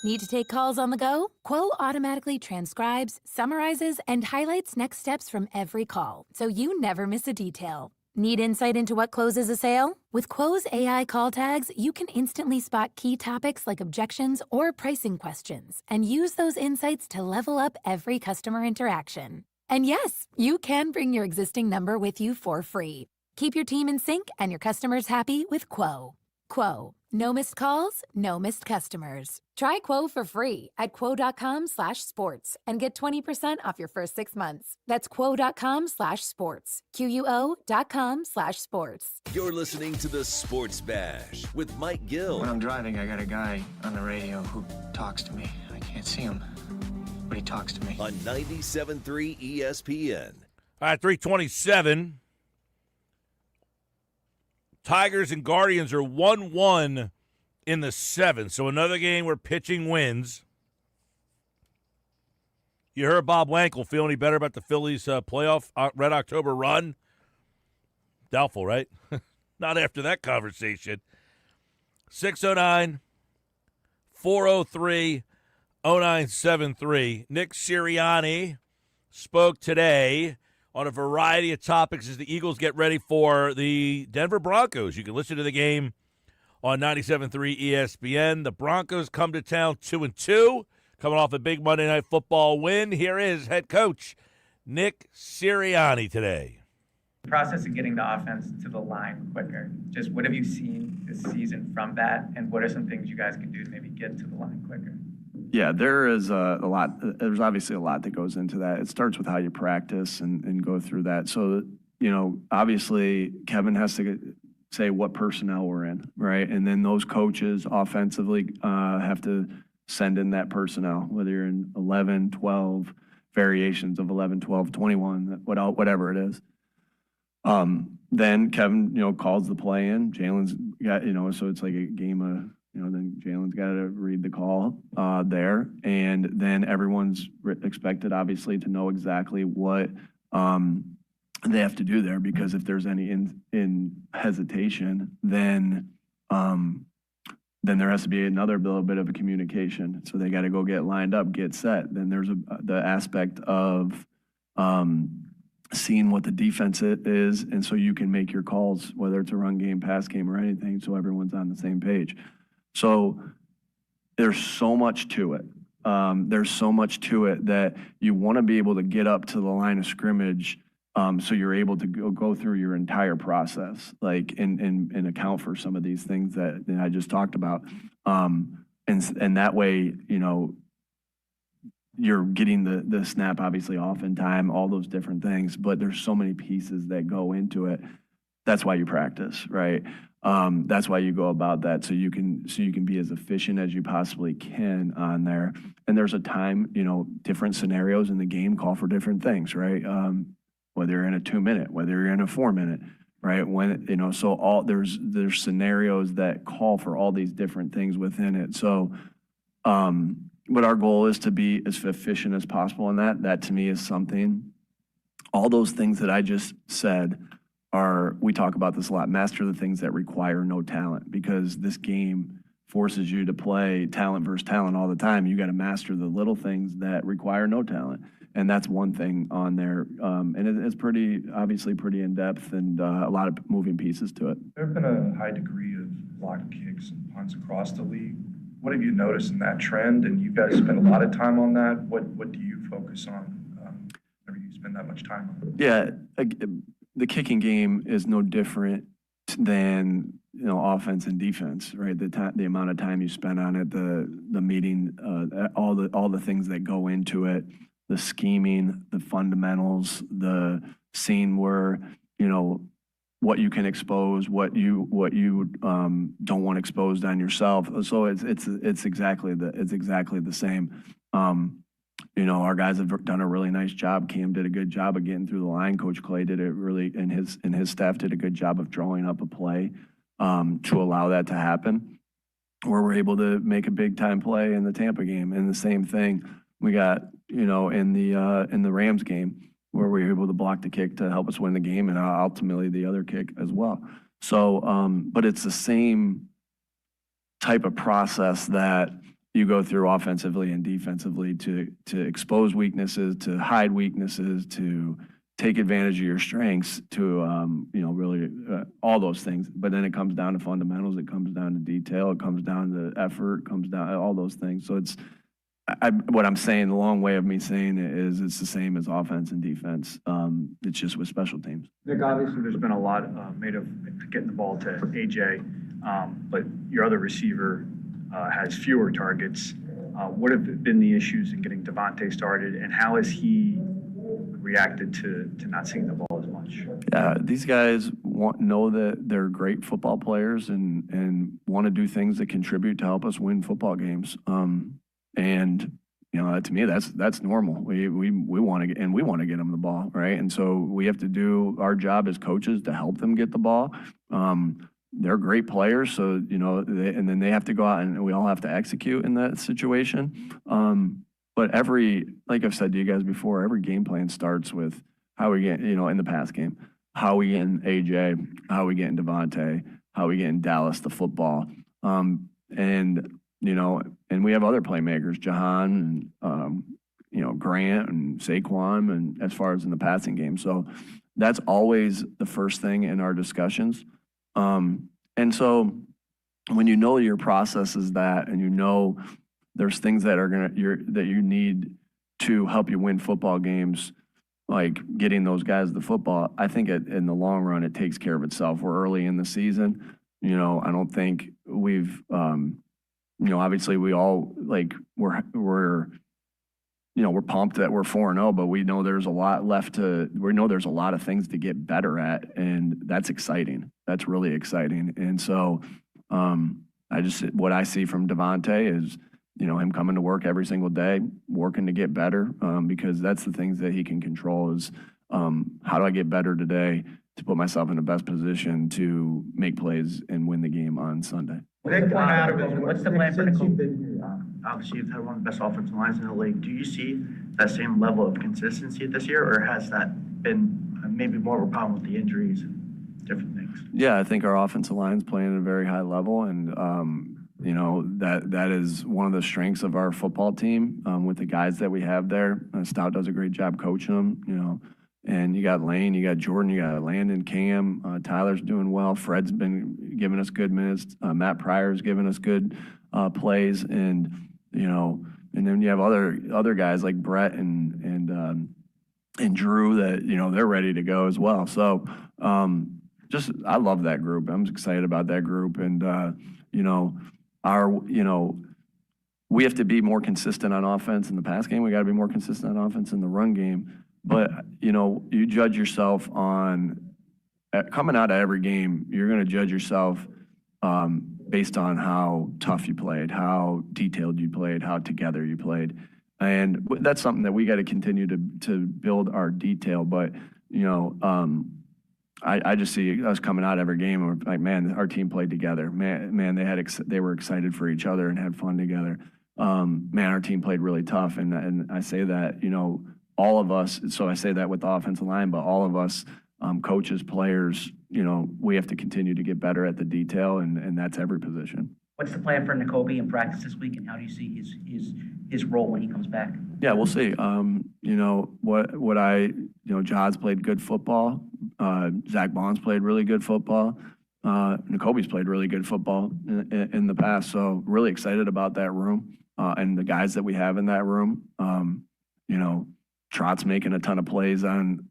Need to take calls on the go? Quo automatically transcribes, summarizes, and highlights next steps from every call, so you never miss a detail. Need insight into what closes a sale? With Quo's AI call tags, you can instantly spot key topics like objections or pricing questions and use those insights to level up every customer interaction. And yes, you can bring your existing number with you for free. Keep your team in sync and your customers happy with Quo. Quo. No missed calls, no missed customers. Try Quo for free at quo.com/sports and get 20% off your first 6 months. That's quo.com/sports. QUO.com/sports. You're listening to the Sports Bash with Mike Gill. When I'm driving, I got a guy on the radio who talks to me. I can't see him, but he talks to me. On 97.3 ESPN. All right, 327. Tigers and Guardians are 1-1 in the 7th. So another game where pitching wins. You heard Bob Wankel feel any better about the Phillies' playoff Red October run? Doubtful, right? Not after that conversation. 609-403-0973. Nick Sirianni spoke today on a variety of topics as the Eagles get ready for the Denver Broncos. You can listen to the game on 97.3 ESPN. The Broncos come to town 2-2, coming off a big Monday Night Football win. Here is head coach Nick Sirianni today. The process of getting the offense to the line quicker. Just what have you seen this season from that, and what are some things you guys can do to maybe get to the line quicker? Yeah, there is a lot. There's obviously a lot that goes into that. It starts with how you practice and go through that. So, obviously Kevin has to say what personnel we're in, right? And then those coaches offensively have to send in that personnel, whether you're in 11, 12, variations of 11, 12, 21, whatever it is. Then Kevin, calls the play in. Jalen's got, so it's like a game of, then Jalen's got to read the call there. And then everyone's expected, obviously, to know exactly what they have to do there, because if there's any in hesitation, then there has to be another little bit of a communication. So they got to go get lined up, get set. Then there's the aspect of seeing what the defense is, and so you can make your calls, whether it's a run game, pass game, or anything, so everyone's on the same page. So there's so much to it. There's so much to it that you want to be able to get up to the line of scrimmage, so you're able to go through your entire process, like and account for some of these things that I just talked about, and that way, you're getting the snap obviously off in time, all those different things, but there's so many pieces that go into it. That's why you practice, right? That's why you go about that, so you can be as efficient as you possibly can on there. And there's a time, different scenarios in the game call for different things, right? Whether you're in a 2-minute, whether you're in a 4-minute, right? When so there's scenarios that call for all these different things within it. So, but our goal is to be as efficient as possible in that. That to me is something. All those things that I just said we talk about this a lot, master the things that require no talent, because this game forces you to play talent versus talent all the time. You got to master the little things that require no talent. And that's one thing on there. And it's obviously pretty in-depth and a lot of moving pieces to it. There have been a high degree of blocked kicks and punts across the league. What have you noticed in that trend? And you guys spend a lot of time on that. What do you focus on whenever you spend that much time on it? Yeah, the kicking game is no different than offense and defense, right? The amount of time you spend on it, the meeting, all the things that go into it, the scheming, the fundamentals, the seeing where what you can expose, what you don't want exposed on yourself. So it's exactly the same. Our guys have done a really nice job. Cam did a good job of getting through the line. Coach Clay did it really, and his staff did a good job of drawing up a play to allow that to happen. where we're able to make a big time play in the Tampa game. And the same thing we got, in the Rams game, where we were able to block the kick to help us win the game, and ultimately the other kick as well. So, but it's the same type of process that you go through offensively and defensively to expose weaknesses, to hide weaknesses, to take advantage of your strengths, to really all those things. But then it comes down to fundamentals. It comes down to detail. It comes down to effort. It comes down to all those things. So it's what I'm saying. The long way of me saying it is it's the same as offense and defense. It's just with special teams. Nick, obviously there's been a lot made of getting the ball to AJ, but your other receiver has fewer targets. What have been the issues in getting Devontae started, and how has he reacted to not seeing the ball as much? Yeah, these guys know that they're great football players and want to do things that contribute to help us win football games. And to me, that's normal. We want to we want to get them the ball, right? And so we have to do our job as coaches to help them get the ball. They're great players, so and then they have to go out and we all have to execute in that situation. But like I've said to you guys before, every game plan starts with how we get, in the pass game, how we getting AJ, how we getting Devontae, how we getting Dallas the football, and we have other playmakers, Jahan and Grant and Saquon, and as far as in the passing game, so that's always the first thing in our discussions. And so when your process is that, and there's things that that you need to help you win football games, like getting those guys the football, I think in the long run it takes care of itself. We're early in the season. I don't think we've obviously we all we're pumped that we're 4-0, but we know there's a lot left we know there's a lot of things to get better at, and that's exciting. That's really exciting. And so what I see from Devontae is, him coming to work every single day, working to get better, because that's the things that he can control is, how do I get better today to put myself in the best position to make plays and win the game on Sunday. What's the plan for Nicole? Obviously, you've had one of the best offensive lines in the league. Do you see that same level of consistency this year, or has that been maybe more of a problem with the injuries and different things? Yeah, I think our offensive line is playing at a very high level, and that is one of the strengths of our football team with the guys that we have there. Stout does a great job coaching them, and you got Lane, you got Jordan, you got Landon, Cam, Tyler's doing well. Fred's been giving us good minutes. Matt Pryor's giving us good plays, and then you have other guys like Brett and Drew that they're ready to go as well. So I love that group. I'm excited about that group, and we have to be more consistent on offense in the pass game. We got to be more consistent on offense in the run game. But, you judge yourself coming out of every game, you're going to judge yourself based on how tough you played, how detailed you played, how together you played. And that's something that we got to continue to build our detail. But, I just see us coming out every game and we're like, man, our team played together. Man, they were excited for each other and had fun together. Man, our team played really tough. And I say that, all of us, so I say that with the offensive line, but all of us, coaches, players, we have to continue to get better at the detail, and that's every position. What's the plan for Nakobe in practice this week, and how do you see his role when he comes back? Yeah, we'll see. Jod's played good football. Zach Bond's played really good football. Nakobe's played really good football in the past, so really excited about that room and the guys that we have in that room. Trot's making a ton of plays on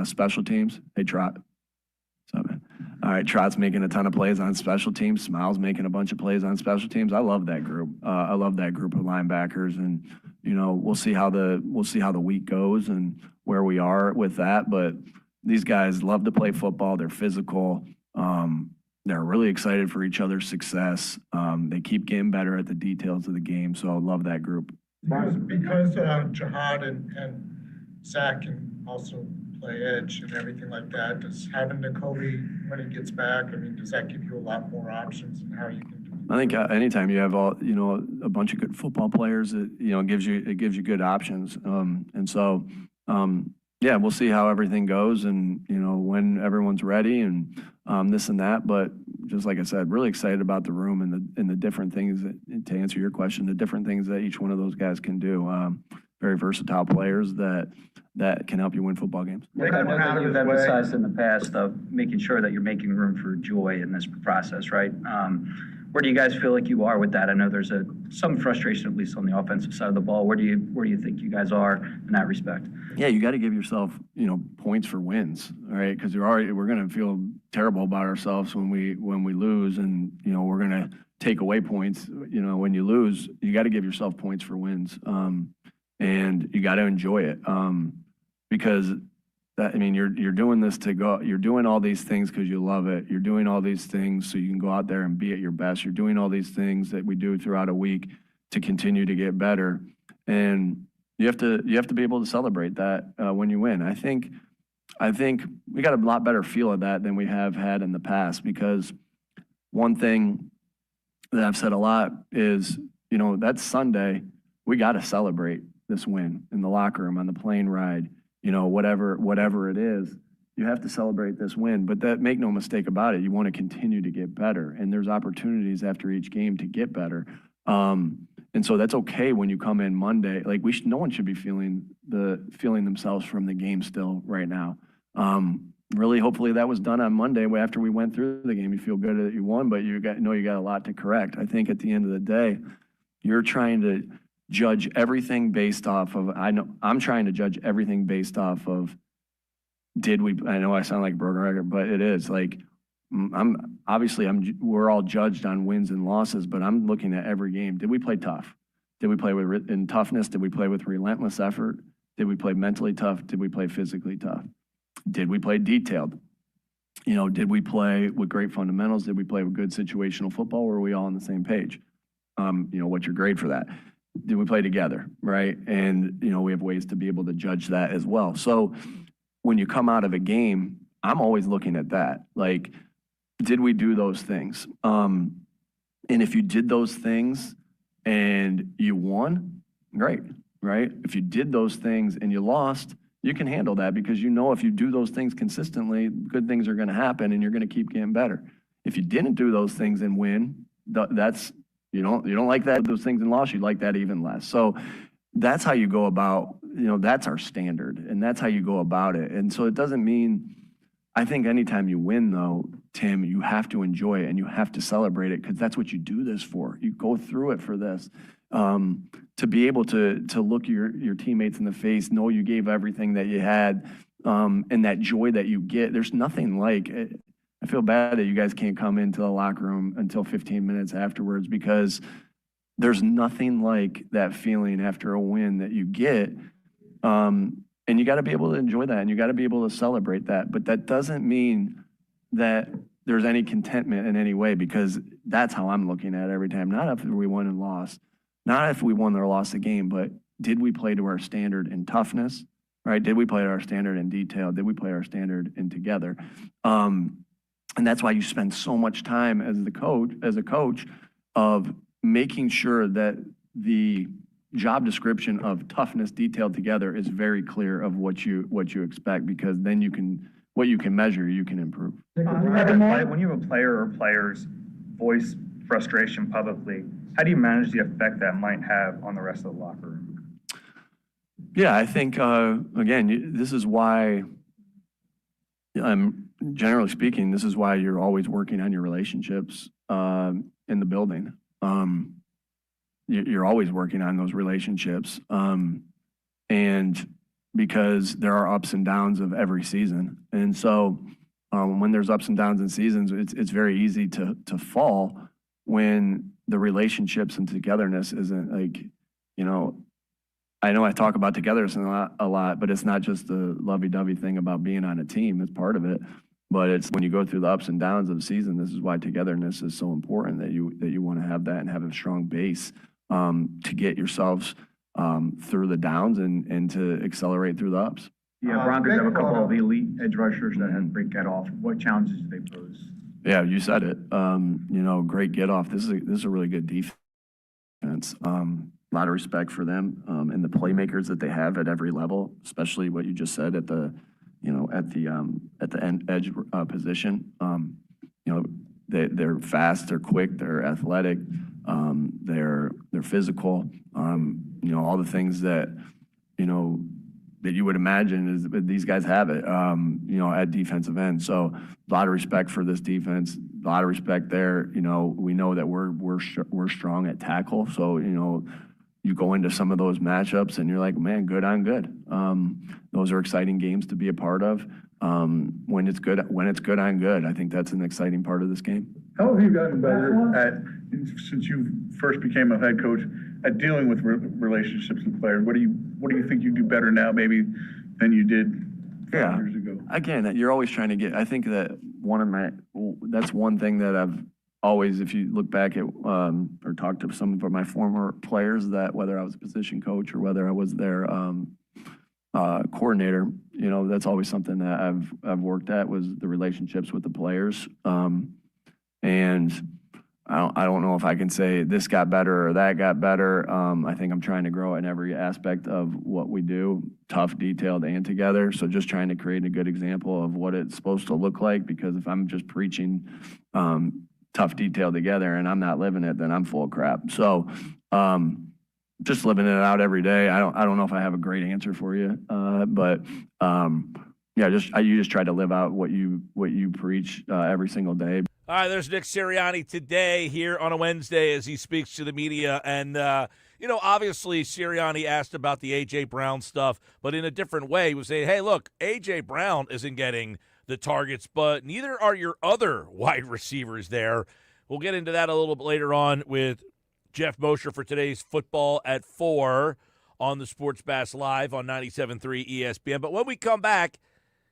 special teams. Hey, Trot. What's up, man? All right, Trot's making a ton of plays on special teams. Smile's making a bunch of plays on special teams. I love that group. I love that group of linebackers, and we'll see how the week goes and where we are with that. But these guys love to play football. They're physical. They're really excited for each other's success. They keep getting better at the details of the game. So I love that group. Because Jihad and Zach can also play edge and everything like that, does having Nakobe when he gets back, does that give you a lot more options in how you can do I think anytime you have a bunch of good football players, it gives you good options. And so, yeah, we'll see how everything goes, and when everyone's ready, and this and that. But just like I said, really excited about the room and the different things to answer your question, the different things that each one of those guys can do. Very versatile players that can help you win football games. I know that you've emphasized in the past of making sure that you're making room for joy in this process, right? Where do you guys feel like you are with that? I know there's some frustration, at least on the offensive side of the ball. Where do you think you guys are in that respect? Yeah, you got to give yourself, points for wins, right? Because we're going to feel terrible about ourselves when we lose, and we're going to take away points. When you lose, you got to give yourself points for wins, and you got to enjoy it, because you're doing this you're doing all these things because you love it. You're doing all these things so you can go out there and be at your best. You're doing all these things that we do throughout a week to continue to get better, and you have to be able to celebrate that when you win. I think we got a lot better feel of that than we have had in the past, because one thing that I've said a lot is, that's Sunday. We got to celebrate this win in the locker room, on the plane ride, whatever it is. You have to celebrate this win, but make no mistake about it. You want to continue to get better, and there's opportunities after each game to get better. And so that's okay when you come in Monday. Like no one should be feeling themselves from the game still right now. Really, hopefully that was done on Monday after we went through the game. You feel good that you won, but you got a lot to correct. I think at the end of the day, you're trying to judge everything based off of. I'm trying to judge everything based off of. I know I sound like a broken record, but it is like. We're all judged on wins and losses, but I'm looking at every game. Did we play tough? Did we play in toughness? Did we play with relentless effort? Did we play mentally tough? Did we play physically tough? Did we play detailed? Did we play with great fundamentals? Did we play with good situational football? Or were we all on the same page? What's your grade for that? Did we play together, right? And, we have ways to be able to judge that as well. So when you come out of a game, I'm always looking at that. Like, did we do those things? And if you did those things and you won, great, right? If you did those things and you lost, you can handle that, because if you do those things consistently, good things are going to happen and you're going to keep getting better. If you didn't do those things and win, that's you don't like that, those things and lost, you like that even less. So that's how you go about, that's our standard, and that's how you go about it. And so it doesn't mean, I think anytime you win, though, Tim, you have to enjoy it and you have to celebrate it, because that's what you do this for. You go through it for this. To be able to look your teammates in the face, know you gave everything that you had, and that joy that you get. There's nothing like it. I feel bad that you guys can't come into the locker room until 15 minutes afterwards, because there's nothing like that feeling after a win that you get. And you got to be able to enjoy that, and you got to be able to celebrate that. But that doesn't mean that there's any contentment in any way, because that's how I'm looking at it every time. Not if we won and lost, not if we won or lost the game, but did we play to our standard in toughness, right? Did we play to our standard in detail? Did we play our standard in together? And that's why you spend so much time as a coach, of making sure that the job description of toughness detailed together is very clear of what you expect, because then what you can measure, you can improve. When you have a player or players voice frustration publicly, how do you manage the effect that might have on the rest of the locker room? Yeah, I think, again, this is why, generally speaking, this is why you're always working on your relationships in the building. You're always working on those relationships. And because there are ups and downs of every season. And so when there's ups and downs in seasons, it's very easy to fall when the relationships and togetherness isn't like, I know I talk about togetherness a lot, but it's not just the lovey-dovey thing about being on a team. It's part of it. But it's when you go through the ups and downs of the season, this is why togetherness is so important, that you want to have that and have a strong base to get yourselves through the downs and to accelerate through the ups. Yeah, Broncos have a couple of elite edge rushers that have break that off. What challenges do they pose? Yeah, you said it. Great get off. This is a really good defense. A lot of respect for them and the playmakers that they have at every level, especially what you just said at the end edge position. They're fast, they're quick, they're athletic, they're physical. All the things that that you would imagine is that these guys have it. At defensive end. So a lot of respect for this defense. A lot of respect there. We know that we're strong at tackle. So you go into some of those matchups and you're like, man, good on good. Those are exciting games to be a part of. When it's good on good, I think that's an exciting part of this game. How have you gotten better since you first became a head coach at dealing with relationships with players? What do you think you do better now maybe than you did 5 years ago? Again, you're always trying to get. I think that that's one thing that I've always, if you look back at or talk to some of my former players, that whether I was a position coach or whether I was their coordinator, that's always something that I've worked at, was the relationships with the players. And I don't know if I can say this got better or that got better. I think I'm trying to grow in every aspect of what we do, tough, detailed, and together. So just trying to create a good example of what it's supposed to look like, because if I'm just preaching tough, detailed, together, and I'm not living it, then I'm full of crap. So just living it out every day. I don't know if I have a great answer for you, but you just try to live out what you preach every single day. All right, there's Nick Sirianni today here on a Wednesday as he speaks to the media. And, obviously Sirianni asked about the A.J. Brown stuff, but in a different way. He was saying, hey, look, A.J. Brown isn't getting the targets, but neither are your other wide receivers there. We'll get into that a little bit later on with Geoff Mosher for today's Football at 4 on the Sports Bash Live on 97.3 ESPN. But when we come back,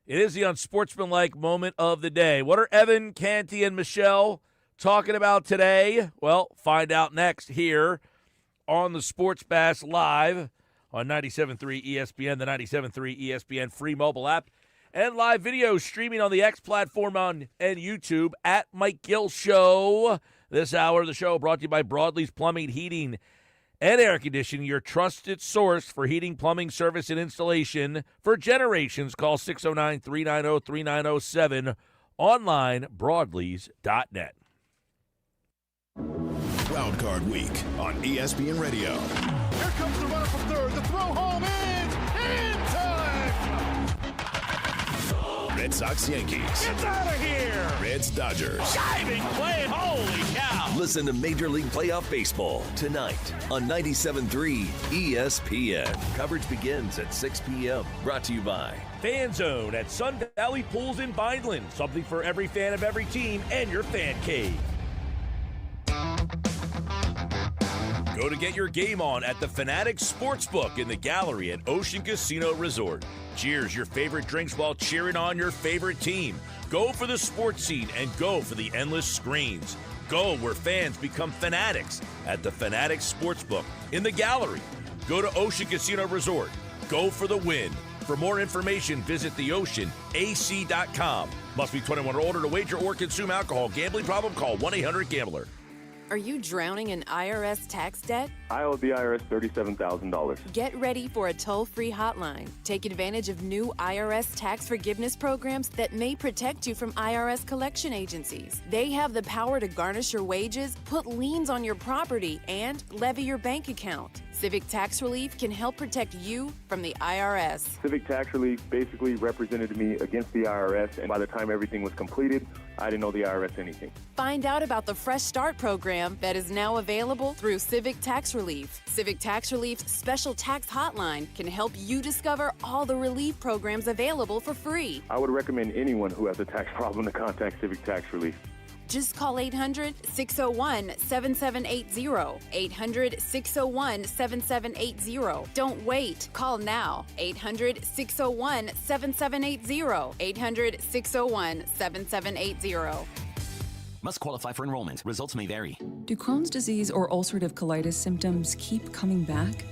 it is the unsportsmanlike moment of the day. What are Evan, Canty, and Michelle talking about today? Well, find out next here on the Sports Bash Live on 97.3 ESPN, the 97.3 ESPN free mobile app, and live video streaming on the X platform and YouTube at Mike Gill Show. This hour of the show brought to you by Broadlee's Plumbing, Heating, and Air Conditioning, your trusted source for heating, plumbing, service, and installation for generations. Call 609-390-3907. Online, broadlees.net. Wildcard Week on ESPN Radio. Here comes the runner from third. The throw home is in time. Red Sox, Yankees. It's out of here. Reds, Dodgers. Diving play. Holy cow. Listen to Major League Playoff Baseball tonight on 97.3 ESPN. Coverage begins at 6 p.m. Brought to you by Fan Zone at Sun Valley Pools in Vineland. Something for every fan of every team and your fan cave. Go to get your game on at the Fanatics Sportsbook in the Gallery at Ocean Casino Resort. Cheers your favorite drinks while cheering on your favorite team. Go for the sports scene and go for the endless screens. Go where fans become fanatics at the Fanatics Sportsbook in the Gallery. Go to Ocean Casino Resort. Go for the win. For more information, visit theoceanac.com. Must be 21 or older to wager or consume alcohol. Gambling problem? Call 1-800-GAMBLER. Are you drowning in IRS tax debt? I owe the IRS $37,000. Get ready for a toll-free hotline. Take advantage of new IRS tax forgiveness programs that may protect you from IRS collection agencies. They have the power to garnish your wages, put liens on your property, and levy your bank account. Civic Tax Relief can help protect you from the IRS. Civic Tax Relief basically represented me against the IRS, and by the time everything was completed, I didn't owe the IRS anything. Find out about the Fresh Start program that is now available through Civic Tax Relief. Civic Tax Relief's special tax hotline can help you discover all the relief programs available for free. I would recommend anyone who has a tax problem to contact Civic Tax Relief. Just call 800-601-7780. 800-601-7780. Don't wait. Call now. 800-601-7780. 800-601-7780. Must qualify for enrollment. Results may vary. Do Crohn's disease or ulcerative colitis symptoms keep coming back?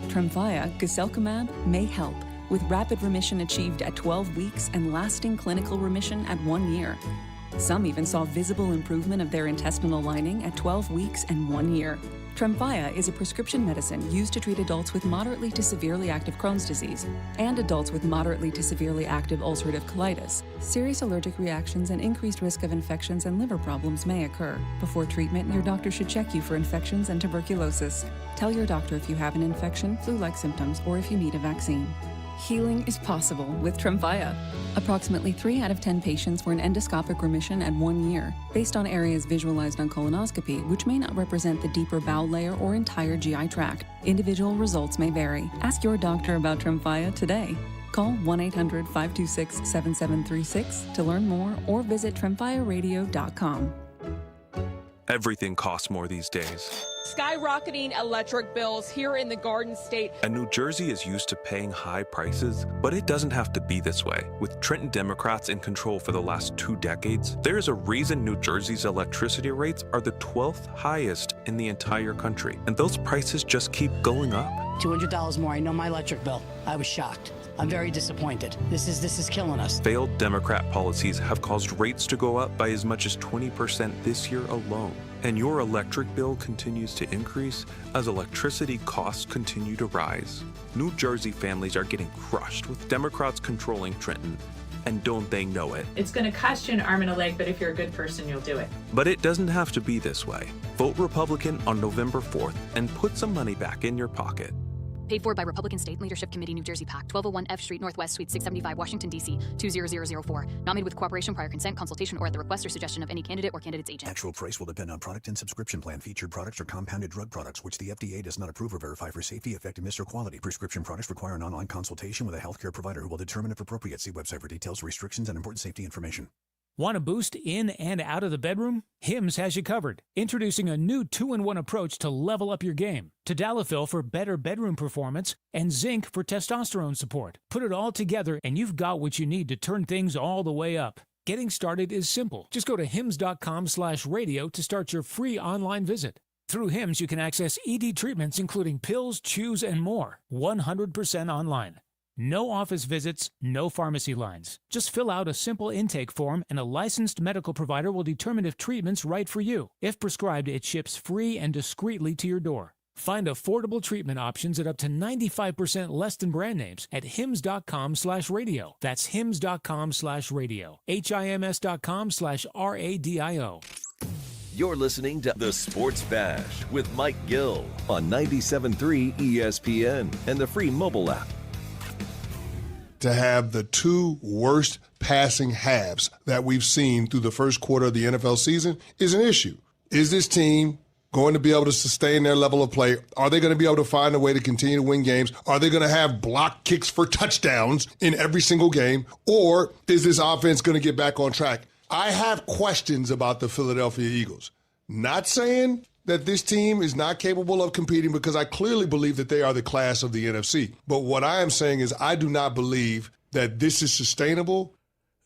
Tremfya, guselkumab, may help, with rapid remission achieved at 12 weeks and lasting clinical remission at 1 year. Some even saw visible improvement of their intestinal lining at 12 weeks and 1 year. Tremfya is a prescription medicine used to treat adults with moderately to severely active Crohn's disease and adults with moderately to severely active ulcerative colitis. Serious allergic reactions and increased risk of infections and liver problems may occur. Before treatment, your doctor should check you for infections and tuberculosis. Tell your doctor if you have an infection, flu-like symptoms, or if you need a vaccine. Healing is possible with Tremfya. Approximately 3 out of 10 patients were in endoscopic remission at 1 year, based on areas visualized on colonoscopy, which may not represent the deeper bowel layer or entire GI tract. Individual results may vary. Ask your doctor about Tremfya today. Call 1-800-526-7736 to learn more or visit tremfyaradio.com. Everything costs more these days. Skyrocketing electric bills here in the Garden State. And New Jersey is used to paying high prices, but it doesn't have to be this way. With Trenton Democrats in control for the last 2 decades, there is a reason New Jersey's electricity rates are the 12th highest in the entire country. And those prices just keep going up. $200 more. I know my electric bill. I was shocked. I'm very disappointed. This is killing us. Failed Democrat policies have caused rates to go up by as much as 20% this year alone. And your electric bill continues to increase as electricity costs continue to rise. New Jersey families are getting crushed with Democrats controlling Trenton. And don't they know it? It's going to cost you an arm and a leg, but if you're a good person, you'll do it. But it doesn't have to be this way. Vote Republican on November 4th and put some money back in your pocket. Paid for by Republican State Leadership Committee, New Jersey PAC, 1201 F Street Northwest, Suite 675, Washington, D.C., 20004. Not made with cooperation, prior consent, consultation, or at the request or suggestion of any candidate or candidate's agent. Actual price will depend on product and subscription plan. Featured products are compounded drug products, which the FDA does not approve or verify for safety, effectiveness, or quality. Prescription products require an online consultation with a healthcare provider who will determine if appropriate. See website for details, restrictions, and important safety information. Want a boost in and out of the bedroom? Hims has you covered. Introducing a new 2-in-1 approach to level up your game. Tadalafil for better bedroom performance and zinc for testosterone support. Put it all together and you've got what you need to turn things all the way up. Getting started is simple. Just go to hims.com/radio to start your free online visit. Through Hims, you can access ED treatments including pills, chews, and more. 100% online. No office visits, no pharmacy lines. Just fill out a simple intake form and a licensed medical provider will determine if treatment's right for you. If prescribed, it ships free and discreetly to your door. Find affordable treatment options at up to 95% less than brand names at hims.com/radio. That's hims.com/radio. HIMS.com/RADIO. You're listening to The Sports Bash with Mike Gill on 97.3 ESPN and the free mobile app. To have the 2 worst passing halves that we've seen through the first quarter of the NFL season is an issue. Is this team going to be able to sustain their level of play? Are they going to be able to find a way to continue to win games? Are they going to have block kicks for touchdowns in every single game? Or is this offense going to get back on track? I have questions about the Philadelphia Eagles. Not saying that this team is not capable of competing because I clearly believe that they are the class of the NFC. But what I am saying is I do not believe that this is sustainable.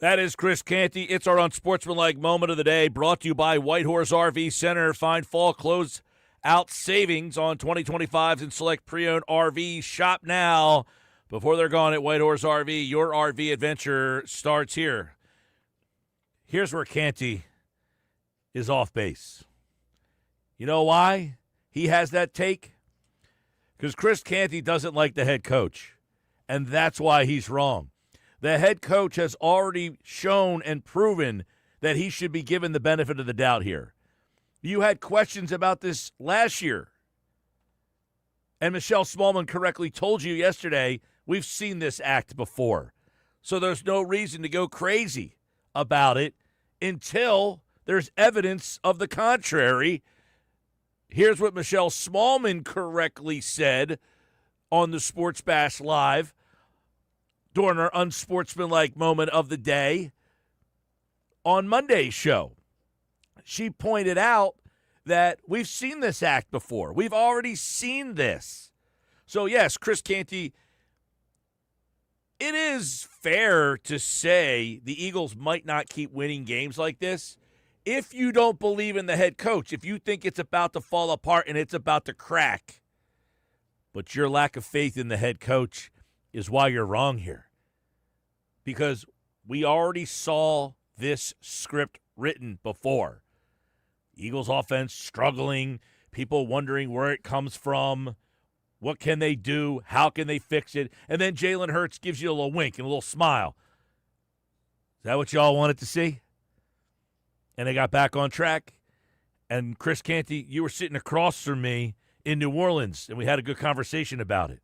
That is Chris Canty. It's our unsportsmanlike moment of the day, brought to you by Whitehorse RV Center. Find fall close-out savings on 2025s and select pre-owned RVs. Shop now before they're gone at Whitehorse RV. Your RV adventure starts here. Here's where Canty is off base. You know why he has that take? Because Chris Canty doesn't like the head coach, and that's why he's wrong. The head coach has already shown and proven that he should be given the benefit of the doubt here. You had questions about this last year, and Michelle Smallman correctly told you yesterday, we've seen this act before. So there's no reason to go crazy about it until there's evidence of the contrary. Here's what Michelle Smallman correctly said on the Sports Bash Live during our unsportsmanlike moment of the day on Monday's show. She pointed out that we've seen this act before. We've already seen this. So, yes, Chris Canty, it is fair to say the Eagles might not keep winning games like this. If you don't believe in the head coach, if you think it's about to fall apart and it's about to crack, but your lack of faith in the head coach is why you're wrong here. Because we already saw this script written before. Eagles offense struggling, people wondering where it comes from, what can they do, how can they fix it, and then Jalen Hurts gives you a little wink and a little smile. Is that what y'all wanted to see? And they got back on track. And Chris Canty, you were sitting across from me in New Orleans, and we had a good conversation about it.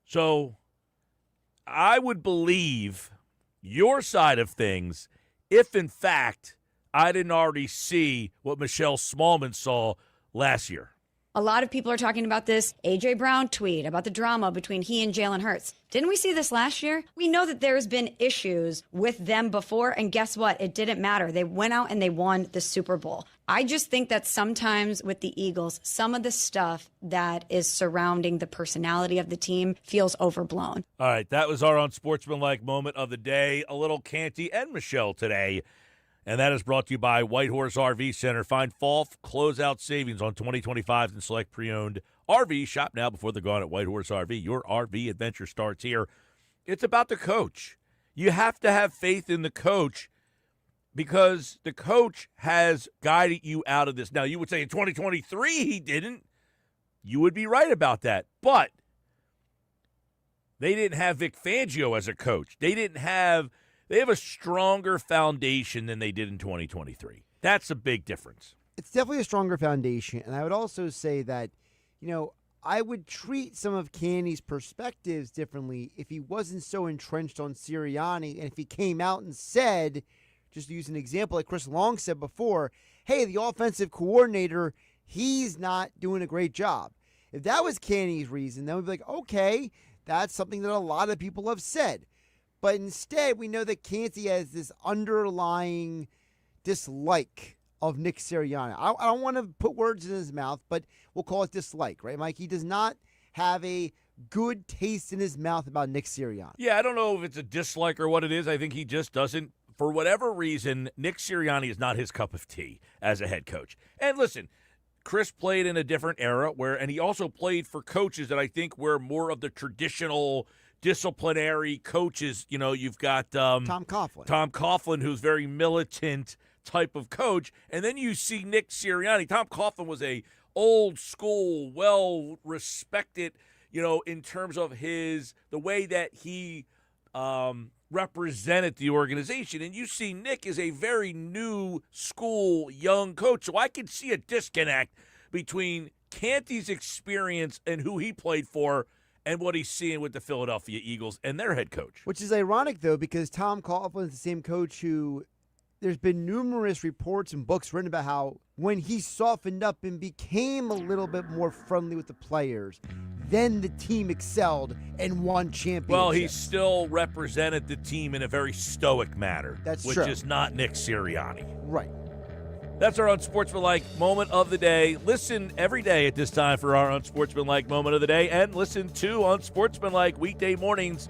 So I would believe your side of things if, in fact, I didn't already see what Michelle Smallman saw last year. A lot of people are talking about this A.J. Brown tweet about the drama between he and Jalen Hurts. Didn't we see this last year? We know that there's been issues with them before, and guess what? It didn't matter. They went out and they won the Super Bowl. I just think that sometimes with the Eagles, some of the stuff that is surrounding the personality of the team feels overblown. All right, that was our unsportsmanlike moment of the day. A little Canty and Michelle today. And that is brought to you by Whitehorse RV Center. Find fall closeout savings on 2025s and select pre-owned RV. Shop now before they're gone at Whitehorse RV. Your RV adventure starts here. It's about the coach. You have to have faith in the coach because the coach has guided you out of this. Now, you would say in 2023 he didn't. You would be right about that. But they didn't have Vic Fangio as a coach. They have a stronger foundation than they did in 2023. That's a big difference. It's definitely a stronger foundation. And I would also say that, I would treat some of Canty's perspectives differently if he wasn't so entrenched on Sirianni and if he came out and said, just to use an example like Chris Long said before, hey, the offensive coordinator, he's not doing a great job. If that was Canty's reason, then we'd be like, okay, that's something that a lot of people have said. But instead, we know that Canty has this underlying dislike of Nick Sirianni. I don't want to put words in his mouth, but we'll call it dislike, right, Mike? He does not have a good taste in his mouth about Nick Sirianni. Yeah, I don't know if it's a dislike or what it is. I think he just doesn't. For whatever reason, Nick Sirianni is not his cup of tea as a head coach. And listen, Chris played in a different era and he also played for coaches that I think were more of the traditional disciplinary coaches. You've got Tom Coughlin, who's very militant type of coach, and then you see Nick Sirianni. Tom Coughlin was a old school, well respected, in terms of the way that he represented the organization, and you see Nick is a very new school young coach. So I can see a disconnect between Canty's experience and who he played for and what he's seeing with the Philadelphia Eagles and their head coach. Which is ironic, though, because Tom Coughlin is the same coach who there's been numerous reports and books written about how when he softened up and became a little bit more friendly with the players, then the team excelled and won championships. Well, he still represented the team in a very stoic manner. That's which true. is not Nick Sirianni. Right. That's our unsportsmanlike moment of the day. Listen every day at this time for our unsportsmanlike moment of the day, and listen to Unsportsmanlike weekday mornings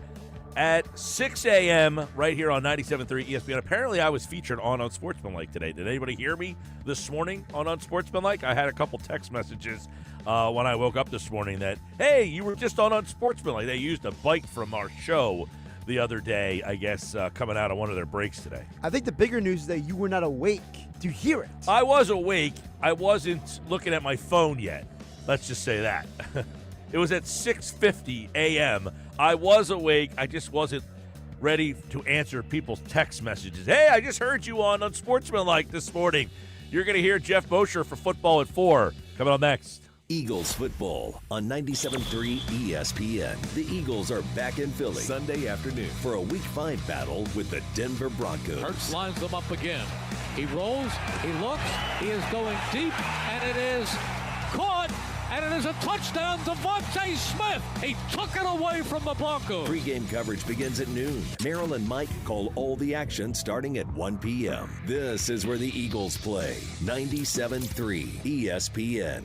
at 6 a.m. right here on 97.3 ESPN. Apparently, I was featured on Unsportsmanlike today. Did anybody hear me this morning on Unsportsmanlike? I had a couple text messages when I woke up this morning that, hey, you were just on Unsportsmanlike. They used a bite from our show the other day, I guess, coming out of one of their breaks today. I think the bigger news is that you were not awake to hear it. I was awake. I wasn't looking at my phone yet. Let's just say that. It was at 6:50 a.m. I was awake. I just wasn't ready to answer people's text messages. Hey, I just heard you on Unsportsmanlike this morning. You're going to hear Geoff Mosher for football at 4. Coming on next. Eagles football on 97.3 ESPN. The Eagles are back in Philly Sunday afternoon for a Week 5 battle with the Denver Broncos. Hurts lines them up again. He rolls, he looks, he is going deep, and it is caught, and it is a touchdown to Devontae Smith. He took it away from the Broncos. Pre-game coverage begins at noon. Merrill and Mike call all the action starting at 1 p.m. This is where the Eagles play. 97.3 ESPN.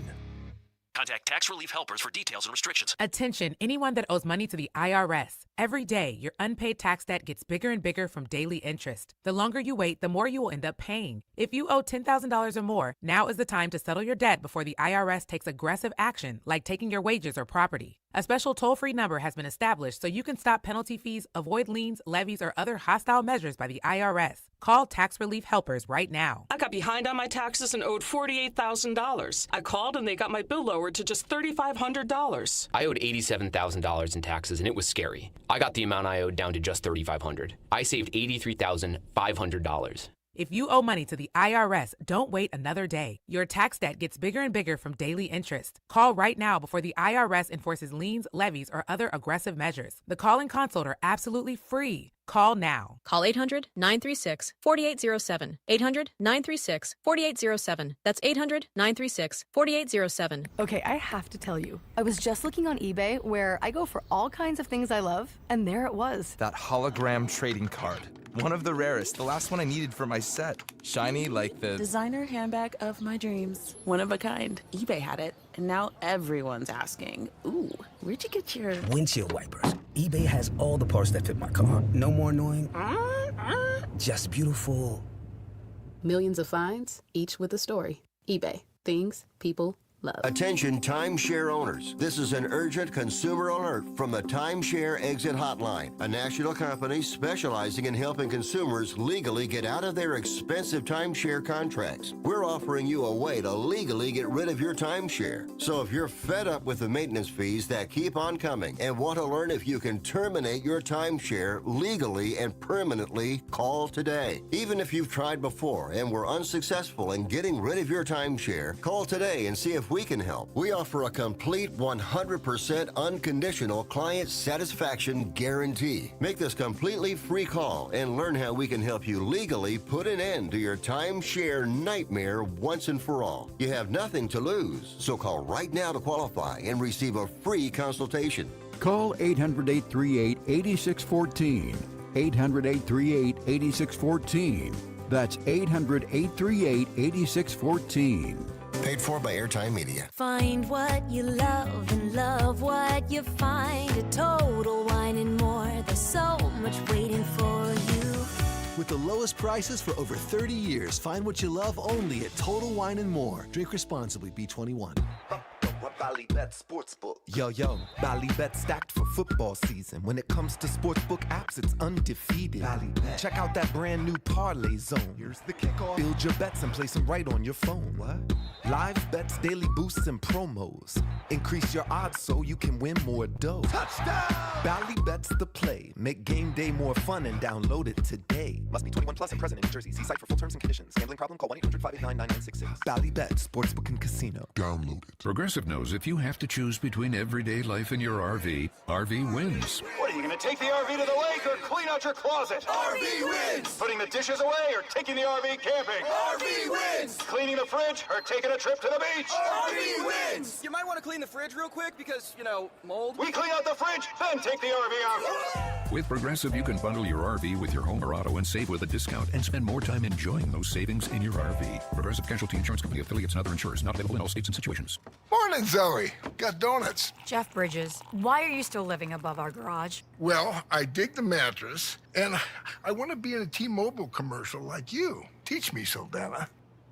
Contact Tax Relief Helpers for details and restrictions. Attention, anyone that owes money to the IRS. Every day, your unpaid tax debt gets bigger and bigger from daily interest. The longer you wait, the more you will end up paying. If you owe $10,000 or more, now is the time to settle your debt before the IRS takes aggressive action, like taking your wages or property. A special toll-free number has been established so you can stop penalty fees, avoid liens, levies, or other hostile measures by the IRS. Call Tax Relief Helpers right now. I got behind on my taxes and owed $48,000. I called and they got my bill lowered to just $3,500. I owed $87,000 in taxes and it was scary. I got the amount I owed down to just $3,500. I saved $83,500. If you owe money to the IRS, don't wait another day. Your tax debt gets bigger and bigger from daily interest. Call right now before the IRS enforces liens, levies, or other aggressive measures. The call and consult are absolutely free. Call now. Call 800-936-4807. 800-936-4807. That's 800-936-4807. Okay, I have to tell you, I was just looking on eBay where I go for all kinds of things I love, and there it was. That hologram trading card. One of the rarest, the last one I needed for my set. Shiny like the designer handbag of my dreams. One of a kind. eBay had it, and now everyone's asking, ooh, where'd you get your windshield wipers? eBay has all the parts that fit my car. No more annoying, just beautiful. Millions of finds, each with a story. eBay. Things people love. Attention timeshare owners. This is an urgent consumer alert from the Timeshare Exit Hotline, a national company specializing in helping consumers legally get out of their expensive timeshare contracts. We're offering you a way to legally get rid of your timeshare. So if you're fed up with the maintenance fees that keep on coming and want to learn if you can terminate your timeshare legally and permanently, call today. Even if you've tried before and were unsuccessful in getting rid of your timeshare, call today and see if we can help. We offer a complete 100% unconditional client satisfaction guarantee. Make this completely free call and learn how we can help you legally put an end to your timeshare nightmare once and for all. You have nothing to lose, so call right now to qualify and receive a free consultation. Call 800-838-8614. 800-838-8614. That's 800-838-8614. Paid for by Airtime Media. Find what you love and love what you find. A Total Wine and More. There's so much waiting for you. With the lowest prices for over 30 years, find what you love only at Total Wine and More. Drink responsibly, B21. Ballybet Sportsbook. Yo, Ballybet stacked for football season. When it comes to sportsbook apps, it's undefeated. Ballybet. Check out that brand new parlay zone. Here's the kickoff. Build your bets and place them right on your phone. What? Live bets, daily boosts, and promos. Increase your odds so you can win more dough. Touchdown! Ballybet's the play. Make game day more fun and download it today. Must be 21 plus and present in New Jersey. See site for full terms and conditions. Gambling problem? Call 1-800-589-9966. Ballybet Sportsbook and Casino. Download it. Progressive knows if you have to choose between everyday life and your RV wins. What, are you going to take the RV to the lake or clean out your closet? RV wins! Putting the dishes away or taking the RV camping? RV wins! Cleaning the fridge or taking a trip to the beach? RV wins! You might want to clean the fridge real quick because, mold. We clean out the fridge, then take the RV out. With Progressive, you can bundle your RV with your home or auto and save with a discount and spend more time enjoying those savings in your RV. Progressive Casualty Insurance Company, affiliates, and other insurers. Not available in all states and situations. Morning, Zoe. Got donuts. Jeff Bridges, why are you still living above our garage? Well, I dig the mattress, and I want to be in a T-Mobile commercial like you. Teach me, Saldana.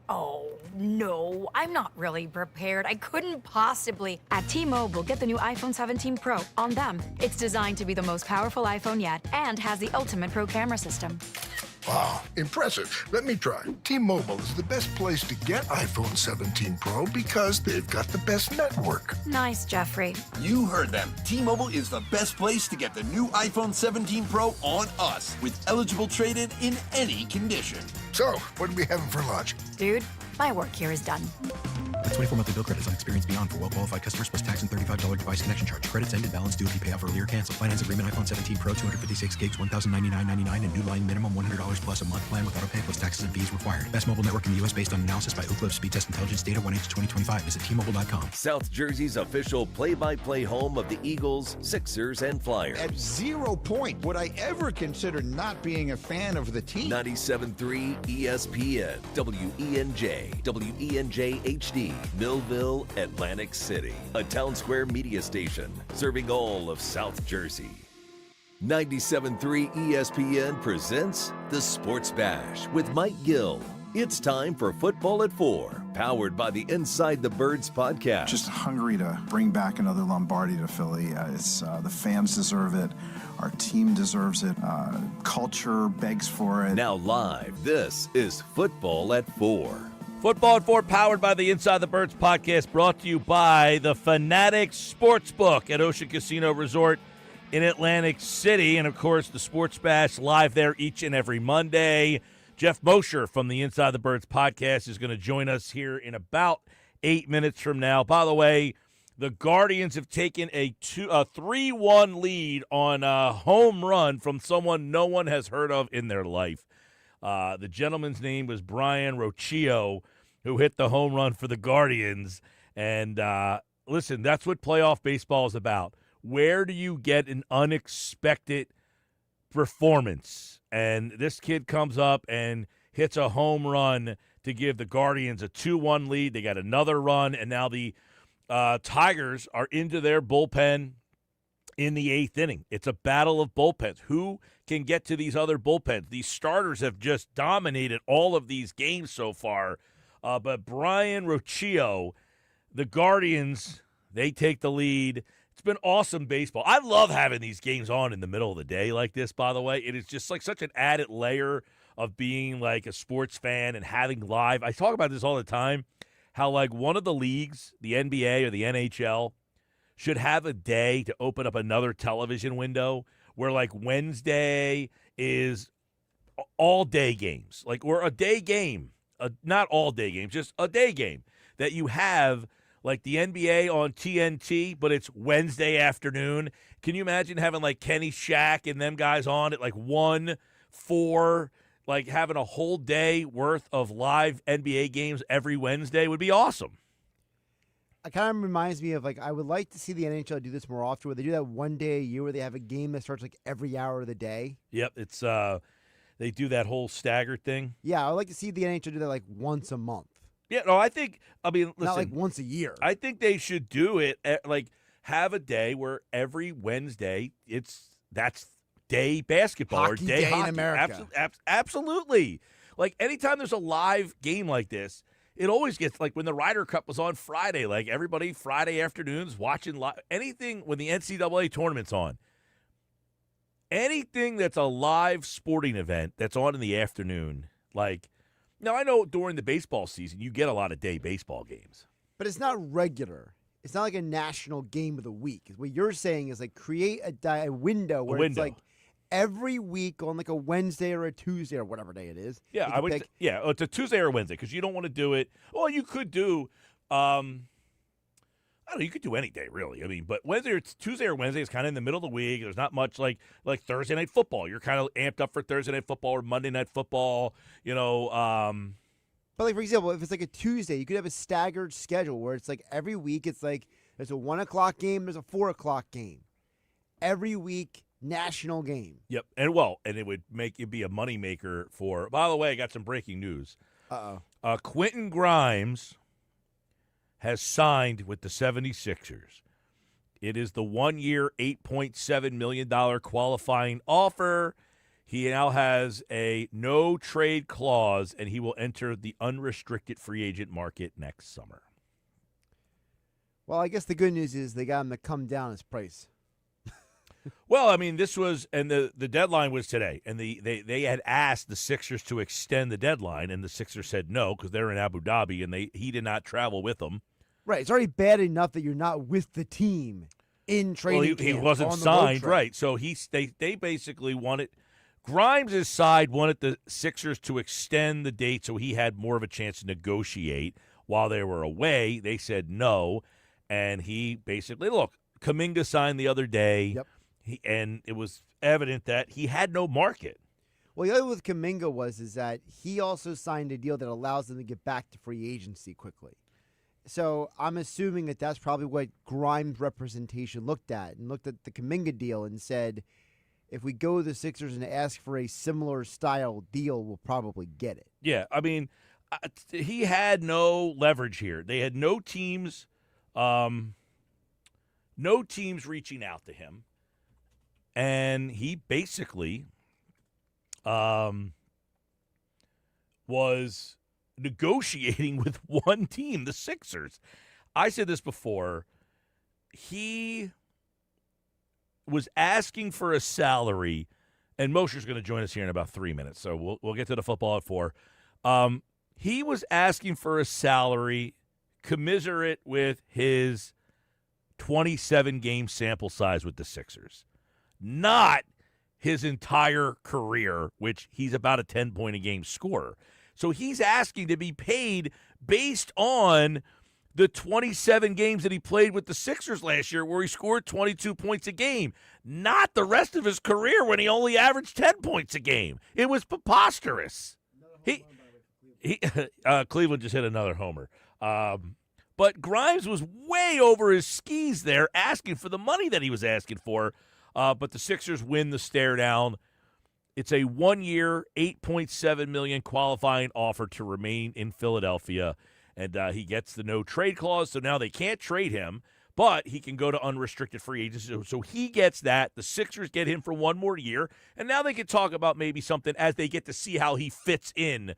Oh, no, I'm not really prepared. I couldn't possibly. At T-Mobile, get the new iPhone 17 Pro on them. It's designed to be the most powerful iPhone yet and has the ultimate pro camera system. Wow, impressive. Let me try. T-Mobile is the best place to get iPhone 17 Pro because they've got the best network. Nice, Jeffrey. You heard them. T-Mobile is the best place to get the new iPhone 17 Pro on us with eligible trade-in in any condition. So, what are we having for lunch? Dude, my work here is done. The 24 monthly bill credits on Experience Beyond for well-qualified customers plus tax and $35 device connection charge. Credits ended, balance due if you pay off early or cancel. Finance agreement iPhone 17 Pro, 256 gigs, $1,099.99, and new line minimum $100 plus a month plan with auto pay plus taxes and fees required. Best mobile network in the U.S. based on analysis by Oak Cliff Speed Test Intelligence data 1H2025. Visit T-Mobile.com. South Jersey's official play-by-play home of the Eagles, Sixers, and Flyers. At 0 point would I ever consider not being a fan of the team. 97.3 ESPN, WENJ, WENJ HD, Millville, Atlantic City. A Town Square media station serving all of South Jersey. 97.3 ESPN presents The Sports Bash with Mike Gill. It's time for Football at 4, powered by the Inside the Birds podcast. Just hungry to bring back another Lombardi to Philly. The fans deserve it. Our team deserves it. Culture begs for it. Now live, this is Football at 4. Football at 4, powered by the Inside the Birds podcast, brought to you by the Fanatics Sportsbook at Ocean Casino Resort in Atlantic City. And, of course, the Sports Bash live there each and every Monday. Geoff Mosher from the Inside the Birds podcast is going to join us here in about 8 minutes from now. By the way, the Guardians have taken a 3-1 lead on a home run from someone no one has heard of in their life. The gentleman's name was Brian Rocchio, who hit the home run for the Guardians. And listen, that's what playoff baseball is about. Where do you get an unexpected performance? And this kid comes up and hits a home run to give the Guardians a 2-1 lead. They got another run, and now the Tigers are into their bullpen in the 8th inning. It's a battle of bullpens. Who can get to these other bullpens? These starters have just dominated all of these games so far. But Brian Rocchio, the Guardians, they take the lead. It's been awesome baseball. I love having these games on in the middle of the day like this, by the way. It is just like such an added layer of being like a sports fan and having live. I talk about this all the time, how like one of the leagues, the NBA or the NHL, should have a day to open up another television window where like Wednesday is all-day games, like, or a day game, not all-day games, just a day game that you have like the NBA on TNT, but it's Wednesday afternoon. Can you imagine having like Kenny Shaq and them guys on at like 1, 4, like having a whole day worth of live NBA games every Wednesday would be awesome. It kind of reminds me of, like, I would like to see the NHL do this more often, where they do that one day a year where they have a game that starts, like, every hour of the day. Yep, it's they do that whole staggered thing. Yeah, I would like to see the NHL do that, like, once a month. Yeah, no, I mean, listen. Not, like, once a year. I think they should do it, like, have a day where every Wednesday that's day basketball Hockey or day day hockey. in America. Absolutely. Like, anytime there's a live game like this, it always gets, like when the Ryder Cup was on Friday, like everybody Friday afternoons watching live, anything when the NCAA tournament's on, anything that's a live sporting event that's on in the afternoon, like, now I know during the baseball season you get a lot of day baseball games. But it's not regular. It's not like a national game of the week. What you're saying is, like, create a window where it's like every week on like a Wednesday or a Tuesday or whatever day it is. Yeah, I would. It's a Tuesday or a Wednesday because you don't want to do it. Well, you could do. I don't know. You could do any day, really. I mean, but whether it's Tuesday or Wednesday, it's kind of in the middle of the week. There's not much like Thursday night football. You're kind of amped up for Thursday night football or Monday night football. You know. But like, for example, if it's like a Tuesday, you could have a staggered schedule where it's like every week it's like there's a 1:00 game, there's a 4:00 game. Every week. National game. Yep, and it would make you be a moneymaker for. By the way, I got some breaking news. Quentin Grimes has signed with the 76ers. It is the 1-year, $8.7 million qualifying offer. He now has a no-trade clause, and he will enter the unrestricted free agent market next summer. Well, I guess the good news is they got him to come down his price. Well, I mean, this was, and the deadline was today, and they had asked the Sixers to extend the deadline, and the Sixers said no because they're in Abu Dhabi, and he did not travel with them. Right, it's already bad enough that you're not with the team in training camp. He wasn't signed, right? So they basically wanted Grimes' side wanted the Sixers to extend the date so he had more of a chance to negotiate while they were away. They said no, and he basically Kuminga signed the other day. Yep. And it was evident that he had no market. Well, the other with Kuminga is that he also signed a deal that allows them to get back to free agency quickly. So I'm assuming that that's probably what Grimes' representation looked at the Kuminga deal and said, if we go to the Sixers and ask for a similar style deal, we'll probably get it. Yeah, I mean, he had no leverage here. They had no teams reaching out to him. and he basically was negotiating with one team, the Sixers. I said this before. He was asking for a salary, and Mosher's going to join us here in about 3 minutes, so we'll get to the football at 4. He was asking for a salary commiserate with his 27-game sample size with the Sixers, not his entire career, which he's about a 10-point-a-game scorer. So he's asking to be paid based on the 27 games that he played with the Sixers last year where he scored 22 points a game, not the rest of his career when he only averaged 10 points a game. It was preposterous. Cleveland just hit another homer. But Grimes was way over his skis there asking for the money that he was asking for. But the Sixers win the stare down. It's a 1-year, $8.7 million qualifying offer to remain in Philadelphia. And he gets the no-trade clause, so now they can't trade him, but he can go to unrestricted free agency. So he gets that. The Sixers get him for 1 more year, and now they can talk about maybe something as they get to see how he fits in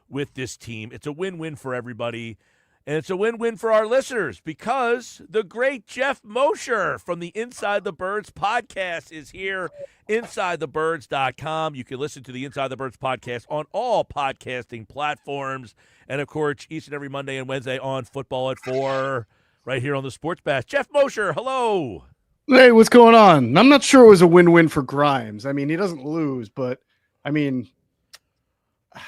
with this team. It's a win-win for everybody, and it's a win-win for our listeners because the great Geoff Mosher from the Inside the Birds podcast is here, InsideTheBirds.com. You can listen to the Inside the Birds podcast on all podcasting platforms, and, of course, each and every Monday and Wednesday on Football at 4 right here on the Sports Bash. Geoff Mosher, hello. Hey, what's going on? I'm not sure it was a win-win for Grimes. I mean, he doesn't lose, but, I mean.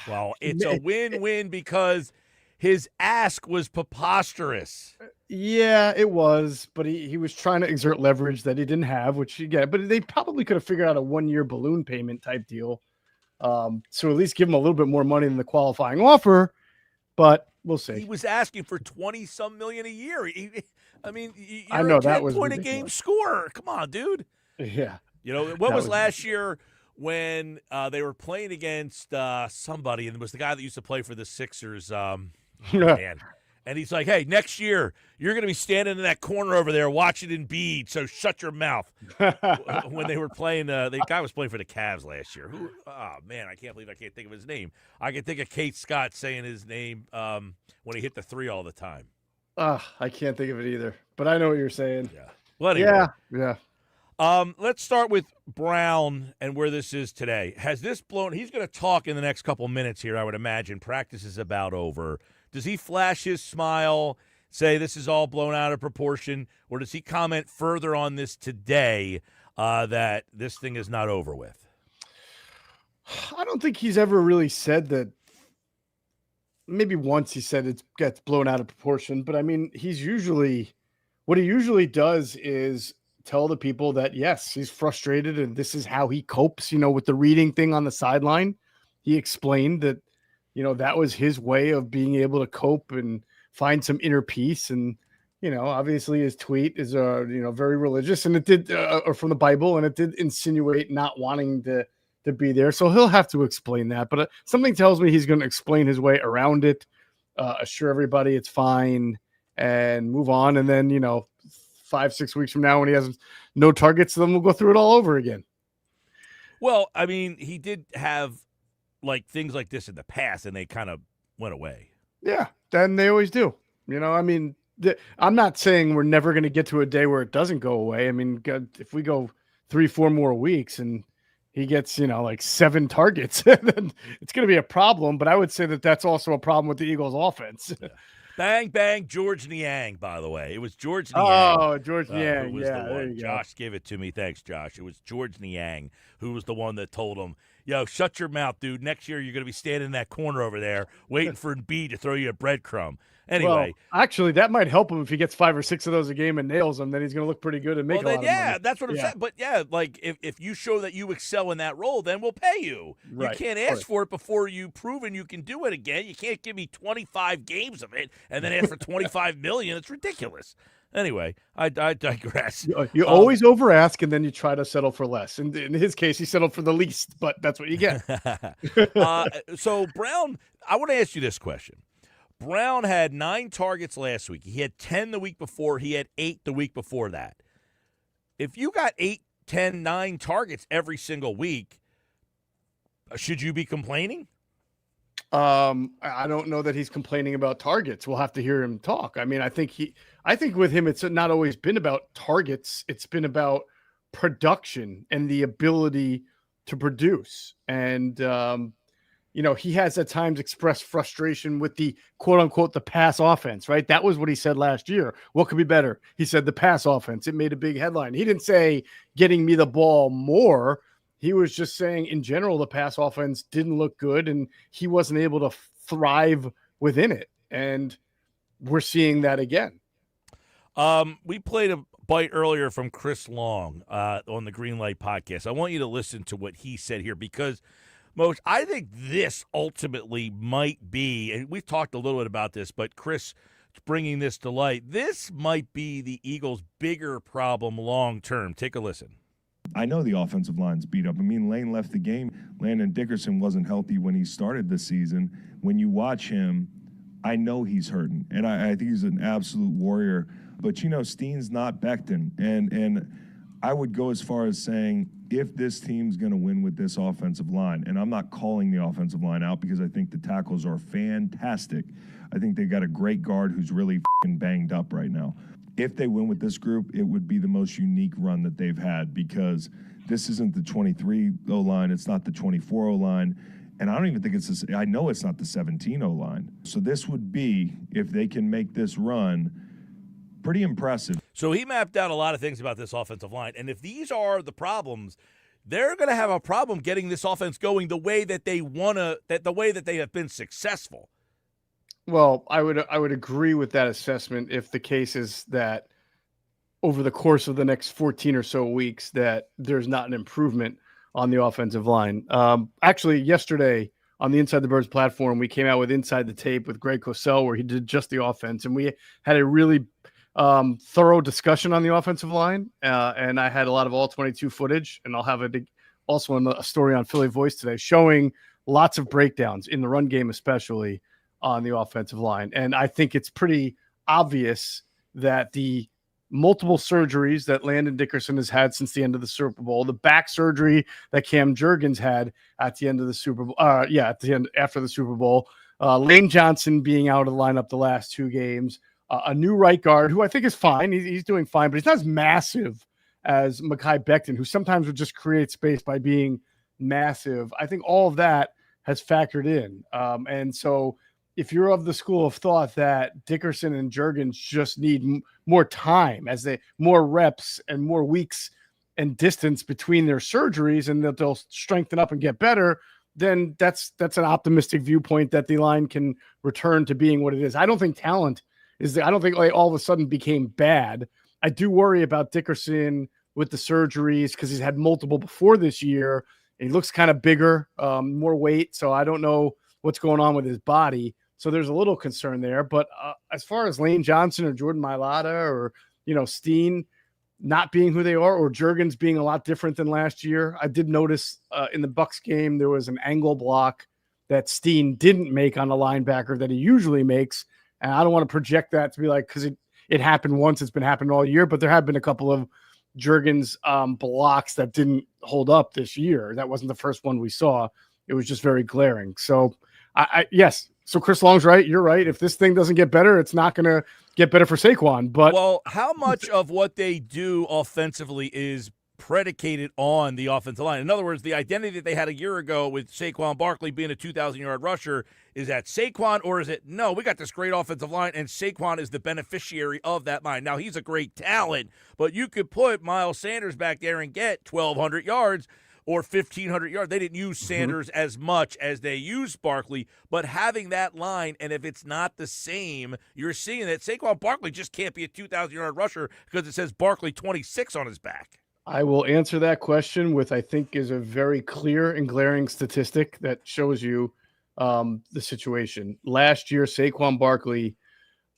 Well, it's a win-win because his ask was preposterous. Yeah, it was, but he was trying to exert leverage that he didn't have, which you get. But they probably could have figured out a 1-year balloon payment type deal. So at least give him a little bit more money than the qualifying offer, but we'll see. He was asking for 20-some million a year. You're I know a that was 10-point-a-game scorer. Come on, dude. Yeah. You know, what was last year when they were playing against somebody, and it was the guy that used to play for the Sixers, man. And he's like, hey, next year, you're going to be standing in that corner over there watching Embiid, so shut your mouth. When they were playing, the guy was playing for the Cavs last year. Oh, man, I can't believe I can't think of his name. I can think of Kate Scott saying his name when he hit the 3 all the time. I can't think of it either, but I know what you're saying. Yeah. Well, anyway. Yeah. Let's start with Brown and where this is today. Has this blown? He's going to talk in the next couple minutes here, I would imagine. Practice is about over. Does he flash his smile, say this is all blown out of proportion, or does he comment further on this today that this thing is not over with? I don't think he's ever really said that. Maybe once he said it gets blown out of proportion, but I mean, what he usually does is tell the people that, yes, he's frustrated and this is how he copes, with the reading thing on the sideline. He explained that, that was his way of being able to cope and find some inner peace. And, obviously his tweet is, very religious, and it did, or from the Bible, and it did insinuate not wanting to be there. So he'll have to explain that. But something tells me he's going to explain his way around it, assure everybody it's fine, and move on. And then, 5-6 weeks from now, when he has no targets, then we'll go through it all over again. Well, I mean, he did have things like this in the past, and they kind of went away. Yeah, then they always do. I'm not saying we're never going to get to a day where it doesn't go away. I mean, if we go 3-4 more weeks and he gets, 7 targets, then it's going to be a problem. But I would say that that's also a problem with the Eagles offense. Yeah. Bang, bang, George Niang, by the way. It was George Niang. Oh, George Niang. Who was the one. Josh gave it to me. Thanks, Josh. It was George Niang who was the one that told him, yo, shut your mouth, dude. Next year you're going to be standing in that corner over there waiting for Embiid to throw you a breadcrumb. Anyway. Well, actually, that might help him if he gets 5 or 6 of those a game and nails them. Then he's going to look pretty good and make a lot of money. That's what I'm saying. But, if you show that you excel in that role, then we'll pay you. Right. You can't ask for it before you've proven you can do it again. You can't give me 25 games of it and then ask for $25 million. It's ridiculous. Anyway, I digress. You always over ask, and then you try to settle for less. And in his case, he settled for the least, but that's what you get. So, Brown, I want to ask you this question. Brown had 9 targets last week. He had 10 the week before. He had 8 the week before that. If you got 8 10, 9 targets every single week. Should you be complaining? I don't know that he's complaining about targets. We'll have to hear him talk. I mean, I think with him, it's not always been about targets. It's been about production and the ability to produce. And, he has at times expressed frustration with the quote unquote, the pass offense, right? That was what he said last year. What could be better? He said the pass offense. It made a big headline. He didn't say getting me the ball more. He was just saying in general, the pass offense didn't look good and he wasn't able to thrive within it. And we're seeing that again. We played a bite earlier from Chris Long on the Green Light podcast. I want you to listen to what he said here because, Moshe, I think this ultimately might be, and we've talked a little bit about this, but Chris bringing this to light, this might be the Eagles' bigger problem long term. Take a listen. I know the offensive line's beat up. I mean, Lane left the game. Landon Dickerson wasn't healthy when he started the season. When you watch him, I know he's hurting, and I think he's an absolute warrior. But, Steen's not Becton, and I would go as far as saying if this team's going to win with this offensive line, and I'm not calling the offensive line out because I think the tackles are fantastic. I think they got a great guard who's really f***ing banged up right now. If they win with this group, it would be the most unique run that they've had because this isn't the 23 O-line, it's not the 24 O-line, and I don't even think I know it's not the 17 O-line. So this would be, if they can make this run, pretty impressive. So he mapped out a lot of things about this offensive line, and if these are the problems, they're going to have a problem getting this offense going the way that they want to, the way that they have been successful. Well, I would agree with that assessment if the case is that over the course of the next 14 or so weeks that there's not an improvement on the offensive line. Actually, yesterday on the Inside the Birds platform, we came out with Inside the Tape with Greg Cosell where he did just the offense, and we had a really thorough discussion on the offensive line, and I had a lot of all 22 footage, and I'll have also a story on Philly Voice today showing lots of breakdowns in the run game, especially on the offensive line. And I think it's pretty obvious that the multiple surgeries that Landon Dickerson has had since the end of the Super Bowl, the back surgery that Cam Jurgens had at the end of the Super Bowl, at the end after the Super Bowl, Lane Johnson being out of the lineup the last 2 games, a new right guard who I think is fine. He's doing fine, but he's not as massive as Mekhi Becton, who sometimes would just create space by being massive. I think all of that has factored in. And so if you're of the school of thought that Dickerson and Jurgens just need more time, more reps and more weeks and distance between their surgeries, and that they'll strengthen up and get better, then that's an optimistic viewpoint that the line can return to being what it is. I don't think talent I don't think all of a sudden became bad. I do worry about Dickerson with the surgeries because he's had multiple before this year. And he looks kind of bigger, more weight. So I don't know what's going on with his body. So there's a little concern there. But as far as Lane Johnson or Jordan Mailata or, Steen not being who they are, or Jurgens being a lot different than last year, I did notice in the Bucs game, there was an angle block that Steen didn't make on a linebacker that he usually makes. And I don't want to project that to be like, because it happened once, it's been happening all year, but there have been a couple of Jurgens blocks that didn't hold up this year. That wasn't the first one we saw. It was just very glaring. So yes. So Chris Long's right. You're right. If this thing doesn't get better, it's not going to get better for Saquon. But how much of what they do offensively is predicated on the offensive line? In other words, the identity that they had a year ago with Saquon Barkley being a 2,000-yard rusher, is that Saquon, or is it, no, we got this great offensive line, and Saquon is the beneficiary of that line? Now, he's a great talent, but you could put Miles Sanders back there and get 1,200 yards or 1,500 yards. They didn't use Sanders as much as they used Barkley, but having that line, and if it's not the same, you're seeing that Saquon Barkley just can't be a 2,000-yard rusher because it says Barkley 26 on his back. I will answer that question with, I think, is a very clear and glaring statistic that shows you the situation. Last year, Saquon Barkley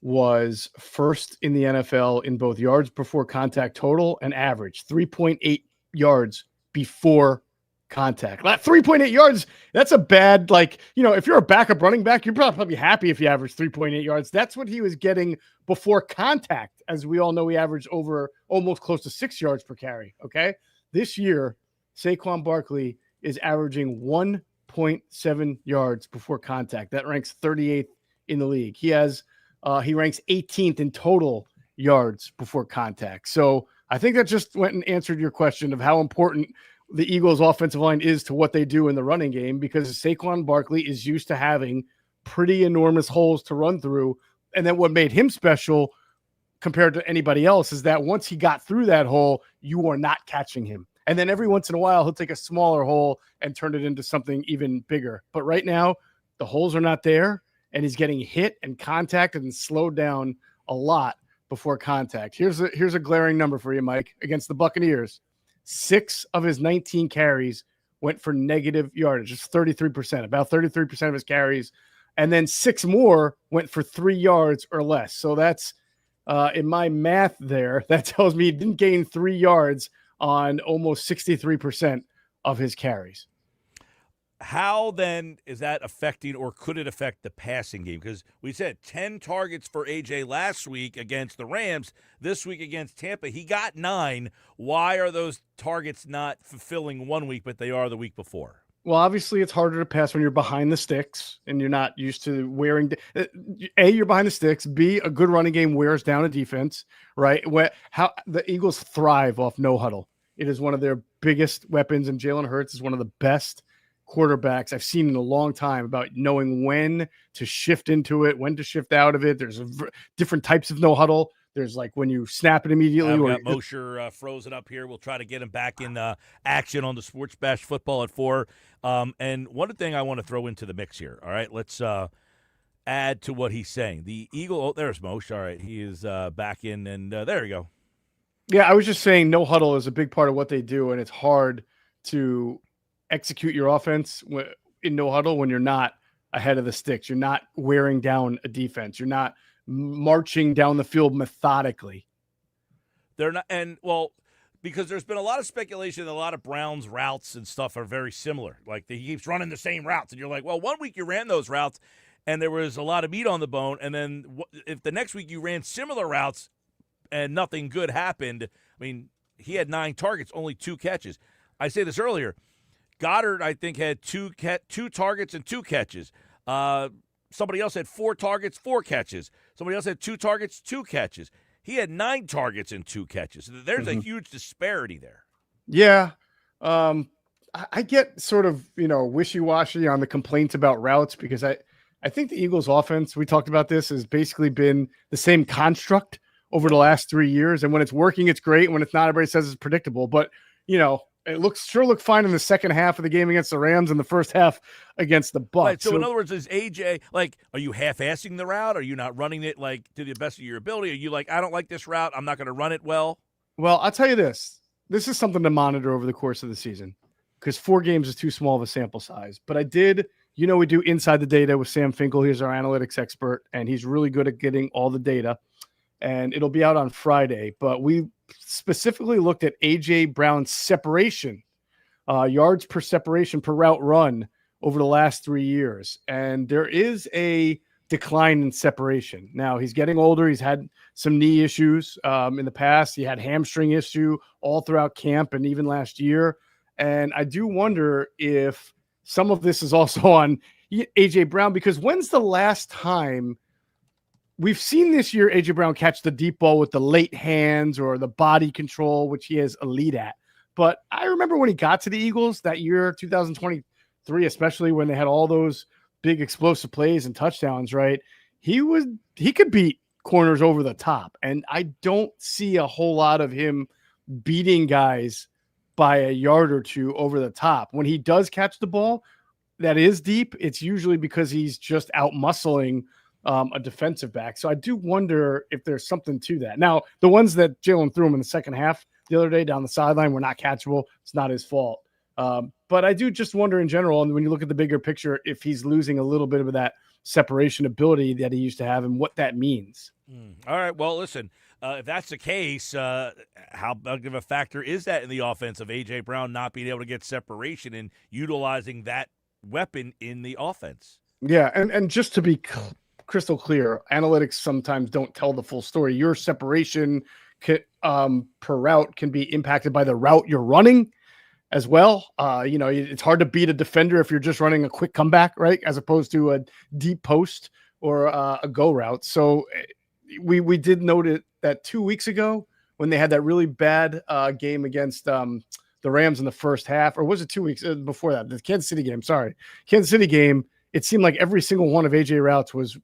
was first in the NFL in both yards before contact total and average, 3.8 yards before contact. 3.8 yards, that's a bad, if you're a backup running back, you're probably happy if you average 3.8 yards. That's what he was getting before contact. As we all know, he averaged over almost close to 6 yards per carry. Okay. This year, Saquon Barkley is averaging 1.7 yards before contact. That ranks 38th in the league. He ranks 18th in total yards before contact. So I think that just went and answered your question of how important the Eagles' offensive line is to what they do in the running game, because Saquon Barkley is used to having pretty enormous holes to run through. And then what made him special compared to anybody else is that once he got through that hole, you are not catching him. And then every once in a while, he'll take a smaller hole and turn it into something even bigger. But right now, the holes are not there, and he's getting hit and contacted and slowed down a lot before contact. Here's a glaring number for you, Mike. Against the Buccaneers, 6 of his 19 carries went for negative yardage. It's 33%, about 33% of his carries. And then 6 more went for 3 yards or less. So that's, in my math there, that tells me he didn't gain 3 yards on almost 63% of his carries. How then is that affecting, or could it affect, the passing game? Because we said 10 targets for AJ last week against the Rams. This week against Tampa, he got 9. Why are those targets not fulfilling one week, but they are the week before? Well, obviously, it's harder to pass when you're behind the sticks and you're not used to wearing. A, you're behind the sticks. B, a good running game wears down a defense, right? How the Eagles thrive off no huddle. It is one of their biggest weapons, and Jalen Hurts is one of the best quarterbacks I've seen in a long time about knowing when to shift into it, when to shift out of it. There's different types of no huddle. There's like when you snap it immediately. We got Mosher frozen up here. We'll try to get him back in action on the Sports Bash Football at 4. And one thing I want to throw into the mix here. All right, let's add to what he's saying. The Eagle. Oh, there's Mosher. All right, he is back in, and there you go. Yeah, I was just saying no huddle is a big part of what they do, and it's hard to execute your offense in no huddle when you're not ahead of the sticks. You're not wearing down a defense. You're not marching down the field methodically. They're not, and well, because there's been a lot of speculation that a lot of Browns routes and stuff are very similar. Like he keeps running the same routes, and you're like, well, one week you ran those routes, and there was a lot of meat on the bone, and then if the next week you ran similar routes and nothing good happened, I mean, he had 9 targets, only 2 catches. I say this earlier. Goddard, I think, had 2 targets and 2 catches. Somebody else had 4 targets, 4 catches. Somebody else had 2 targets, 2 catches. He had 9 targets and 2 catches. So there's a huge disparity there. Yeah. I get sort of, wishy-washy on the complaints about routes, because I think the Eagles offense, we talked about this, has basically been the same construct over the last 3 years. And when it's working, it's great. When it's not, everybody says it's predictable. But, it looked fine in the second half of the game against the Rams and the first half against the Bucs. Right, so in other words, is AJ, are you half-assing the route? Are you not running it, to the best of your ability? Are you I don't like this route, I'm not going to run it well? Well, I'll tell you this. This is something to monitor over the course of the season, because 4 games is too small of a sample size. But I did, we do Inside the Data with Sam Finkel. He's our analytics expert, and he's really good at getting all the data. And it'll be out on Friday. But we specifically looked at A.J. Brown's separation, yards per separation per route run over the last 3 years. And there is a decline in separation. Now, he's getting older. He's had some knee issues in the past. He had hamstring issue all throughout camp and even last year. And I do wonder if some of this is also on A.J. Brown, because when's the last time we've seen this year A.J. Brown catch the deep ball with the late hands or the body control, which he is elite at? But I remember when he got to the Eagles that year, 2023, especially when they had all those big explosive plays and touchdowns, right? He could beat corners over the top. And I don't see a whole lot of him beating guys by a yard or 2 over the top. When he does catch the ball that is deep, it's usually because he's just out muscling a defensive back. So I do wonder if there's something to that. Now, the ones that Jalen threw him in the second half the other day down the sideline were not catchable. It's not his fault. But I do just wonder in general, and when you look at the bigger picture, if he's losing a little bit of that separation ability that he used to have and what that means. All right. Well, listen, if that's the case, how big of a factor is that in the offense of A.J. Brown not being able to get separation and utilizing that weapon in the offense? Yeah, and just to be crystal clear, analytics sometimes don't tell the full story. Your separation per route can be impacted by the route you're running as well. It's hard to beat a defender if you're just running a quick comeback, right? As opposed to a deep post or a go route. So we did note it that 2 weeks ago when they had that really bad game against the Rams in the first half, or was it 2 weeks before that? The Kansas City game, Kansas City game. It seemed like every single one of AJ routes was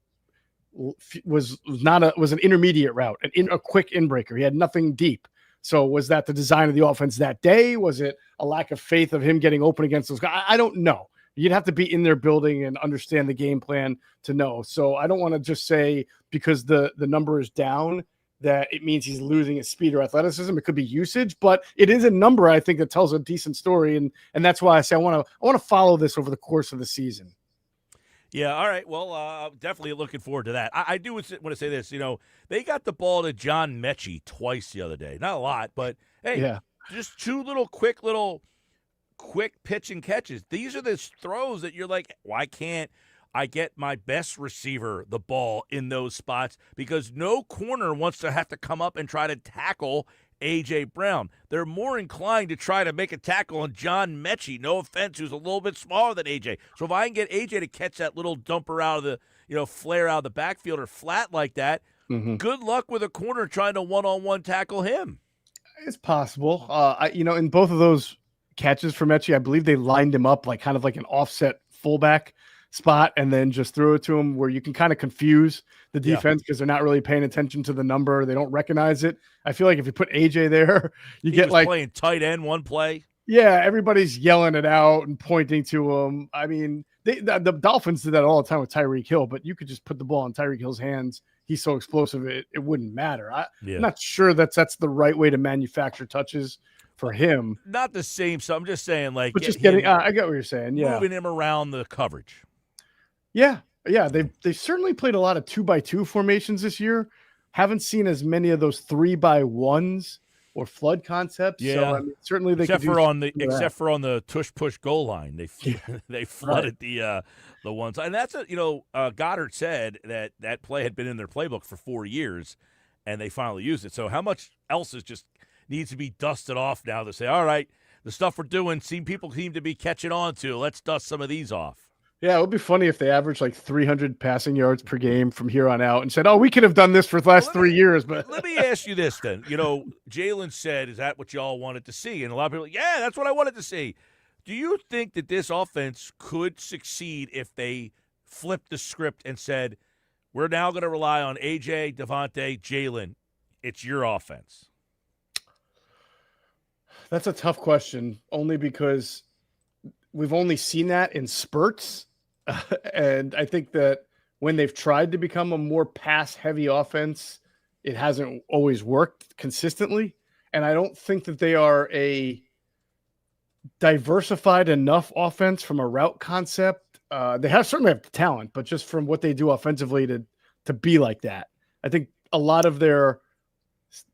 an intermediate route, a quick inbreaker. He had nothing deep. So was that the design of the offense that day? Was it a lack of faith of him getting open against those guys? I don't know. You'd have to be in their building and understand the game plan to know. So I don't want to just say because the number is down that it means he's losing his speed or athleticism. It could be usage, but it is a number I think that tells a decent story. And that's why I say I want to follow this over the course of the season. Yeah, all right. Well, definitely looking forward to that. I do want to say this. They got the ball to John Mechie twice the other day. Not a lot, but, hey, just two quick pitch and catches. These are the throws that you're like, why can't I get my best receiver the ball in those spots? Because no corner wants to have to come up and try to tackle A.J. Brown. They're more inclined to try to make a tackle on John Mechie, no offense, who's a little bit smaller than A.J. So if I can get A.J. to catch that little dumper out of the, flare out of the backfield or flat like that, good luck with a corner trying to one-on-one tackle him. It's possible. In both of those catches for Mechie, I believe they lined him up like an offset fullback spot and then just threw it to him where you can kind of confuse the defense because they're not really paying attention to the number. They don't recognize it. I feel like if you put AJ there, he get playing tight end one play. Yeah, everybody's yelling it out and pointing to him. I mean, the Dolphins did that all the time with Tyreek Hill, but you could just put the ball in Tyreek Hill's hands. He's so explosive, it wouldn't matter. I'm not sure that's the right way to manufacture touches for him. Not the same. So I'm just saying, but just getting. I get what you're saying. Yeah, moving him around the coverage. Yeah. They've certainly played a lot of 2x2 formations this year. Haven't seen as many of those 3x1s or flood concepts. Yeah, so, certainly they except for on the tush push goal line, they flooded the ones, and that's Goddard said that play had been in their playbook for 4 years, and they finally used it. So how much else needs to be dusted off now to say, all right, the stuff we're doing, people seem to be catching on to. Let's dust some of these off. Yeah, it would be funny if they averaged like 300 passing yards per game from here on out and said, oh, we could have done this for the last 3 years. But let me ask you this then. Jalen said, is that what y'all wanted to see? And a lot of people, yeah, that's what I wanted to see. Do you think that this offense could succeed if they flipped the script and said, we're now going to rely on AJ, Devontae, Jalen. It's your offense? That's a tough question, only because we've only seen that in spurts. And I think that when they've tried to become a more pass-heavy offense, it hasn't always worked consistently. And I don't think that they are a diversified enough offense from a route concept. They certainly have the talent, but just from what they do offensively to be like that. I think a lot of their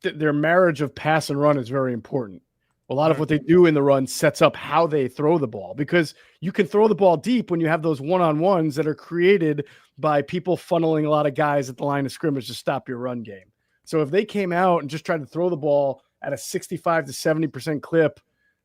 marriage of pass and run is very important. A lot of what they do in the run sets up how they throw the ball, because you can throw the ball deep when you have those one-on-ones that are created by people funneling a lot of guys at the line of scrimmage to stop your run game. So if they came out and just tried to throw the ball at a 65 to 70% clip,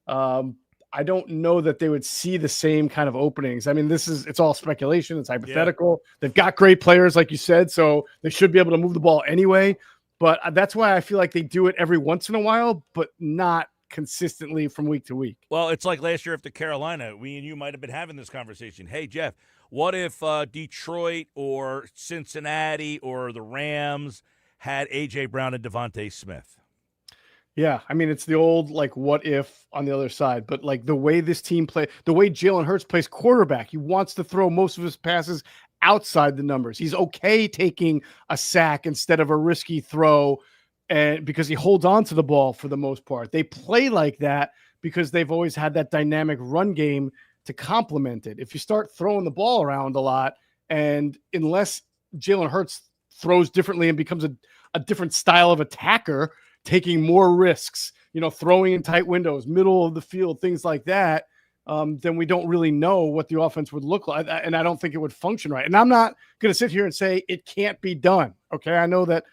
I don't know that they would see the same kind of openings. I mean, it's all speculation. It's hypothetical. Yeah. They've got great players, like you said, so they should be able to move the ball anyway. But that's why I feel like they do it every once in a while, but not consistently from week to week. Well, it's like last year after Carolina, we and you might have been having this conversation. Hey, Geoff, what if Detroit or Cincinnati or the Rams had A.J. Brown and Devontae Smith? Yeah, I mean, it's the old, what if on the other side. But, the way this team plays, the way Jalen Hurts plays quarterback, he wants to throw most of his passes outside the numbers. He's okay taking a sack instead of a risky throw, and because he holds on to the ball for the most part. They play like that because they've always had that dynamic run game to complement it. If you start throwing the ball around a lot, and unless Jalen Hurts throws differently and becomes a different style of attacker, taking more risks, throwing in tight windows, middle of the field, things like that, then we don't really know what the offense would look like. And I don't think it would function right. And I'm not going to sit here and say it can't be done. Okay. I know that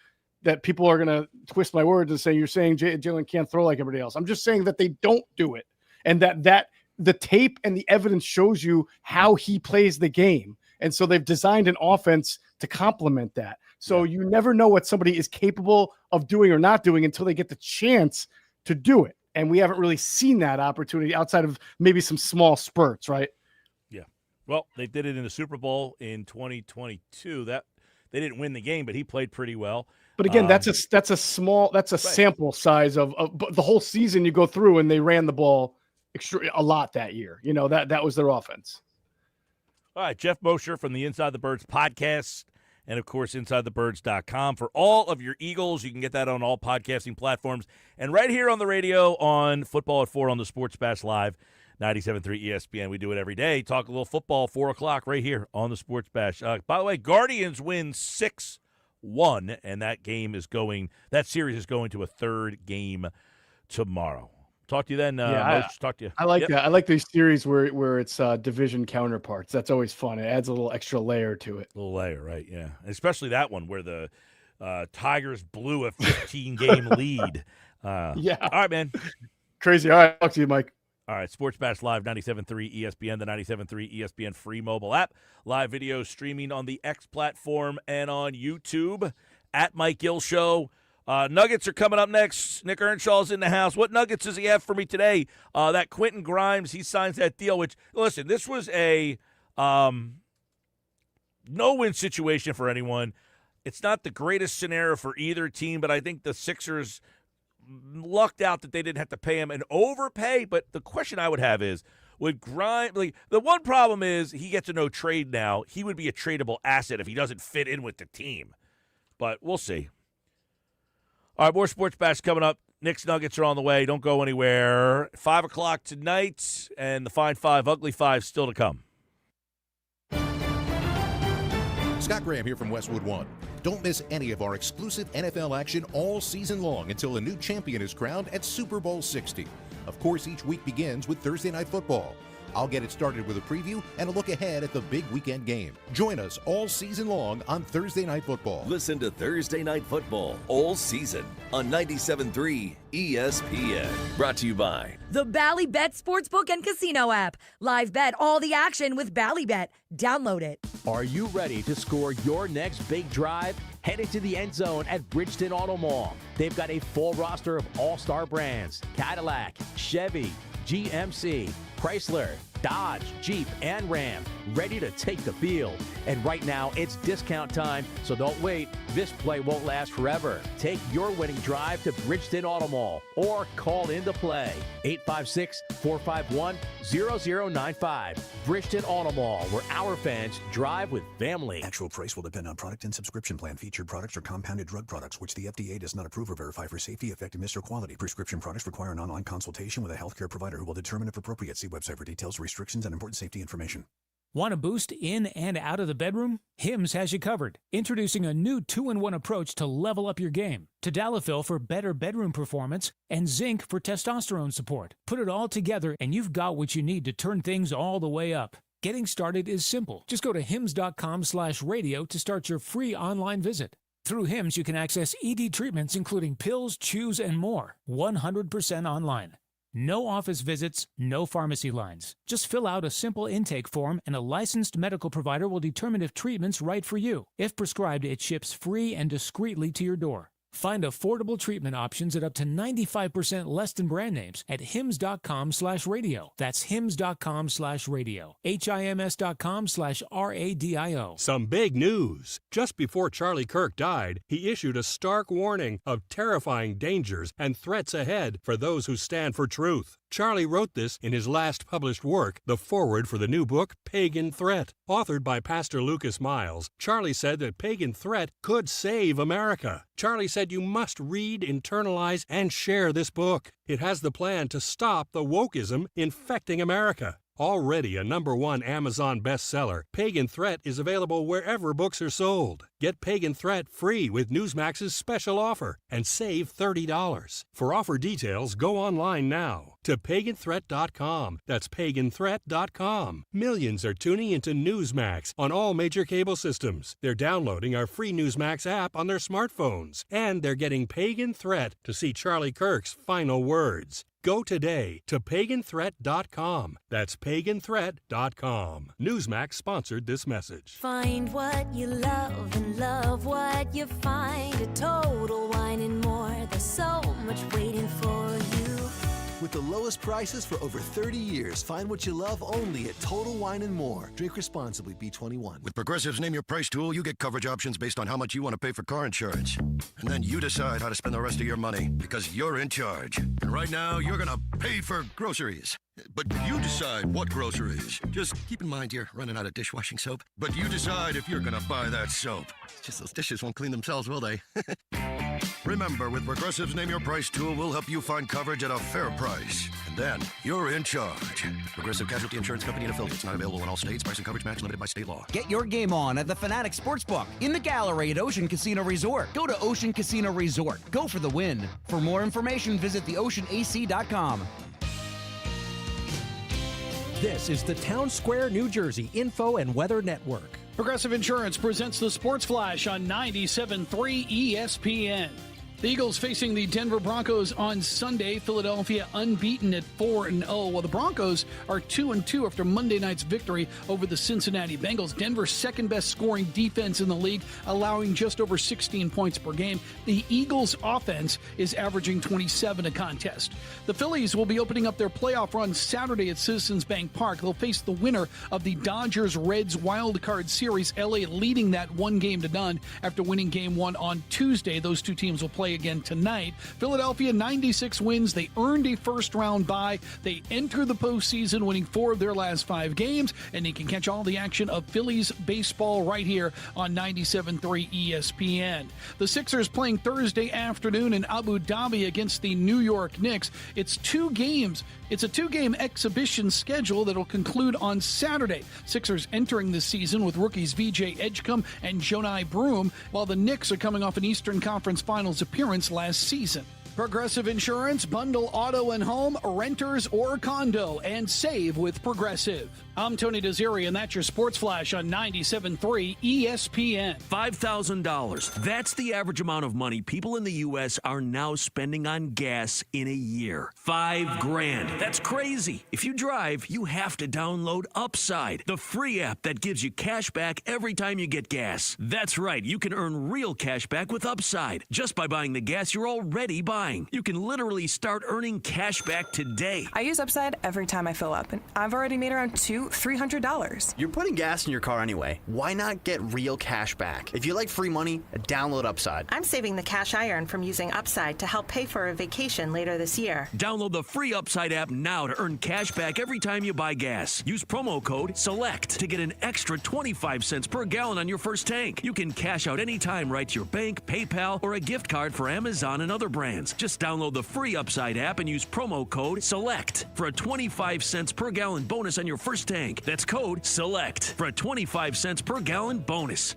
that people are going to twist my words and say, you're saying Jalen can't throw like everybody else. I'm just saying that they don't do it. And that the tape and the evidence shows you how he plays the game. And so they've designed an offense to complement that. So you never know what somebody is capable of doing or not doing until they get the chance to do it. And we haven't really seen that opportunity outside of maybe some small spurts, right? Yeah. Well, they did it in the Super Bowl in 2022. That they didn't win the game, but he played pretty well. But again, that's a sample size of the whole season you go through, and they ran the ball a lot that year. You know, that was their offense. All right, Geoff Mosher from the Inside the Birds podcast and, of course, InsideTheBirds.com. For all of your Eagles, you can get that on all podcasting platforms. And right here on the radio on Football at 4 on the Sports Bash Live, 97.3 ESPN. We do it every day. Talk a little football, 4 o'clock right here on the Sports Bash. By the way, Guardians win 6-1, and that series is going to a third game tomorrow. Talk to you then. Talk to you. I like that. I like these series where it's division counterparts. That's always fun. It adds a little extra layer to it. A little layer, right? Yeah, especially that one where the Tigers blew a 15-game lead. Yeah. All right, man. Crazy. All right. Talk to you, Mike. All right, Sports Bash Live, 97.3 ESPN, the 97.3 ESPN free mobile app. Live video streaming on the X platform and on YouTube at Mike Gill Show. Nuggets are coming up next. Nick Earnshaw's in the house. What Nuggets does he have for me today? That Quentin Grimes, he signs that deal, which, listen, this was a no-win situation for anyone. It's not the greatest scenario for either team, but I think the Sixers lucked out that they didn't have to pay him an overpay. But the question I would have is, would Grimes, the one problem is he gets a no trade now. He would be a tradable asset if he doesn't fit in with the team. But we'll see. All right, more Sports Bash coming up. Knicks Nuggets are on the way. Don't go anywhere. 5 o'clock tonight, and the Fine Five, Ugly Five still to come. Scott Graham here from Westwood One. Don't miss any of our exclusive NFL action all season long until a new champion is crowned at Super Bowl 60. Of course, each week begins with Thursday Night Football. I'll get it started with a preview and a look ahead at the big weekend game. Join us all season long on Thursday Night Football. Listen to Thursday Night Football all season on 97.3 ESPN. Brought to you by the Bally Bet Sportsbook and Casino app. Live bet all the action with Bally Bet. Download it. Are you ready to score your next big drive? Head into the end zone at Bridgeton Auto Mall. They've got a full roster of all-star brands: Cadillac, Chevy, GMC, Chrysler, Dodge, Jeep, and Ram, ready to take the field. And right now, it's discount time, so don't wait. This play won't last forever. Take your winning drive to Bridgeton Auto Mall or call in to play. 856-451-0095. Bridgeton Auto Mall, where our fans drive with family. Actual price will depend on product and subscription plan. Featured products are compounded drug products, which the FDA does not approve or verify for safety, effectiveness, or quality. Prescription products require an online consultation with a healthcare provider who will determine if appropriate. See website for details, restrictions, and important safety information. Want a boost in and out of the bedroom? Hims has you covered. Introducing a new 2-in-1 approach to level up your game. Tadalafil for better bedroom performance and zinc for testosterone support. Put it all together and you've got what you need to turn things all the way up. Getting started is simple. Just go to hims.com/radio to start your free online visit. Through Hims, you can access ED treatments including pills, chews, and more. 100% online. No office visits, no pharmacy lines. Just fill out a simple intake form and a licensed medical provider will determine if treatment's right for you. If prescribed, it ships free and discreetly to your door. Find affordable treatment options at up to 95% less than brand names at hims.com/radio. That's hims.com/radio. HIMS.com/RADIO. Some big news. Just before Charlie Kirk died, he issued a stark warning of terrifying dangers and threats ahead for those who stand for truth. Charlie wrote this in his last published work, the foreword for the new book, Pagan Threat. Authored by Pastor Lucas Miles, Charlie said that Pagan Threat could save America. Charlie said you must read, internalize, and share this book. It has the plan to stop the wokeism infecting America. Already a #1 Amazon bestseller, Pagan Threat is available wherever books are sold. Get Pagan Threat free with Newsmax's special offer and save $30. For offer details, go online now. to paganthreat.com. That's paganthreat.com. Millions are tuning into Newsmax on all major cable systems. They're downloading our free Newsmax app on their smartphones. And they're getting Pagan Threat to see Charlie Kirk's final words. Go today to paganthreat.com. That's paganthreat.com. Newsmax sponsored this message. Find what you love and love what you find. A Total Wine and More. There's so much waiting for you. With the lowest prices for over 30 years, find what you love only at Total Wine and More. Drink responsibly, B21. With Progressive's Name Your Price tool, you get coverage options based on how much you want to pay for car insurance. And then you decide how to spend the rest of your money, because you're in charge. And right now, you're going to pay for groceries. But you decide what groceries. Just keep in mind you're running out of dishwashing soap. But you decide if you're going to buy that soap. It's just those dishes won't clean themselves, will they? Remember, with Progressive's Name Your Price tool, we'll help you find coverage at a fair price. And then you're in charge. Progressive Casualty Insurance Company and Affiliates. Not available in all states. Price and coverage match limited by state law. Get your game on at the Fanatic Sportsbook in the gallery at Ocean Casino Resort. Go to Ocean Casino Resort. Go for the win. For more information, visit theoceanac.com. This is the Town Square, New Jersey Info and Weather Network. Progressive Insurance presents the Sports Flash on 97.3 ESPN. The Eagles facing the Denver Broncos on Sunday. Philadelphia unbeaten at 4-0, while the Broncos are 2-2 after Monday night's victory over the Cincinnati Bengals. Denver's second-best scoring defense in the league, allowing just over 16 points per game. The Eagles' offense is averaging 27 a contest. The Phillies will be opening up their playoff run Saturday at Citizens Bank Park. They'll face the winner of the Dodgers-Reds wild card series, LA leading that 1-0 after winning Game 1 on Tuesday. Those two teams will play again tonight. Philadelphia, 96 wins. They earned a first-round bye. They enter the postseason, winning 4 of their last 5 games, and you can catch all the action of Phillies baseball right here on 97.3 ESPN. The Sixers playing Thursday afternoon in Abu Dhabi against the New York Knicks. It's 2 games. It's a 2-game exhibition schedule that will conclude on Saturday. Sixers entering this season with rookies VJ Edgecombe and Jonai Broom, while the Knicks are coming off an Eastern Conference Finals appearance last season. Progressive Insurance, bundle auto and home, renters or condo, and save with Progressive. I'm Tony Desiri, and that's your Sports Flash on 97.3 ESPN. $5,000. That's the average amount of money people in the U.S. are now spending on gas in a year. $5,000. That's crazy. If you drive, you have to download Upside, the free app that gives you cash back every time you get gas. That's right. You can earn real cash back with Upside just by buying the gas you're already buying. You can literally start earning cash back today. I use Upside every time I fill up, and I've already made around $300. You're putting gas in your car anyway. Why not get real cash back? If you like free money, download Upside. I'm saving the cash I earn from using Upside to help pay for a vacation later this year. Download the free Upside app now to earn cash back every time you buy gas. Use promo code SELECT to get an extra 25 cents per gallon on your first tank. You can cash out anytime right to your bank, PayPal, or a gift card for Amazon and other brands. Just download the free Upside app and use promo code SELECT for a 25 cents per gallon bonus on your first tank. That's code SELECT for a 25 cents per gallon bonus.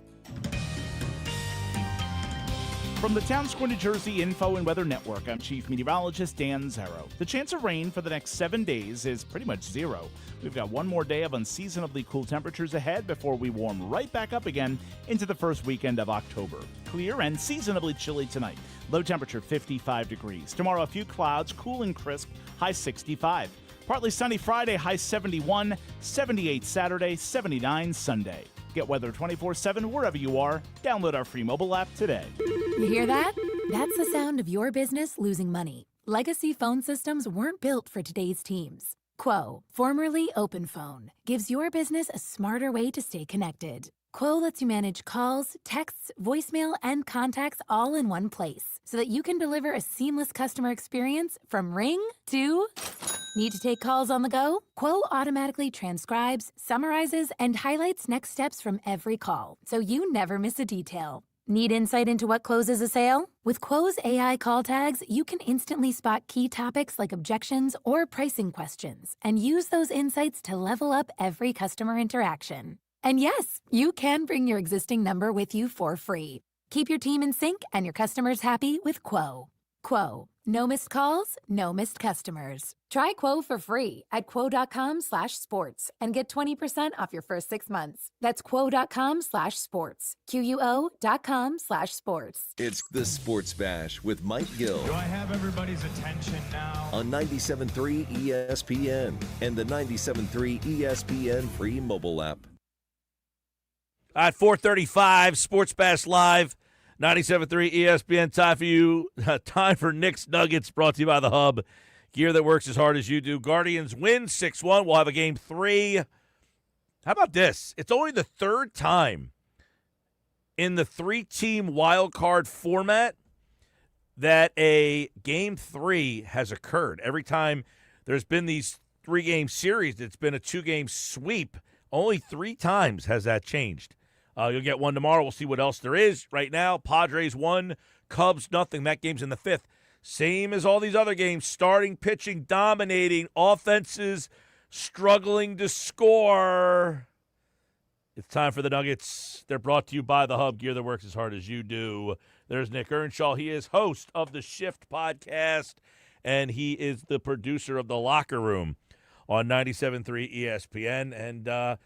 From the Town Square, New Jersey Info and Weather Network, I'm Chief Meteorologist Dan Zarrow. The chance of rain for the next 7 days is pretty much 0. We've got one more day of unseasonably cool temperatures ahead before we warm right back up again into the first weekend of October. Clear and seasonably chilly tonight. Low temperature 55 degrees. Tomorrow a few clouds, cool and crisp, high 65. Partly sunny Friday, high 71, 78 Saturday, 79 Sunday. Get weather 24/7 wherever you are. Download our free mobile app today. You hear that? That's the sound of your business losing money. Legacy phone systems weren't built for today's teams. Quo, formerly OpenPhone, gives your business a smarter way to stay connected. Quo lets you manage calls, texts, voicemail, and contacts all in one place so that you can deliver a seamless customer experience from ring to... Need to take calls on the go? Quo automatically transcribes, summarizes, and highlights next steps from every call, so you never miss a detail. Need insight into what closes a sale? With Quo's AI call tags, you can instantly spot key topics like objections or pricing questions, and use those insights to level up every customer interaction. And yes, you can bring your existing number with you for free. Keep your team in sync and your customers happy with Quo. Quo, No missed calls, no missed customers. Try Quo for free at quo.com/sports and get 20% off your first 6 months. That's quo.com/sports. QUO.com/sports. It's the Sports Bash with Mike Gill. Do I have everybody's attention now? On 97.3 ESPN and the 97.3 ESPN free mobile app. At 4:35, Sports Bash Live, 97.3 ESPN. Time for Nick's Nuggets, brought to you by The Hub. Gear that works as hard as you do. Guardians win 6-1. We'll have a game 3. How about this? It's only the third time in the 3-team wild card format that a game 3 has occurred. Every time there's been these 3-game series, it's been a 2-game sweep. Only 3 times has that changed. You'll get one tomorrow. We'll see what else there is. Right now, Padres 1, Cubs nothing. That game's in the 5th. Same as all these other games. Starting, pitching, dominating. Offenses struggling to score. It's time for the Nuggets. They're brought to you by The Hub, gear that works as hard as you do. There's Nick Earnshaw. He is host of the Shift podcast, and he is the producer of The Locker Room on 97.3 ESPN. And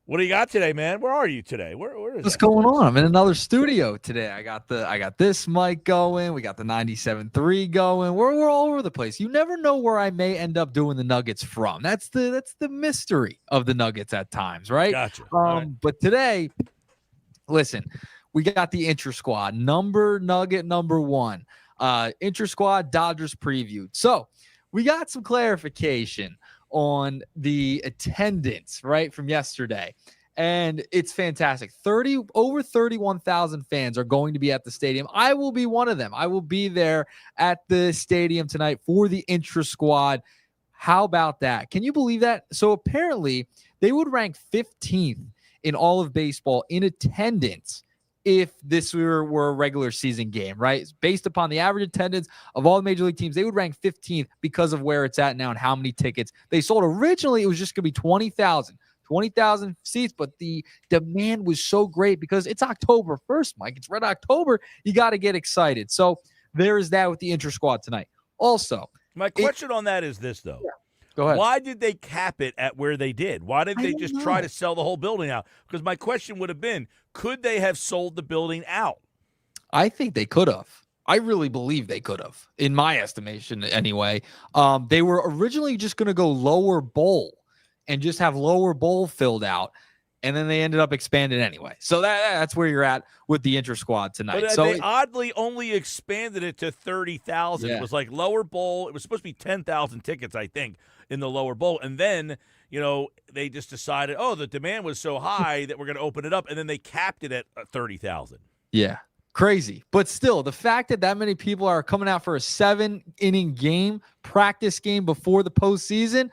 what do you got today, man? Where are you today? Where is What's going on? I'm in another studio today. I got this mic going. We got the 97.3 going. We're all over the place. You never know where I may end up doing the Nuggets from. That's the mystery of the Nuggets at times, right? Gotcha. But today, listen, we got the intra squad nugget number 1. Intra squad Dodgers previewed. So we got some clarification on the attendance, right, from yesterday. And it's fantastic. Over 31,000 fans are going to be at the stadium. I will be one of them. I will be there at the stadium tonight for the intra squad. How about that? Can you believe that? So apparently they would rank 15th in all of baseball in attendance if this were a regular season game, right? Based upon the average attendance of all the major league teams, they would rank 15th because of where it's at now and how many tickets they sold. Originally, it was just going to be 20,000 seats, but the demand was so great because it's October 1st, Mike. It's Red October. You got to get excited. So there is that with the intra squad tonight. Also, my question on that is this, though. Yeah. Go ahead. Why did they cap it at where they did? Why didn't they just try to sell the whole building out? Because my question would have been, could they have sold the building out? I think they could have. I really believe they could have, in my estimation anyway. They were originally just going to go lower bowl and just have lower bowl filled out, and then they ended up expanding anyway. So that's where you're at with the inter squad tonight. But so they oddly only expanded it to 30,000. Yeah. It was like lower bowl. It was supposed to be 10,000 tickets, I think, in the lower bowl. And then, they just decided, the demand was so high that we're going to open it up. And then they capped it at 30,000. Yeah. Crazy. But still, the fact that many people are coming out for a 7-inning game, practice game before the postseason,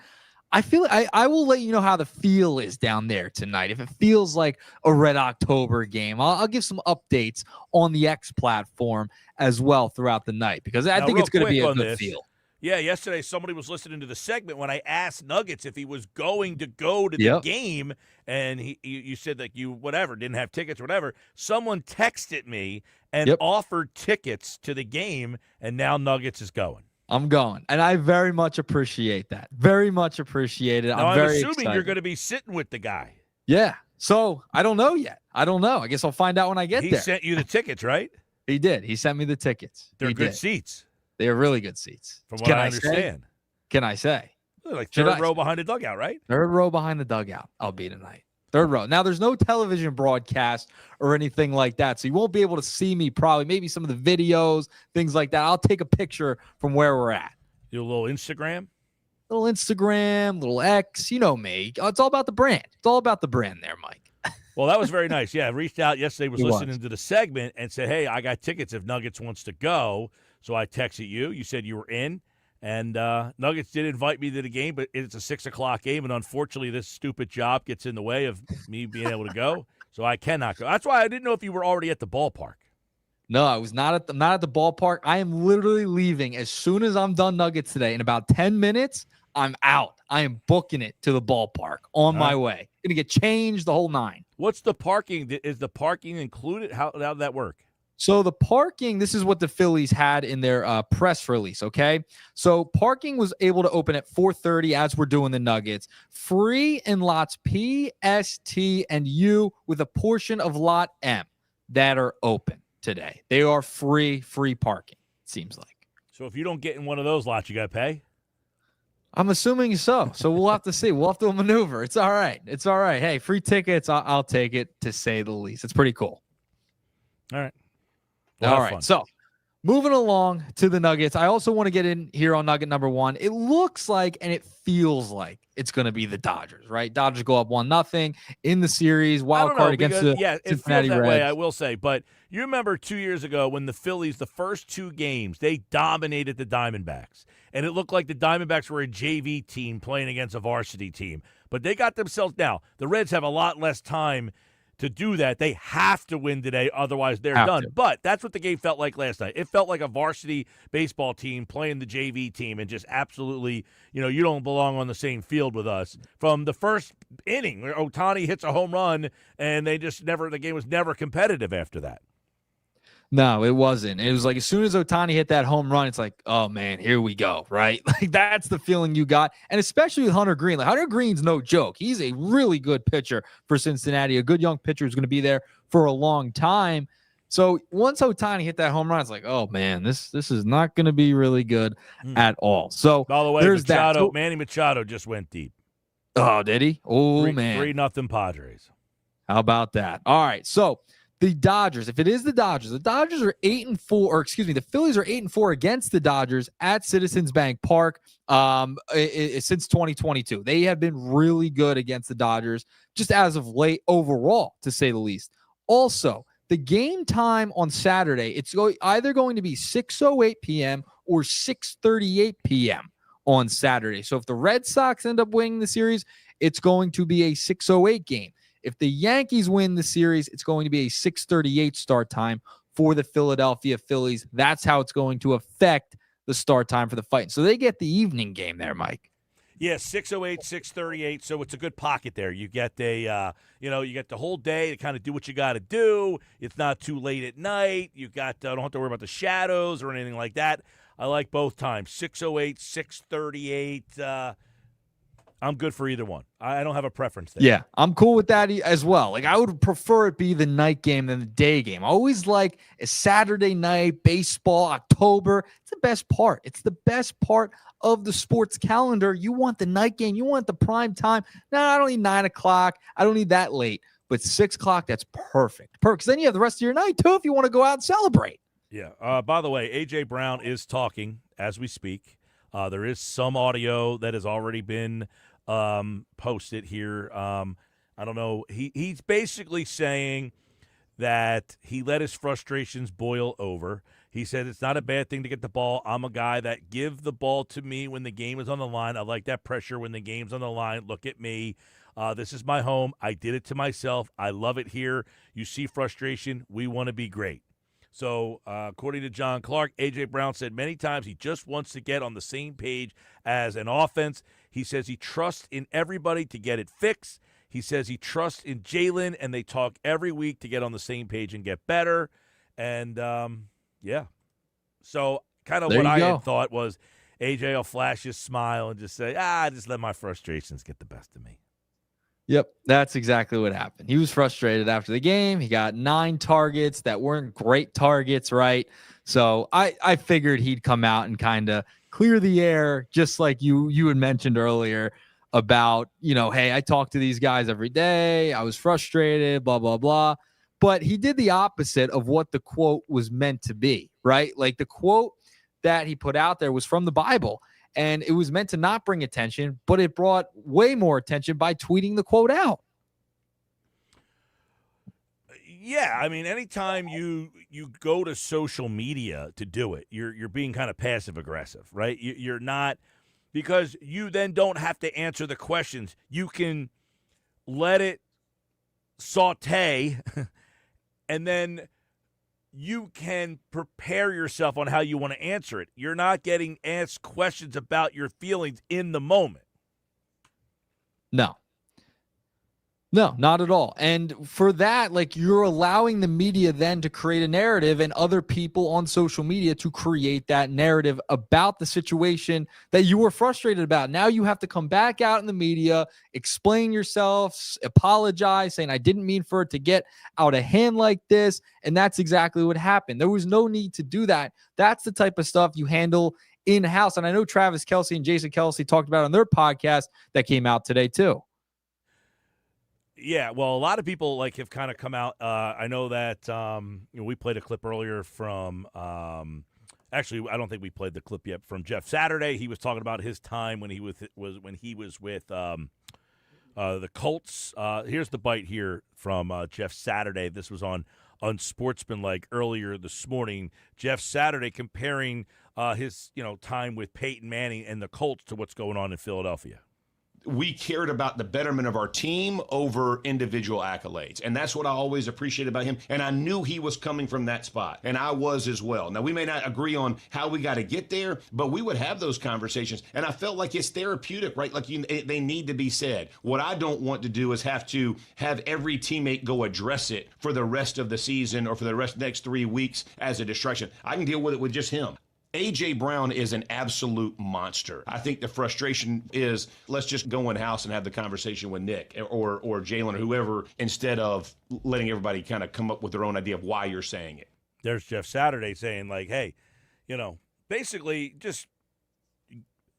I feel I will let you know how the feel is down there tonight. If it feels like a Red October game, I'll give some updates on the X platform as well throughout the night because I think it's going to be a good feel. Yeah, yesterday somebody was listening to the segment when I asked Nuggets if he was going to go to the game, and you said that you didn't have tickets or whatever. Someone texted me and offered tickets to the game, and now Nuggets is going. I'm going, and I very much appreciate that. Very much appreciate it. Now, I'm very assuming excited. you're going to be sitting with the guy. Yeah. So I don't know yet. I don't know. I guess I'll find out when I get there. He sent you the tickets, right? He did. He sent me the tickets. They're good seats. They are really good seats. From what I understand. Can I say? They're like third row behind the dugout, right? Third row behind the dugout. I'll be tonight. Third row. Now, there's no television broadcast or anything like that, so you won't be able to see me probably. Maybe some of the videos, things like that. I'll take a picture from where we're at. Do a little Instagram? Little Instagram, little X. You know me. It's all about the brand. It's all about the brand there, Mike. Well, that was very nice. Yeah, I reached out yesterday, was listening to the segment, and said, hey, I got tickets if Nuggets wants to go. So I texted you. You said you were in. And Nuggets did invite me to the game, but it's a 6 o'clock game, and unfortunately this stupid job gets in the way of me being able to go, so I cannot go. That's why I didn't know if you were already at the ballpark. No, I was not at the ballpark. I am literally leaving as soon as I'm done Nuggets today. In about 10 minutes, I'm out. I am booking it to the ballpark on my way. Going to get changed the whole 9. What's the parking? Is the parking included? How did that work? So the parking, this is what the Phillies had in their press release, okay? So parking was able to open at 4:30 as we're doing the Nuggets. Free in lots P, S, T, and U with a portion of lot M that are open today. They are free parking, it seems like. So if you don't get in one of those lots, you got to pay? I'm assuming so. So we'll have to see. We'll have to maneuver. It's all right. It's all right. Hey, free tickets, I'll take it, to say the least. It's pretty cool. All right. All right. So moving along to the Nuggets, I also want to get in here on Nugget number one. It looks like and it feels like it's going to be the Dodgers, right? Dodgers go up 1-0 in the series, wild card against the Cincinnati that Reds. way, I will say. But you remember 2 years ago when the Phillies, the first two games, they dominated the Diamondbacks. And it looked like the Diamondbacks were a JV team playing against a varsity team. But they got themselves – now, the Reds have a lot less time to do that. They have to win today, otherwise they're done. But that's what the game felt like last night. It felt like a varsity baseball team playing the JV team and just absolutely, you don't belong on the same field with us. From the first inning, where Ohtani hits a home run, and the game was never competitive after that. No, it wasn't. It was like as soon as Ohtani hit that home run, it's like, oh, man, here we go, right? Like that's the feeling you got. And especially with Hunter Green. Like Hunter Green's no joke. He's a really good pitcher for Cincinnati, a good young pitcher who's going to be there for a long time. So once Ohtani hit that home run, it's like, oh, man, this is not going to be really good at all. So by the way, there's that. So, Manny Machado just went deep. Oh, did he? Oh, man. 3-0 Padres. How about that? All right, so the Dodgers, if it is the Dodgers are 8-4, or excuse me, the Phillies are 8-4 against the Dodgers at Citizens Bank Park since 2022. They have been really good against the Dodgers just as of late overall, to say the least. Also, the game time on Saturday, it's either going to be 6:08 p.m. or 6:38 p.m. on Saturday. So if the Red Sox end up winning the series, it's going to be a 6:08 game. If the Yankees win the series, it's going to be a 6:38 start time for the Philadelphia Phillies. That's how it's going to affect the start time for the fight. So they get the evening game there, Mike. Yeah, 6:08, 6:38. So it's a good pocket there. You get you get the whole day to kind of do what you got to do. It's not too late at night. You got don't have to worry about the shadows or anything like that. I like both times. 6:08, 6:38. I'm good for either one. I don't have a preference there. Yeah, I'm cool with that as well. Like, I would prefer it be the night game than the day game. I always like a Saturday night baseball, October. It's the best part. It's the best part of the sports calendar. You want the night game. You want the prime time. No, I don't need 9 o'clock. I don't need that late. But 6 o'clock, that's perfect. Because then you have the rest of your night, too, if you want to go out and celebrate. Yeah. By the way, A.J. Brown is talking as we speak. There is some audio that has already been posted here. I don't know. He's basically saying that he let his frustrations boil over. He said it's not a bad thing to get the ball. I'm a guy that give the ball to me when the game is on the line. I like that pressure when the game's on the line. Look at me. This is my home. I did it to myself. I love it here. You see frustration. We want to be great. So, according to John Clark, A.J. Brown said many times he just wants to get on the same page as an offense. He says he trusts in everybody to get it fixed. He says he trusts in Jalen, and they talk every week to get on the same page and get better. And, yeah. So, kind of what I had thought was A.J. will flash his smile and just say, just let my frustrations get the best of me. Yep, that's exactly what happened. He was frustrated after the game. He got 9 targets that weren't great targets, right? So I figured he'd come out and kind of clear the air, just like you had mentioned earlier about, hey, I talk to these guys every day. I was frustrated, blah, blah, blah. But he did the opposite of what the quote was meant to be, right? Like the quote that he put out there was from the Bible. And it was meant to not bring attention, but it brought way more attention by tweeting the quote out. Yeah, I mean, anytime you go to social media to do it, you're being kind of passive aggressive, right? You're not, because you then don't have to answer the questions. You can let it saute, and then you can prepare yourself on how you want to answer it. You're not getting asked questions about your feelings in the moment. No, No, not at all. And for that, like, you're allowing the media then to create a narrative and other people on social media to create that narrative about the situation that you were frustrated about. Now you have to come back out in the media, explain yourself, apologize, saying, I didn't mean for it to get out of hand like this. And that's exactly what happened. There was no need to do that. That's the type of stuff you handle in-house. And I know Travis Kelce and Jason Kelce talked about on their podcast that came out today too. Yeah, well, a lot of people have kind of come out. I know that we played a clip earlier from. Actually, I don't think we played the clip yet from Jeff Saturday. He was talking about his time when he was with the Colts. Here's the bite here from Jeff Saturday. This was on Unsportsmanlike earlier this morning. Jeff Saturday comparing his time with Peyton Manning and the Colts to what's going on in Philadelphia. We cared about the betterment of our team over individual accolades. And that's what I always appreciated about him. And I knew he was coming from that spot. And I was as well. Now, we may not agree on how we got to get there, but we would have those conversations. And I felt like it's therapeutic, right? Like they need to be said. What I don't want to do is have to have every teammate go address it for the rest of the season or for the next 3 weeks as a distraction. I can deal with it with just him. A.J. Brown is an absolute monster. I think the frustration is, let's just go in house and have the conversation with Nick or Jalen or whoever, instead of letting everybody kind of come up with their own idea of why you're saying it. There's Jeff Saturday saying, hey, basically just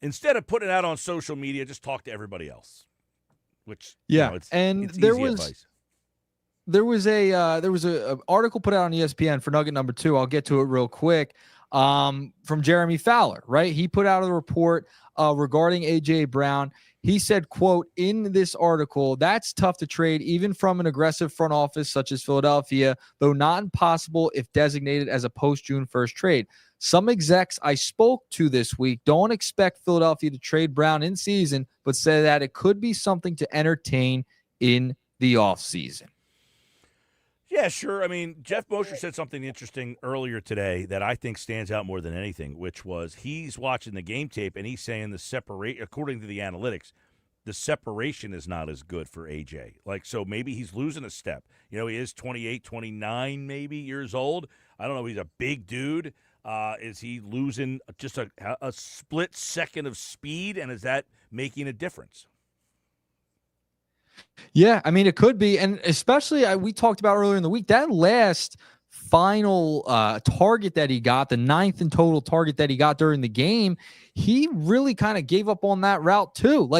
instead of putting it out on social media, just talk to everybody else. Which it's there easy was advice. There was a article put out on ESPN for nugget number 2. I'll get to it real quick. From Jeremy Fowler, right? He put out a report regarding A.J. Brown. He said, quote, in this article, that's tough to trade even from an aggressive front office such as Philadelphia, though not impossible if designated as a post-June 1st trade. Some execs I spoke to this week don't expect Philadelphia to trade Brown in season, but say that it could be something to entertain in the offseason. Yeah, sure. I mean, Geoff Mosher said something interesting earlier today that I think stands out more than anything, which was he's watching the game tape and he's saying according to the analytics, the separation is not as good for AJ. So maybe he's losing a step. He is 28, 29 maybe years old. I don't know. He's a big dude. Is he losing just a split second of speed, and is that making a difference? Yeah, I mean, it could be. And especially we talked about earlier in the week, that last final target that he got, the 9th in total target that he got during the game, he really kind of gave up on that route too.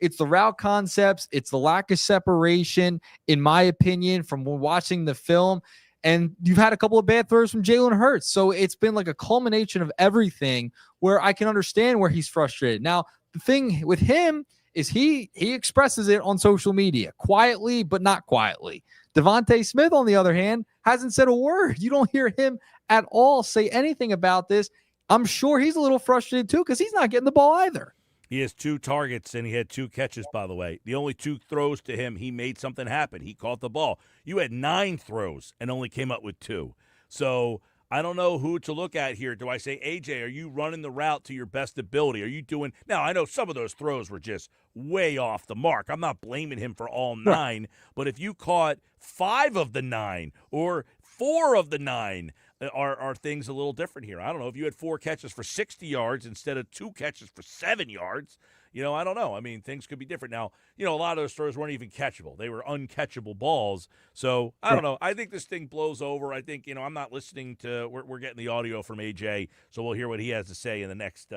It's the route concepts. It's the lack of separation, in my opinion, from watching the film. And you've had a couple of bad throws from Jalen Hurts. So it's been like a culmination of everything where I can understand where he's frustrated. Now, the thing with him is he expresses it on social media quietly, but not quietly. Devontae Smith, on the other hand, hasn't said a word. You don't hear him at all say anything about this. I'm sure he's a little frustrated too because he's not getting the ball either. He has 2 targets, and he had 2 catches, by the way. The only 2 throws to him, he made something happen. He caught the ball. You had 9 throws and only came up with 2. So I don't know who to look at here. Do I say, AJ, are you running the route to your best ability? Are you doing – now, I know some of those throws were just way off the mark. I'm not blaming him for all 9, but if you caught 5 of the 9 or 4 of the 9 – are things a little different here? I don't know. If you had 4 catches for 60 yards instead of 2 catches for 7 yards, I don't know. I mean, things could be different. Now, a lot of those throws weren't even catchable. They were uncatchable balls. So, I don't know. I think this thing blows over. I think, I'm not listening to – we're getting the audio from AJ, so we'll hear what he has to say in the next,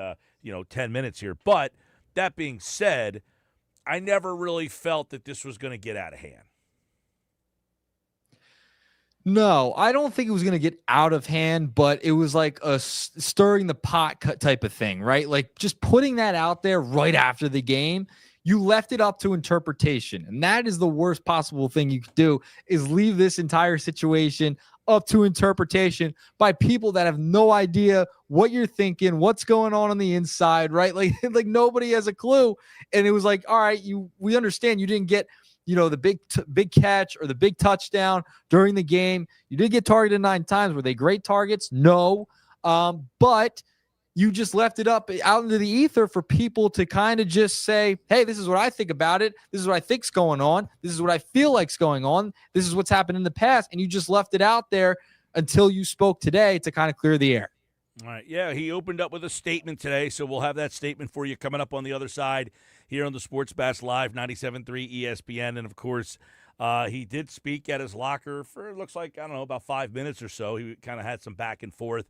10 minutes here. But that being said, I never really felt that this was going to get out of hand. No, I don't think it was going to get out of hand, but it was like a stirring the pot type of thing, right? Like just putting that out there right after the game, you left it up to interpretation. And that is the worst possible thing you could do, is leave this entire situation up to interpretation by people that have no idea what you're thinking, what's going on the inside, right? Like nobody has a clue. And it was like, all right, we understand you didn't get the big catch or the big touchdown during the game. You did get targeted 9 times. Were they great targets? No. But you just left it up out into the ether for people to kind of just say, hey, this is what I think about it. This is what I think's going on. This is what I feel like's going on. This is what's happened in the past. And you just left it out there until you spoke today to kind of clear the air. All right. Yeah, he opened up with a statement today, so we'll have that statement for you coming up on the other side here on the Sports Bash Live, 97.3 ESPN. And, of course, he did speak at his locker for, it looks like, I don't know, about 5 minutes or so. He kind of had some back and forth.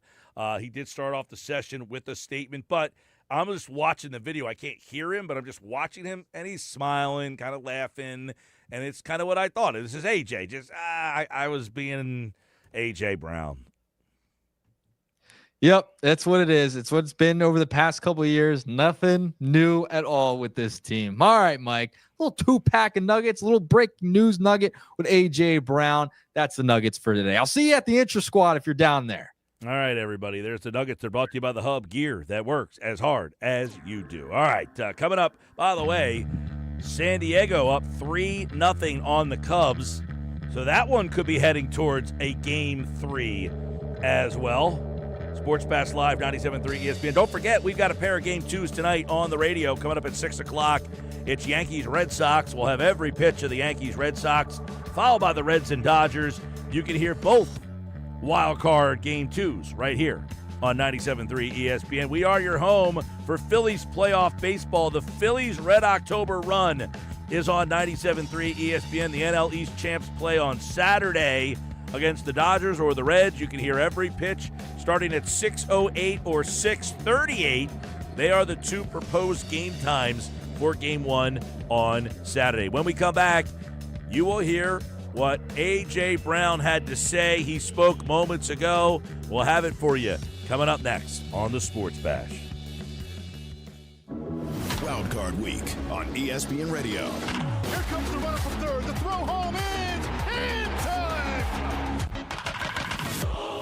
He did start off the session with a statement, but I'm just watching the video. I can't hear him, but I'm just watching him, and he's smiling, kind of laughing, and it's kind of what I thought. This is AJ. Just, I was being AJ Brown. Yep, that's what it is. It's what it's been over the past couple of years. Nothing new at all with this team. All right, Mike. A little 2-pack of nuggets, a little breaking news nugget with AJ Brown. That's the nuggets for today. I'll see you at the Intra Squad if you're down there. All right, everybody. There's the nuggets. They're brought to you by the Hub gear that works as hard as you do. All right, coming up, by the way, San Diego up 3-0 on the Cubs. So that one could be heading towards a Game 3 as well. Sports Bash Live, 97.3 ESPN. Don't forget, we've got a pair of Game 2s tonight on the radio coming up at 6 o'clock. It's Yankees-Red Sox. We'll have every pitch of the Yankees-Red Sox, followed by the Reds and Dodgers. You can hear both wild card Game 2s right here on 97.3 ESPN. We are your home for Phillies playoff baseball. The Phillies Red October run is on 97.3 ESPN. The NL East champs play on Saturday against the Dodgers or the Reds. You can hear every pitch starting at 6:08 or 6:38. They are the two proposed game times for Game 1 on Saturday. When we come back, you will hear what A.J. Brown had to say. He spoke moments ago. We'll have it for you coming up next on the Sports Bash. Wild Card Week on ESPN Radio. Here comes the runner from third. The throw home is in time.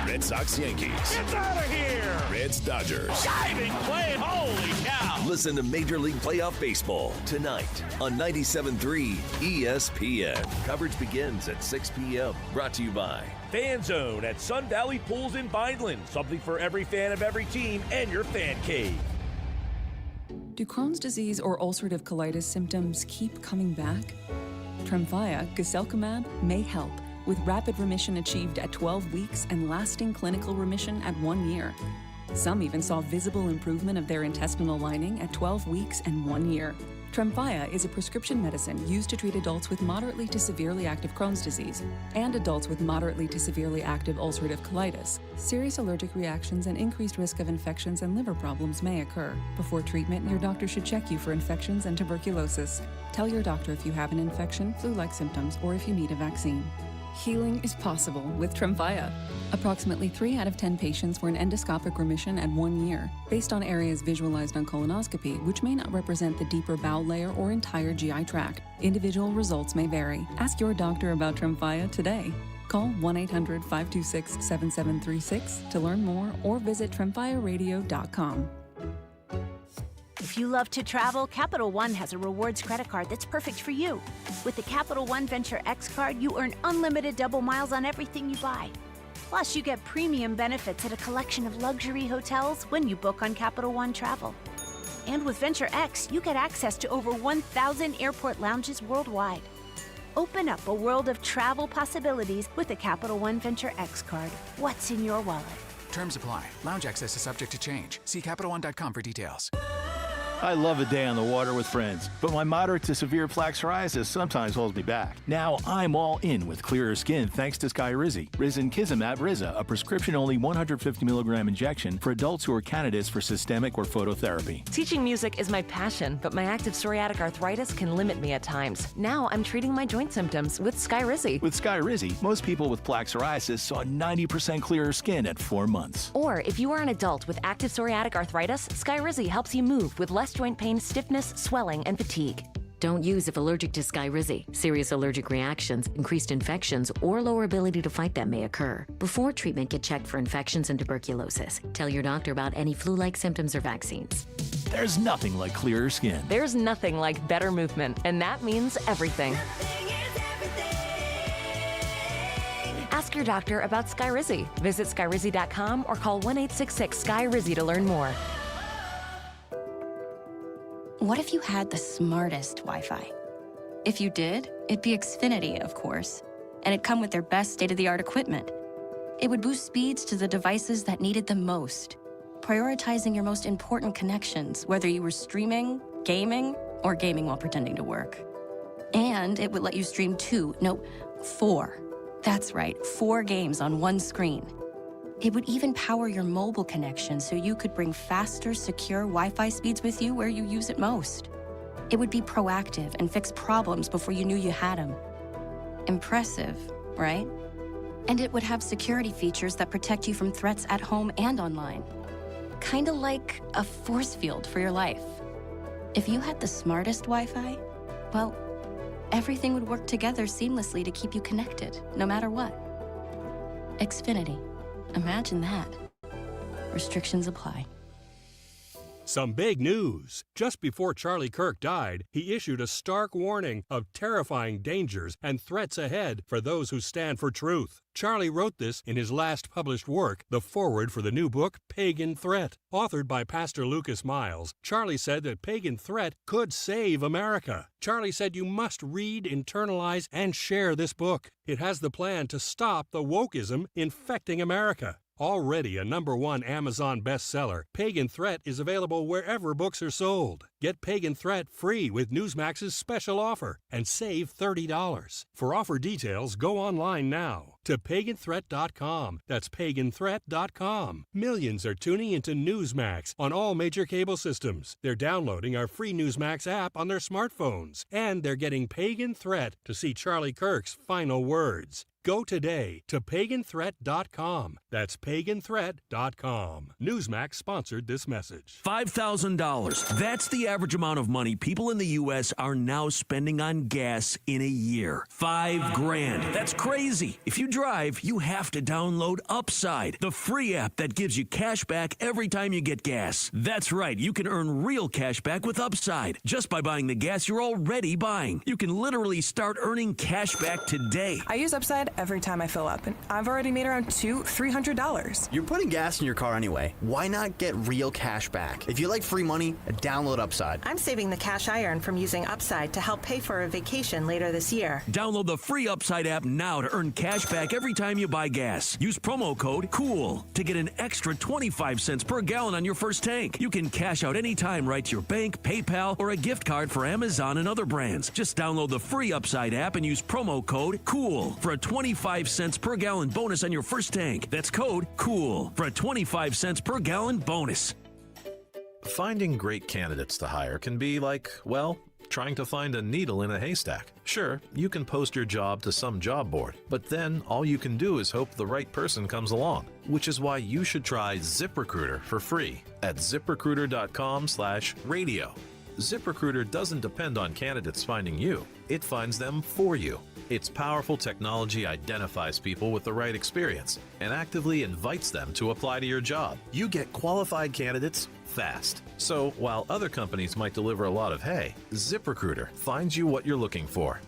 Red Sox Yankees. Get out of here. Reds Dodgers. Diving play. Holy cow. Listen to Major League Playoff Baseball tonight on 97.3 ESPN. Coverage begins at 6 p.m. Brought to you by Fan Zone at Sun Valley Pools in Vineland. Something for every fan of every team and your fan cave. Do Crohn's disease or ulcerative colitis symptoms keep coming back? Tremfya, guselkumab, may help, with rapid remission achieved at 12 weeks and lasting clinical remission at 1 year. Some even saw visible improvement of their intestinal lining at 12 weeks and 1 year. Tremfya is a prescription medicine used to treat adults with moderately to severely active Crohn's disease and adults with moderately to severely active ulcerative colitis. Serious allergic reactions and increased risk of infections and liver problems may occur. Before treatment, your doctor should check you for infections and tuberculosis. Tell your doctor if you have an infection, flu-like symptoms, or if you need a vaccine. Healing is possible with Tremfya. Approximately 3 out of 10 patients were in endoscopic remission at 1 year, based on areas visualized on colonoscopy, which may not represent the deeper bowel layer or entire GI tract. Individual results may vary. Ask your doctor about Tremfya today. Call 1-800-526-7736 to learn more or visit tremfyaradio.com. If you love to travel, Capital One has a rewards credit card that's perfect for you. With the Capital One Venture X card, you earn unlimited double miles on everything you buy. Plus, you get premium benefits at a collection of luxury hotels when you book on Capital One Travel. And with Venture X, you get access to over 1,000 airport lounges worldwide. Open up a world of travel possibilities with the Capital One Venture X card. What's in your wallet? Terms apply. Lounge access is subject to change. See CapitalOne.com for details. I love a day on the water with friends, but my moderate to severe plaque psoriasis sometimes holds me back. Now I'm all in with clearer skin thanks to Skyrizi. Risankizumab Riza, a prescription-only 150 milligram injection for adults who are candidates for systemic or phototherapy. Teaching music is my passion, but my active psoriatic arthritis can limit me at times. Now I'm treating my joint symptoms with Skyrizi. With Skyrizi, most people with plaque psoriasis saw 90% clearer skin at 4 months. Or if you are an adult with active psoriatic arthritis, Skyrizi helps you move with less joint pain, stiffness, swelling, and fatigue. Don't use if allergic to Skyrizi. Serious allergic reactions, increased infections, or lower ability to fight them may occur. Before treatment, get checked for infections and tuberculosis. Tell your doctor about any flu-like symptoms or vaccines. There's nothing like clearer skin. There's nothing like better movement, and that means everything. Ask Ask your doctor about Skyrizi. Visit skyrizi.com or call 1-866-SKY-RIZZI to learn more. What if you had the smartest Wi-Fi? If you did, it'd be Xfinity, of course, and it'd come with their best state-of-the-art equipment. It would boost speeds to the devices that needed them most, prioritizing your most important connections, whether you were streaming, gaming, or gaming while pretending to work. And it would let you stream 4. That's right, 4 games on one screen. It would even power your mobile connection so you could bring faster, secure Wi-Fi speeds with you where you use it most. It would be proactive and fix problems before you knew you had them. Impressive, right? And it would have security features that protect you from threats at home and online. Kinda like a force field for your life. If you had the smartest Wi-Fi, well, everything would work together seamlessly to keep you connected, no matter what. Xfinity. Imagine that. Restrictions apply. Some big news. Just before Charlie Kirk died, he issued a stark warning of terrifying dangers and threats ahead for those who stand for truth. Charlie wrote this in his last published work, the foreword for the new book, Pagan Threat. Authored by Pastor Lucas Miles, Charlie said that Pagan Threat could save America. Charlie said you must read, internalize, and share this book. It has the plan to stop the wokeism infecting America. Already a #1 Amazon bestseller, Pagan Threat is available wherever books are sold. Get Pagan Threat free with Newsmax's special offer and save $30. For offer details, go online now to paganthreat.com. That's paganthreat.com. Millions are tuning into Newsmax on all major cable systems. They're downloading our free Newsmax app on their smartphones. And they're getting Pagan Threat to see Charlie Kirk's final words. Go today to paganthreat.com. That's paganthreat.com. Newsmax sponsored this message. $5,000. That's the average amount of money people in the U.S. are now spending on gas in a year. $5,000. That's crazy. If you drive, you have to download Upside, the free app that gives you cash back every time you get gas. That's right. You can earn real cash back with Upside just by buying the gas you're already buying. You can literally start earning cash back today. I use Upside every time I fill up, and I've already made around $300. You're putting gas in your car anyway. Why not get real cash back? If you like free money, download Upside. I'm saving the cash I earn from using Upside to help pay for a vacation later this year. Download the free Upside app now to earn cash back every time you buy gas. Use promo code COOL to get an extra 25 cents per gallon on your first tank. You can cash out anytime right to your bank, PayPal, or a gift card for Amazon and other brands. Just download the free Upside app and use promo code COOL for a 25 cents per gallon bonus on your first tank. That's code COOL for a 25 cents per gallon bonus. Finding great candidates to hire can be like, well, trying to find a needle in a haystack. Sure, you can post your job to some job board, but then all you can do is hope the right person comes along, which is why you should try ZipRecruiter for free at ziprecruiter.com/radio. ZipRecruiter doesn't depend on candidates finding you. It finds them for you. Its powerful technology identifies people with the right experience and actively invites them to apply to your job. You get qualified candidates fast. So while other companies might deliver a lot of hay, ZipRecruiter finds you what you're looking for.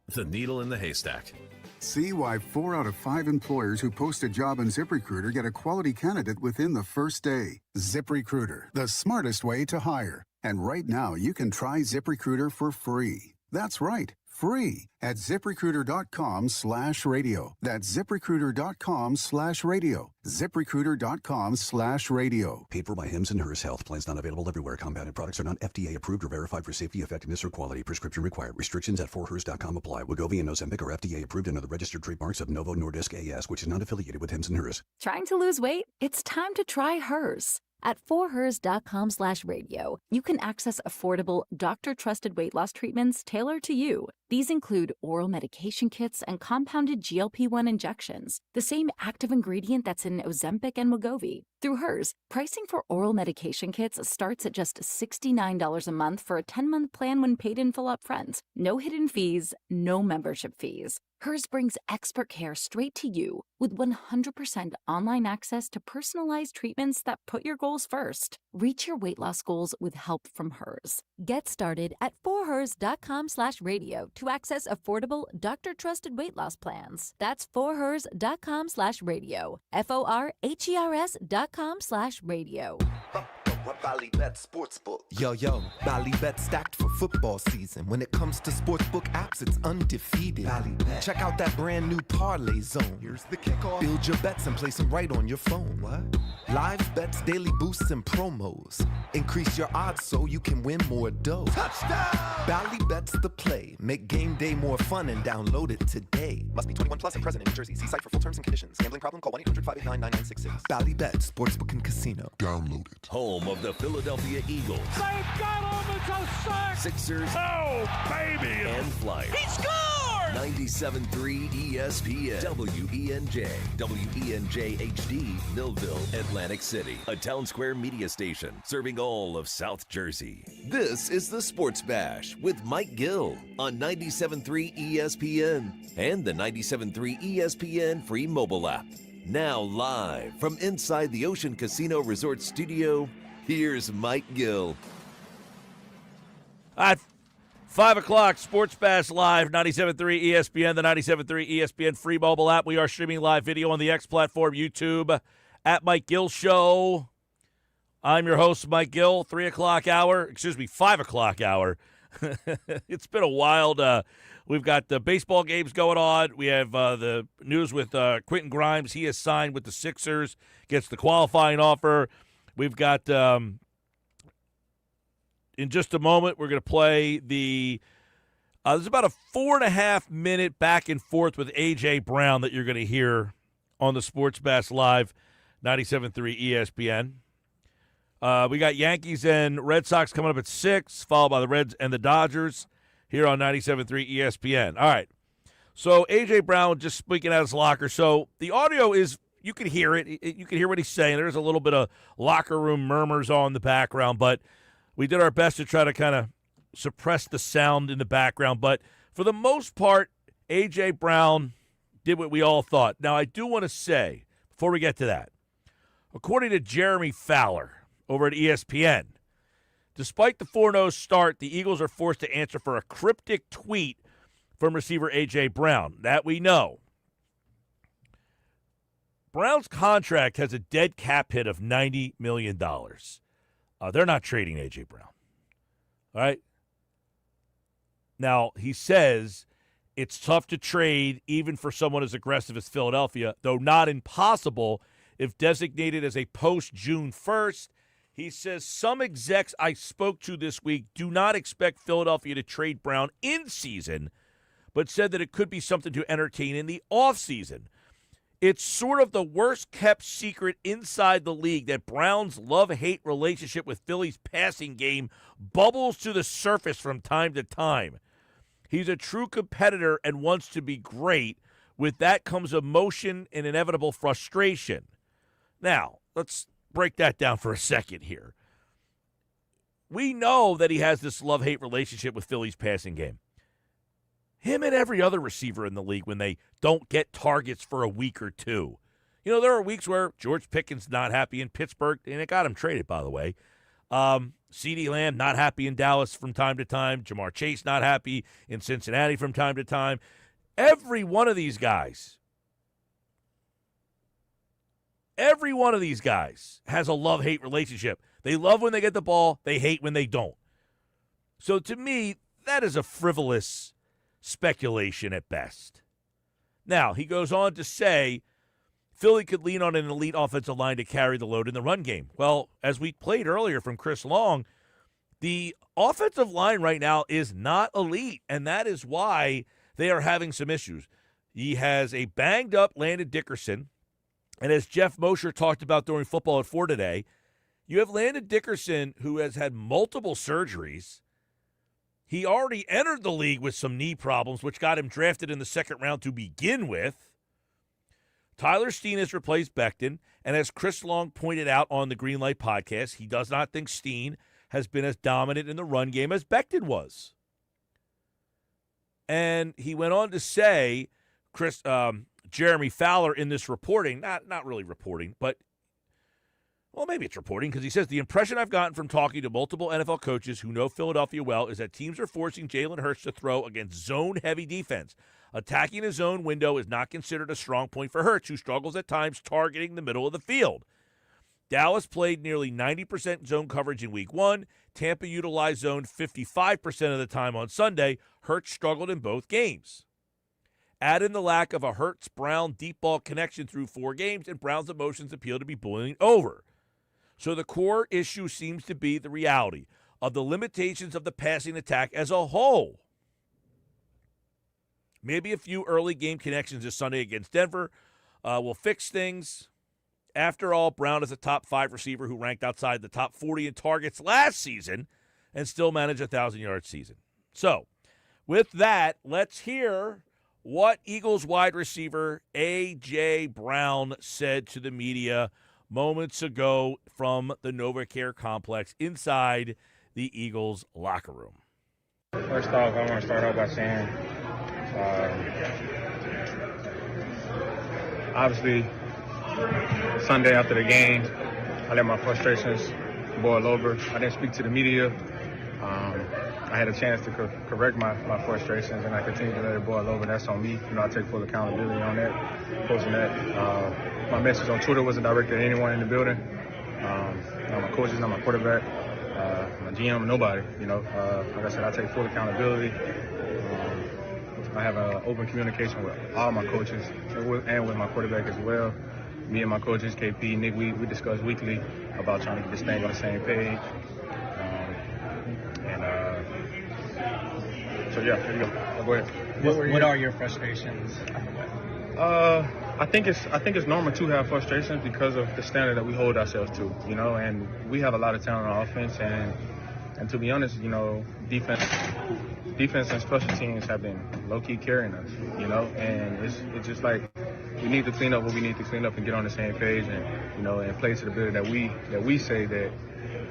The needle in the haystack. See why 4 out of 5 employers who post a job on ZipRecruiter get a quality candidate within the first day. ZipRecruiter, the smartest way to hire. And right now, you can try ZipRecruiter for free. That's right, free at ZipRecruiter.com/radio. That's ZipRecruiter.com/radio. ZipRecruiter.com/radio. Paid for by Hims and Hers Health. Plans not available everywhere. Compounded products are not FDA approved or verified for safety, effectiveness, or quality. Prescription required. Restrictions at forhers.com apply. Wegovy and Ozempic are FDA approved and are the registered trademarks of Novo Nordisk AS, which is not affiliated with Hims and Hers. Trying to lose weight? It's time to try Hers. At forhers.com/radio, you can access affordable, doctor-trusted weight loss treatments tailored to you. These include oral medication kits and compounded GLP-1 injections, the same active ingredient that's in Ozempic and Wegovy. Through Hers, pricing for oral medication kits starts at just $69 a month for a 10-month plan when paid in full upfront. No hidden fees, no membership fees. Hers brings expert care straight to you with 100% online access to personalized treatments that put your goals first. Reach your weight loss goals with help from Hers. Get started at forhers.com/radio to access affordable, doctor-trusted weight loss plans. That's forhers.com/radio. forhers.com/radio. Ballybet Sportsbook. Yo, Ballybet stacked for football season. When it comes to sportsbook apps, it's undefeated. Ballybet. Check out that brand new parlay zone. Here's the kickoff. Build your bets and place them right on your phone. What? Live bets, daily boosts, and promos. Increase your odds so you can win more dough. Touchdown! Ballybet's the play. Make game day more fun and download it today. Must be 21 plus and present in New Jersey. See site for full terms and conditions. Gambling problem? Call 1-800-589-9966. Ballybet Sportsbook and Casino. Download it. Home of the Philadelphia Eagles. They've got him. It's a sack. Sixers. Oh, baby. And Flyers. He scored! 97.3 ESPN. WENJ. WENJ HD. Millville, Atlantic City. A Town Square media station serving all of South Jersey. This is the Sports Bash with Mike Gill on 97.3 ESPN and the 97.3 ESPN free mobile app. Now live from inside the Ocean Casino Resort Studio, here's Mike Gill. At 5 o'clock, Sports Bash Live, 97.3 ESPN, the 97.3 ESPN free mobile app. We are streaming live video on the X platform, YouTube, at Mike Gill Show. I'm your host, Mike Gill, 5 o'clock hour. It's been a wild, we've got the baseball games going on. We have the news with Quentin Grimes. He has signed with the Sixers, gets the qualifying offer. We've got, in just a moment, we're going to play there's about a 4.5-minute back and forth with A.J. Brown that you're going to hear on the Sports Bash Live, 97.3 ESPN. We got Yankees and Red Sox coming up at 6, followed by the Reds and the Dodgers here on 97.3 ESPN. All right. So A.J. Brown just speaking out his locker. So the audio is, you can hear it. You can hear what he's saying. There's a little bit of locker room murmurs on the background, but we did our best to try to kind of suppress the sound in the background. But for the most part, A.J. Brown did what we all thought. Now, I do want to say, before we get to that, according to Jeremy Fowler over at ESPN, despite the 4-0 start, the Eagles are forced to answer for a cryptic tweet from receiver A.J. Brown. That we know. Brown's contract has a dead cap hit of $90 million. They're not trading A.J. Brown. All right? Now, he says it's tough to trade even for someone as aggressive as Philadelphia, though not impossible if designated as a post-June 1st. He says some execs I spoke to this week do not expect Philadelphia to trade Brown in season, but said that it could be something to entertain in the offseason. It's sort of the worst-kept secret inside the league that Brown's love-hate relationship with Philly's passing game bubbles to the surface from time to time. He's a true competitor and wants to be great. With that comes emotion and inevitable frustration. Now, let's break that down for a second here. We know that he has this love-hate relationship with Philly's passing game. Him and every other receiver in the league when they don't get targets for a week or two. You know, there are weeks where George Pickens not happy in Pittsburgh, and it got him traded, by the way. CeeDee Lamb not happy in Dallas from time to time. Jamar Chase not happy in Cincinnati from time to time. Every one of these guys has a love-hate relationship. They love when they get the ball. They hate when they don't. So to me, that is a frivolous speculation at best. Now, he goes on to say Philly could lean on an elite offensive line to carry the load in the run game. Well, as we played earlier from Chris Long, the offensive line right now is not elite, and that is why they are having some issues. He has a banged-up Landon Dickerson, and as Geoff Mosher talked about during Football at 4 today, you have Landon Dickerson, who has had multiple surgeries. He already entered the league with some knee problems, which got him drafted in the second round to begin with. Tyler Steen has replaced Becton, and as Chris Long pointed out on the Greenlight podcast, he does not think Steen has been as dominant in the run game as Becton was. And he went on to say, Jeremy Fowler in this reporting, not really reporting, but, well, maybe it's reporting, because he says, the impression I've gotten from talking to multiple NFL coaches who know Philadelphia well is that teams are forcing Jalen Hurts to throw against zone-heavy defense. Attacking a zone window is not considered a strong point for Hurts, who struggles at times targeting the middle of the field. Dallas played nearly 90% zone coverage in Week 1. Tampa utilized zone 55% of the time on Sunday. Hurts struggled in both games. Add in the lack of a Hurts-Brown deep ball connection through 4 games, and Brown's emotions appear to be boiling over. So the core issue seems to be the reality of the limitations of the passing attack as a whole. Maybe a few early game connections this Sunday against Denver will fix things. After all, Brown is a top 5 receiver who ranked outside the top 40 in targets last season and still managed a 1,000-yard season. So, with that, let's hear what Eagles wide receiver A.J. Brown said to the media moments ago from the NovaCare complex inside the Eagles locker room. First off, I want to start off by saying, obviously, Sunday after the game, I let my frustrations boil over. I didn't speak to the media. I had a chance to correct my frustrations, and I continued to let it boil over. That's on me. I take full accountability on that, posting that. My message on Twitter wasn't directed at anyone in the building. Not my coaches, not my quarterback, my GM, nobody. Like I said, I take full accountability. I have an open communication with all my coaches and with my quarterback as well. Me and my coaches, KP, Nick, we discuss weekly about trying to get this thing on the same page. So yeah, there you go. Go ahead. What are your frustrations? I think it's normal to have frustrations because of the standard that we hold ourselves to, and we have a lot of talent on offense, and to be honest, defense and special teams have been low-key carrying us, and it's just like we need to clean up what we need to clean up and get on the same page and play to the ability that we say that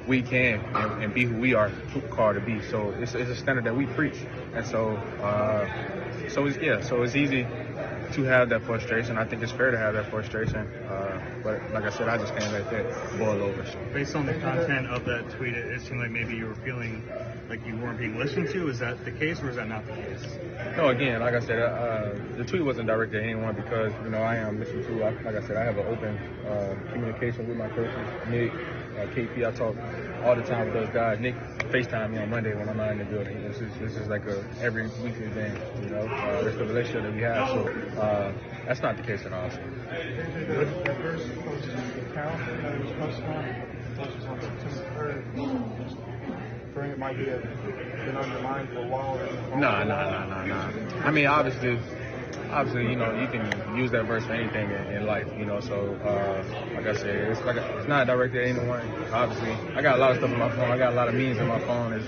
we can and be who we are called to be. So it's a standard that we preach, and so it's easy to have that frustration. I think it's fair to have that frustration, but like I said, I just can't let that boil over. So. Based on the content of that tweet, it seemed like maybe you were feeling like you weren't being listened to. Is that the case, or is that not the case? No, again, like I said, the tweet wasn't directed at anyone because I am listened to. Like I said, I have an open communication with my coaches, Nick, KP. I talk all the time with those guys. Nick FaceTime me on Monday when I'm not in the building. This is like a every weekly thing, it's the relationship that we have. So that's not the case at all. With the first coach's account, it was posted on September 3rd. It might be been on your mind for a while. No. I mean, obviously, you can use that verse for anything in life, So, like I said, it's not directed at anyone. Obviously, I got a lot of stuff on my phone. I got a lot of memes on my phone, as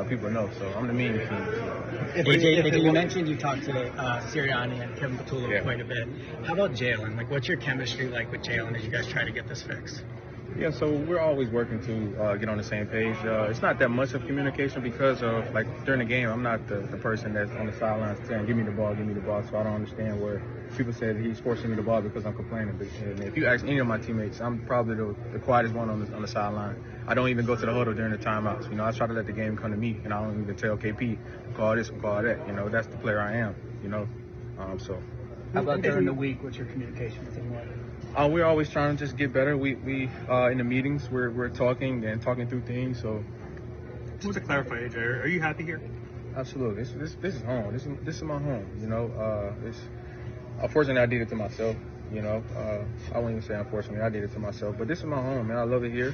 people know. So I'm the meme king. So. AJ, you mentioned you talked to Sirianni and Kevin Patullo quite a bit. How about Jalen? What's your chemistry like with Jalen as you guys try to get this fixed? Yeah, so we're always working to get on the same page. It's not that much of communication because of, during the game, I'm not the person that's on the sidelines saying, give me the ball, so I don't understand where people say that he's forcing me the ball because I'm complaining. But if you ask any of my teammates, I'm probably the quietest one on the sideline. I don't even go to the huddle during the timeouts. I try to let the game come to me, and I don't even tell KP, call this or call that. That's the player I am, so. How about during the week? What's your communication with him like? We're always trying to just get better. We in the meetings we're talking through things. So just to clarify, AJ, are you happy here? Absolutely. This is home. This is my home. It's unfortunately I did it to myself. I won't even say unfortunately I did it to myself, but this is my home, man. I love it here.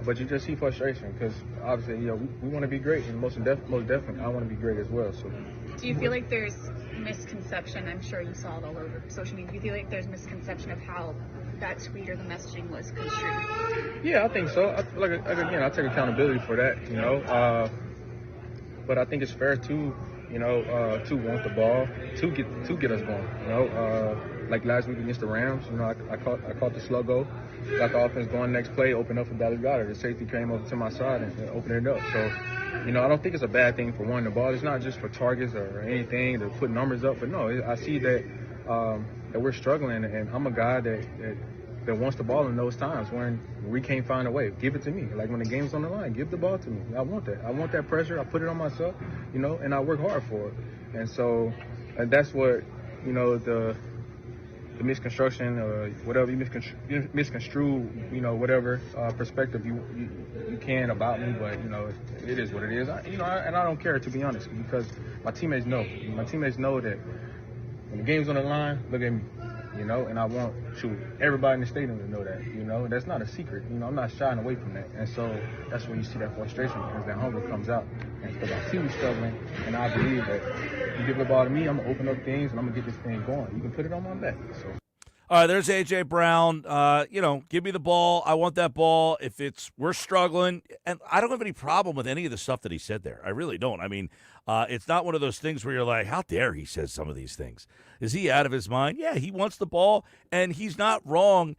But you just see frustration because obviously we want to be great, and most definitely I want to be great as well. So. Do you feel like there's misconception? I'm sure you saw it all over social media. Do you feel like there's misconception of how that tweet or the messaging was construed? Yeah, I think so. Again, I take accountability for that, But I think it's fair to to want the ball, to get us going. Like last week against the Rams, I caught the sluggo, got the offense going next play, opened up for Ballagata. The safety came over to my side and opened it up. So, I don't think it's a bad thing for wanting the ball. It's not just for targets or anything to put numbers up, but no, I see that we're struggling, and I'm a guy that wants the ball in those times when we can't find a way. Give it to me. Like when the game's on the line, give the ball to me. I want that. I want that pressure. I put it on myself, and I work hard for it. And so that's what, the misconstruction or whatever you misconstrue, whatever perspective you can about me, but it is what it is. And I don't care, to be honest, because my teammates know. My teammates know that when the game's on the line, look at me, and I want everybody in the stadium to know that, and that's not a secret. I'm not shying away from that. And so that's when you see that frustration, because that hunger comes out. And because I see we struggling, and I believe that if you give the ball to me, I'm going to open up things, and I'm going to get this thing going. You can put it on my back. So. All right, there's A.J. Brown. Give me the ball. I want that ball. If we're struggling, and I don't have any problem with any of the stuff that he said there. I really don't. I mean, it's not one of those things where you're like, how dare he says some of these things. Is he out of his mind? Yeah, he wants the ball, and he's not wrong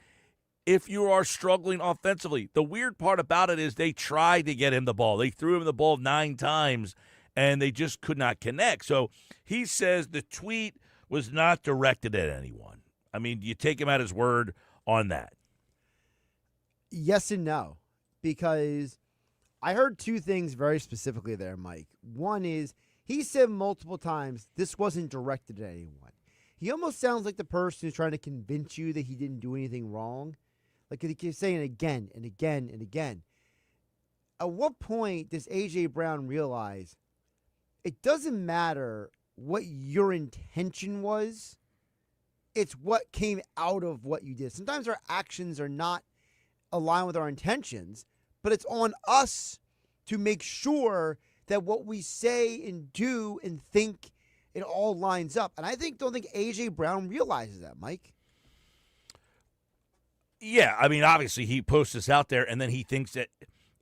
if you are struggling offensively. The weird part about it is they tried to get him the ball. They threw him the ball 9 times, and they just could not connect. So he says the tweet was not directed at anyone. I mean, do you take him at his word on that? Yes and no, because I heard 2 things very specifically there, Mike. One is he said multiple times this wasn't directed at anyone. He almost sounds like the person who's trying to convince you that he didn't do anything wrong. Like he keeps saying it again and again and again. At what point does A.J. Brown realize it doesn't matter what your intention was? It's what came out of what you did. Sometimes our actions are not aligned with our intentions, but it's on us to make sure that what we say and do and think, it all lines up. And I don't think A.J. Brown realizes that, Mike. Yeah, I mean, obviously he posts this out there, and then he thinks that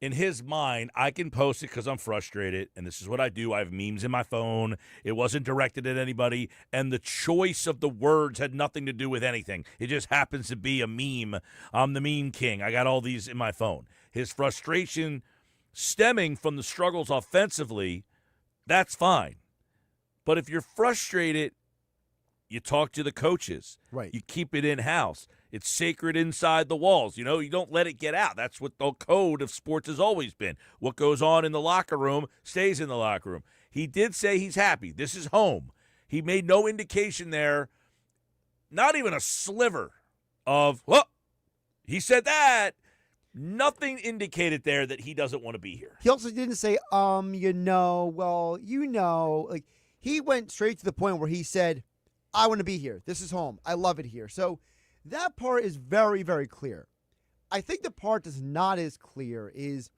in his mind, I can post it because I'm frustrated, and this is what I do. I have memes in my phone. It wasn't directed at anybody, and the choice of the words had nothing to do with anything. It just happens to be a meme. I'm the meme king. I got all these in my phone. His frustration stemming from the struggles offensively, that's fine. But if you're frustrated, you talk to the coaches. Right. You keep it in-house. It's sacred inside the walls. You don't let it get out. That's what the code of sports has always been. What goes on in the locker room stays in the locker room. He did say he's happy. This is home. He made no indication there, not even a sliver of, he said that. Nothing indicated there that he doesn't want to be here. He also didn't say, like he went straight to the point where he said, I want to be here. This is home. I love it here. So that part is very, very clear. I think the part that's not as clear is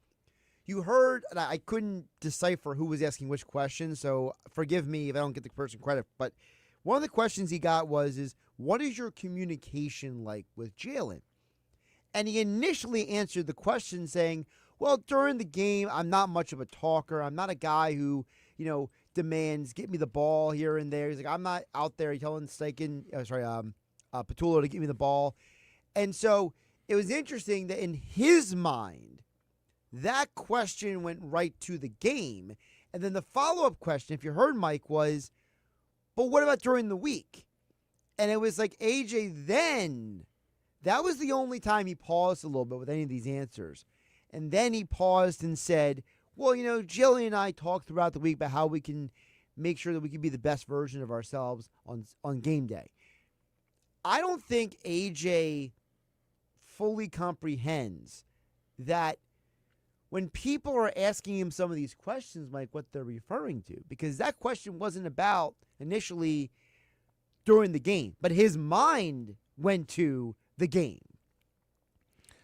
you heard, and I couldn't decipher who was asking which question, so forgive me if I don't get the person credit, but one of the questions he got was, what is your communication like with Jalen? And he initially answered the question saying, well, during the game, I'm not much of a talker. I'm not a guy who, demands get me the ball here and there. He's like, I'm not out there telling Patullo to give me the ball. And so it was interesting that in his mind, that question went right to the game. And then the follow-up question, if you heard Mike, was, but what about during the week? And it was like AJ then, that was the only time he paused a little bit with any of these answers. And then he paused and said, well, Jillian and I talked throughout the week about how we can make sure that we can be the best version of ourselves on game day. I don't think AJ fully comprehends that when people are asking him some of these questions, Mike, what they're referring to, because that question wasn't about initially during the game, but his mind went to the game.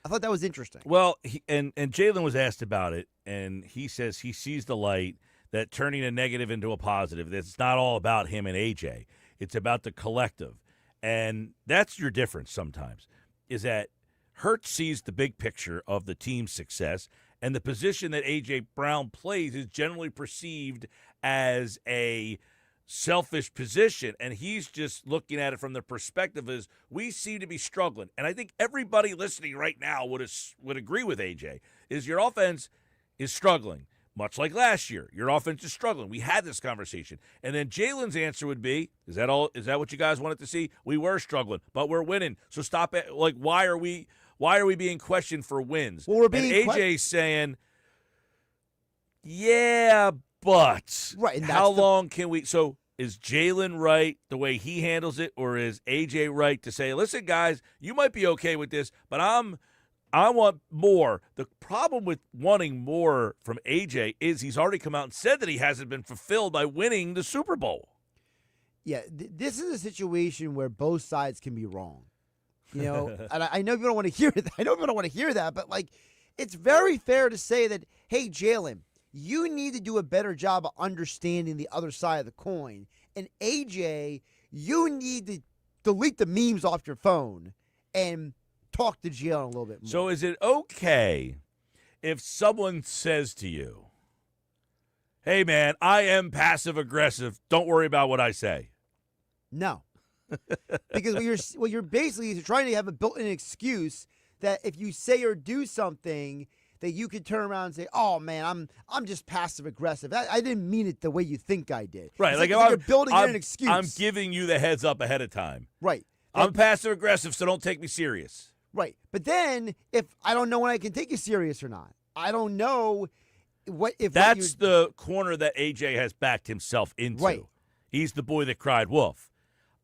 I thought that was interesting. Well, and Jalen was asked about it, and he says he sees the light, that turning a negative into a positive, that it's not all about him and AJ. It's about the collective. And that's your difference sometimes, is that Hurts sees the big picture of the team's success, And the position that A.J. Brown plays is generally perceived as a selfish position, and he's just looking at it from the perspective as we seem to be struggling. And I think everybody listening right now would agree with A.J. is your offense is struggling, much like last year. Your offense is struggling. We had this conversation. And then Jalen's answer would be, is that all? Is that what you guys wanted to see? We were struggling, but we're winning. So stop it. Like, why are we being questioned for wins? Well, we're being and AJ's saying, yeah, but right. And how long can we? So is Jalen right the way he handles it, or is AJ right to say, listen, guys, you might be okay with this, but I want more. The problem with wanting more from AJ is he's already come out and said that he hasn't been fulfilled by winning the Super Bowl. Yeah, this is a situation where both sides can be wrong. You know, and I know people don't want to hear that. I know people don't want to hear that, but like, it's very fair to say that, hey, Jalen, you need to do a better job of understanding the other side of the coin. And AJ, you need to delete the memes off your phone and talk to Jalen a little bit more. So is it okay if someone says to you, hey, man, I am passive-aggressive. Don't worry about what I say? No. Because what you're basically is trying to have a built-in excuse that if you say or do something that you could turn around and say, oh, man, I'm just passive-aggressive. I didn't mean it the way you think I did. Right. It's like you're building in an excuse. I'm giving you the heads up ahead of time. Right. I'm passive-aggressive, so don't take me serious. Right. But then if I don't know when I can take you serious or not, I don't know That's the corner that AJ has backed himself into. Right. He's the boy that cried wolf.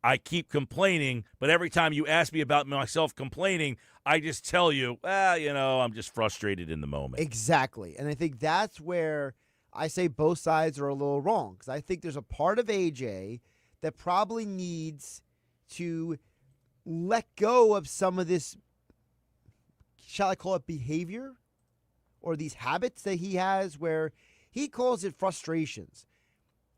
I keep complaining, but every time you ask me about myself complaining, I just tell you, I'm just frustrated in the moment. Exactly. And I think that's where I say both sides are a little wrong, because I think there's a part of AJ that probably needs to let go of some of this, shall I call it behavior, or these habits that he has where he calls it frustrations.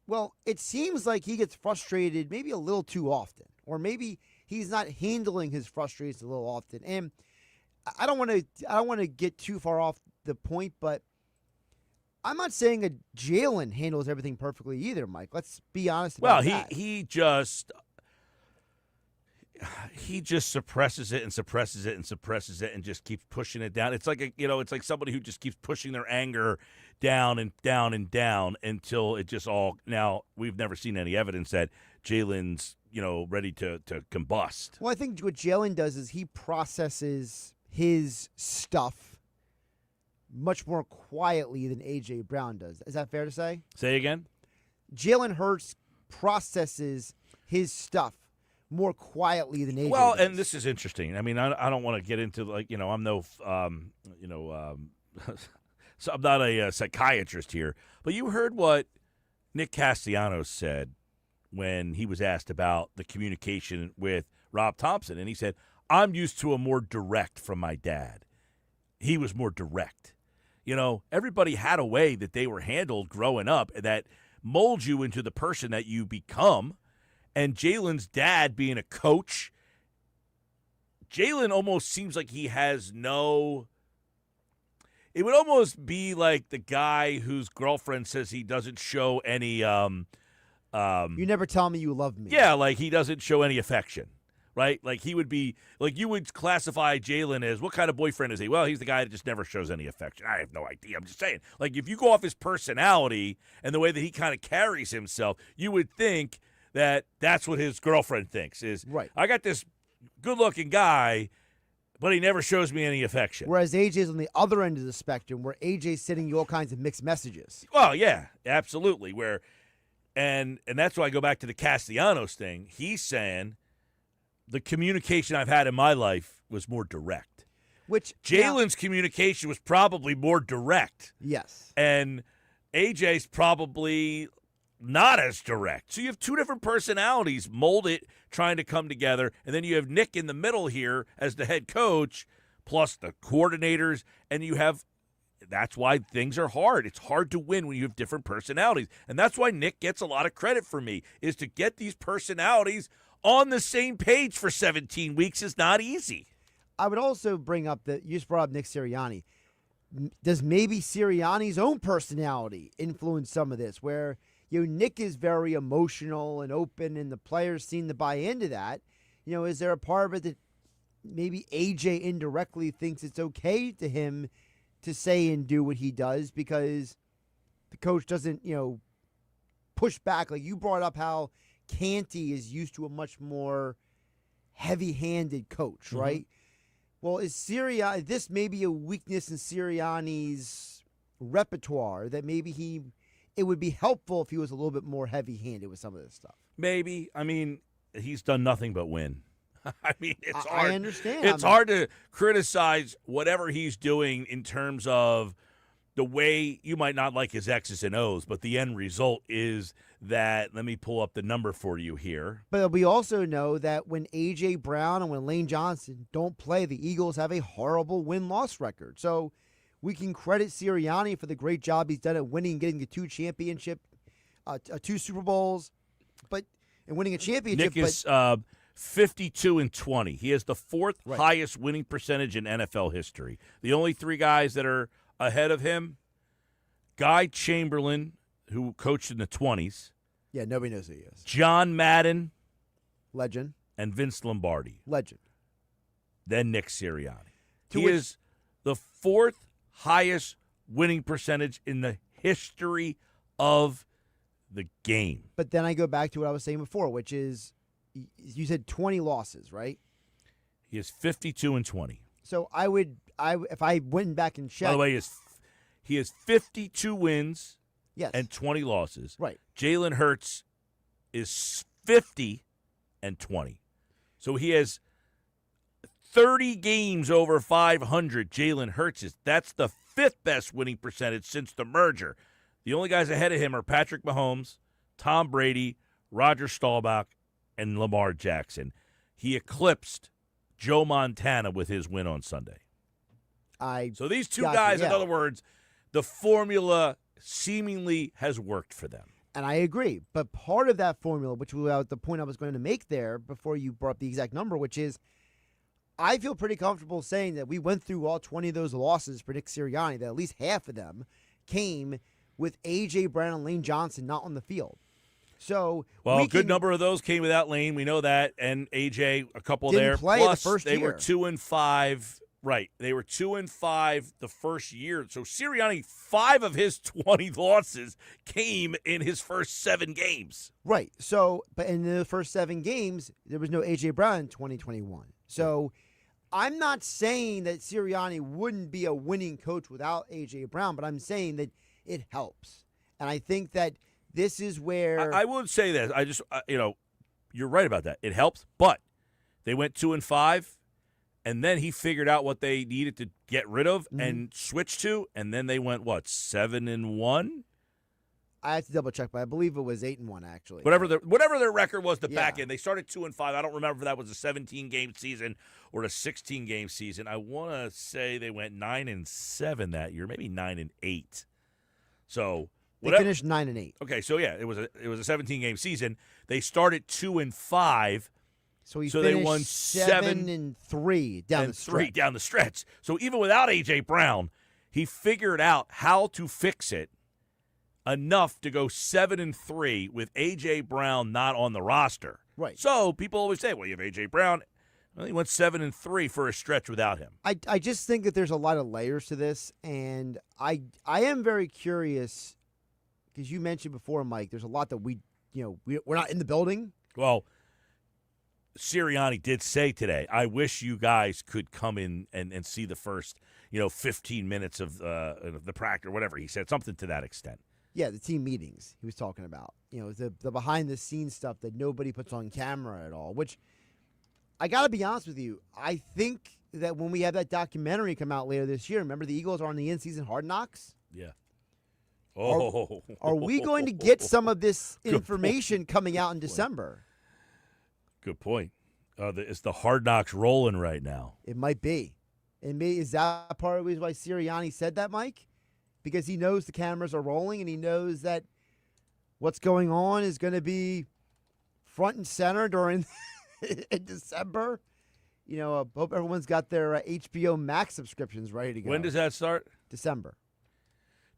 Well, it seems like he gets frustrated maybe a little too often, or maybe he's not handling his frustrations a little often. And I don't want to get too far off the point, but I'm not saying that Jalen handles everything perfectly either, Mike. Let's be honest about that. He just suppresses it and suppresses it and suppresses it and just keeps pushing it down. It's like it's like somebody who just keeps pushing their anger down and down and down until it just all. Now we've never seen any evidence that Jalen's ready to combust. Well, I think what Jalen does is he processes his stuff much more quietly than A.J. Brown does. Is that fair to say? Say again? Jalen Hurts processes his stuff more quietly than AJ Well, does. and this is interesting. I mean, I don't want to get into I'm no, so I'm not a psychiatrist here, but you heard what Nick Castellanos said when he was asked about the communication with Rob Thompson, and he said, I'm used to a more direct from my dad. He was more direct. Everybody had a way that they were handled growing up that molds you into the person that you become. And Jalen's dad being a coach, Jalen almost seems like he has no – it would almost be like the guy whose girlfriend says he doesn't show any you never tell me you love me. Yeah, like he doesn't show any affection, right? Like he would be – like you would classify Jalen as what kind of boyfriend is he? Well, he's the guy that just never shows any affection. I have no idea. I'm just saying. Like if you go off his personality and the way that he kind of carries himself, you would think – that's what his girlfriend thinks is, right. I got this good-looking guy, but he never shows me any affection. Whereas AJ's on the other end of the spectrum, where AJ's sending you all kinds of mixed messages. Well, yeah, absolutely. And that's why I go back to the Castellanos thing. He's saying the communication I've had in my life was more direct. Which Jalen's communication was probably more direct. Yes. And AJ's probably not as direct. So you have two different personalities molded, trying to come together, and then you have Nick in the middle here as the head coach, plus the coordinators, and that's why things are hard. It's hard to win when you have different personalities, and that's why Nick gets a lot of credit from me, is to get these personalities on the same page for 17 weeks is not easy. I would also bring up that you just brought up Nick Sirianni. does maybe Sirianni's own personality influence some of this, where Nick is very emotional and open, and the players seem to buy into that? Is there a part of it that maybe AJ indirectly thinks it's okay to him to say and do what he does because the coach doesn't, push back? Like you brought up how Canty is used to a much more heavy-handed coach, right? Well, is this maybe a weakness in Sirianni's repertoire that maybe it would be helpful if he was a little bit more heavy-handed with some of this stuff? Maybe. I mean, he's done nothing but win. I mean, it's hard. I understand. It's hard to criticize whatever he's doing in terms of the way you might not like his X's and O's, but the end result is that, let me pull up the number for you here. But we also know that when A.J. Brown and when Lane Johnson don't play, the Eagles have a horrible win-loss record. So we can credit Sirianni for the great job he's done at winning, getting the 2 Super Bowls, and winning a championship. Nick is 52-20. He has the 4th highest winning percentage in NFL history. The only 3 guys that are ahead of him, Guy Chamberlain, who coached in the 20s. Yeah, nobody knows who he is. John Madden. Legend. And Vince Lombardi. Legend. Then Nick Sirianni. He is the 4th highest winning percentage in the history of the game. But then I go back to what I was saying before, which is, you said 20 losses, right? He is 52-20. So if I went back and checked. By the way, he has 52 wins and 20 losses. Right. Jalen Hurts is 50-20. So he has 30 games over 500. Jalen Hurts that's the 5th best winning percentage since the merger. The only guys ahead of him are Patrick Mahomes, Tom Brady, Roger Staubach, and Lamar Jackson. He eclipsed Joe Montana with his win on Sunday. So these 2 guys, in other words, the formula seemingly has worked for them. And I agree. But part of that formula, which was the point I was going to make there before you brought up the exact number, which is I feel pretty comfortable saying that we went through all 20 of those losses for Nick Sirianni, that at least half of them came with A.J. Brown and Lane Johnson not on the field. So a good number of those came without Lane. We know that. And A.J., a couple there. Play Plus, the first they year. were 2-5. Right. They were 2-5 the first year. So Sirianni, 5 of his 20 losses came in his first 7 games. Right. So, but in the first 7 games, there was no A.J. Brown in 2021. So I'm not saying that Sirianni wouldn't be a winning coach without A.J. Brown, but I'm saying that it helps. And I think that this is where I would say this. I just, you're right about that. It helps, but they went 2-5. And then he figured out what they needed to get rid of and switch to, and then they went 7-1. I have to double check, but I believe it was 8-1 actually. Whatever their record was, back end, they started 2-5. I don't remember if that was a 17-game season or a 16-game season. I want to say they went 9-7 that year, maybe 9-8. So they finished 9-8. Okay, so yeah, it was a 17-game season. They started 2-5. So they won 7-3 down the stretch. So even without A.J. Brown, he figured out how to fix it enough to go 7-3 with A.J. Brown not on the roster. Right. So people always say, well, you have A.J. Brown. Well, he went 7-3 for a stretch without him. I just think that there's a lot of layers to this, and I am very curious because you mentioned before, Mike, there's a lot that we're not in the building. Well, Sirianni did say today, I wish you guys could come in and see the first, 15 minutes of the practice or whatever. He said something to that extent. Yeah, the team meetings he was talking about. The behind-the-scenes stuff that nobody puts on camera at all, which I got to be honest with you. I think that when we have that documentary come out later this year, remember the Eagles are on the in-season Hard Knocks? Yeah. Are we going to get some of this information coming out in December? Good point. Is the Hard Knocks rolling right now? It might be. Is that part of the reason why Sirianni said that, Mike? Because he knows the cameras are rolling and he knows that what's going on is going to be front and center during in December. I hope everyone's got their HBO Max subscriptions ready to go. When does that start? December.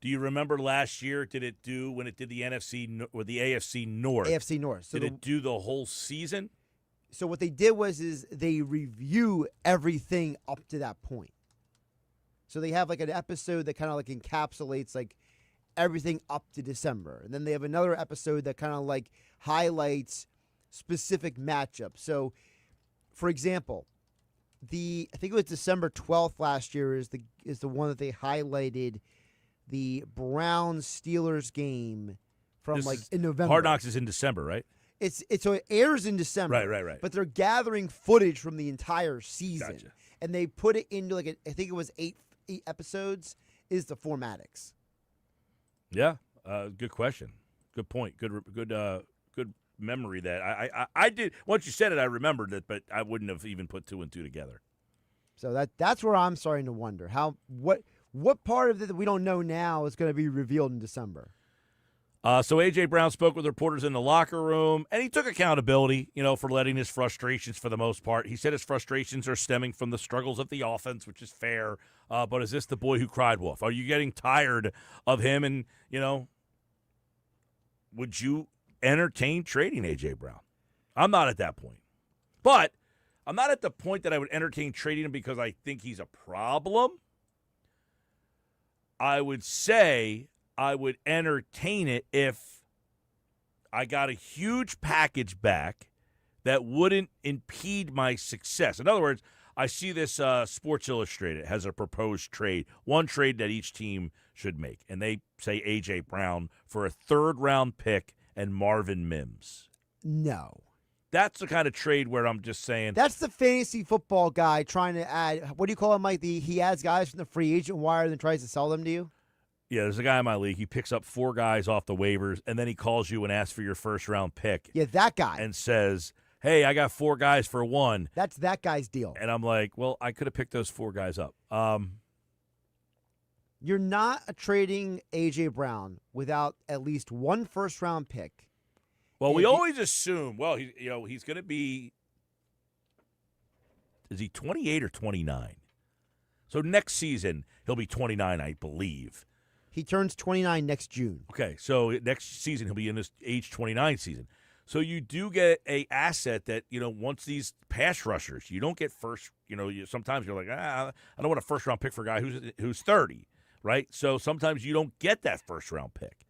Do you remember last year, when it did the NFC or the AFC North? AFC North. So did it do the whole season? So what they did is they review everything up to that point. So they have like an episode that kind of like encapsulates like everything up to December. And then they have another episode that kind of like highlights specific matchups. So, for example, I think it was December 12th last year is the one that they highlighted the Browns-Steelers game from in November. Hard Knocks is in December, right? So it airs in December. Right. But they're gathering footage from the entire season. Gotcha. And they put it into I think it was eight episodes is the formatics. Yeah, good question. Good point. Good memory that I did. Once you said it, I remembered it, but I wouldn't have even put 2 and 2 together. So that's where I'm starting to wonder what part of it that we don't know now is going to be revealed in December. So A.J. Brown spoke with reporters in the locker room, and he took accountability, for letting his frustrations for the most part. He said his frustrations are stemming from the struggles of the offense, which is fair. But is this the boy who cried wolf? Are you getting tired of him? And, would you entertain trading A.J. Brown? I'm not at that point. But I'm not at the point that I would entertain trading him because I think he's a problem. I would say I would entertain it if I got a huge package back that wouldn't impede my success. In other words, I see this Sports Illustrated has a proposed trade, one trade that each team should make, and they say A.J. Brown for a third-round pick and Marvin Mims. No. That's the kind of trade where I'm just saying. That's the fantasy football guy trying to add, what do you call him, Mike? He adds guys from the free agent wire and then tries to sell them to you? Yeah, there's a guy in my league. He picks up 4 guys off the waivers, and then he calls you and asks for your first-round pick. Yeah, that guy. And says, hey, I got 4 guys for 1. That's that guy's deal. And I'm like, well, I could have picked those 4 guys up. You're not trading A.J. Brown without at least one first-round pick. Well, we always assume, he's going to be, is he 28 or 29? So next season, he'll be 29, I believe. He turns 29 next June. Okay, so next season, he'll be in this age 29 season. So you do get a asset that, once these pass rushers, you don't get first, sometimes you're like, I don't want a first-round pick for a guy who's 30, right? So sometimes you don't get that first-round pick.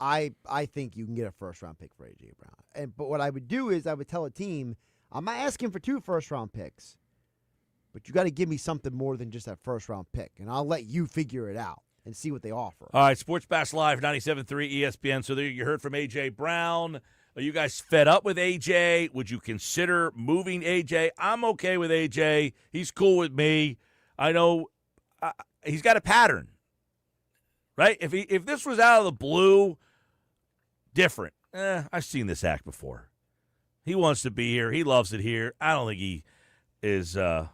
I think you can get a first-round pick for A.J. Brown. But what I would do is I would tell a team, I'm not asking for 2 first-round picks, but you got to give me something more than just that first-round pick, and I'll let you figure it out and see what they offer. All right, Sports Bash Live, 97.3 ESPN. So there you heard from A.J. Brown. Are you guys fed up with A.J.? Would you consider moving A.J.? I'm okay with A.J. He's cool with me. I know he's got a pattern, right? If this was out of the blue, different. I've seen this act before. He wants to be here. He loves it here. I don't think he is. I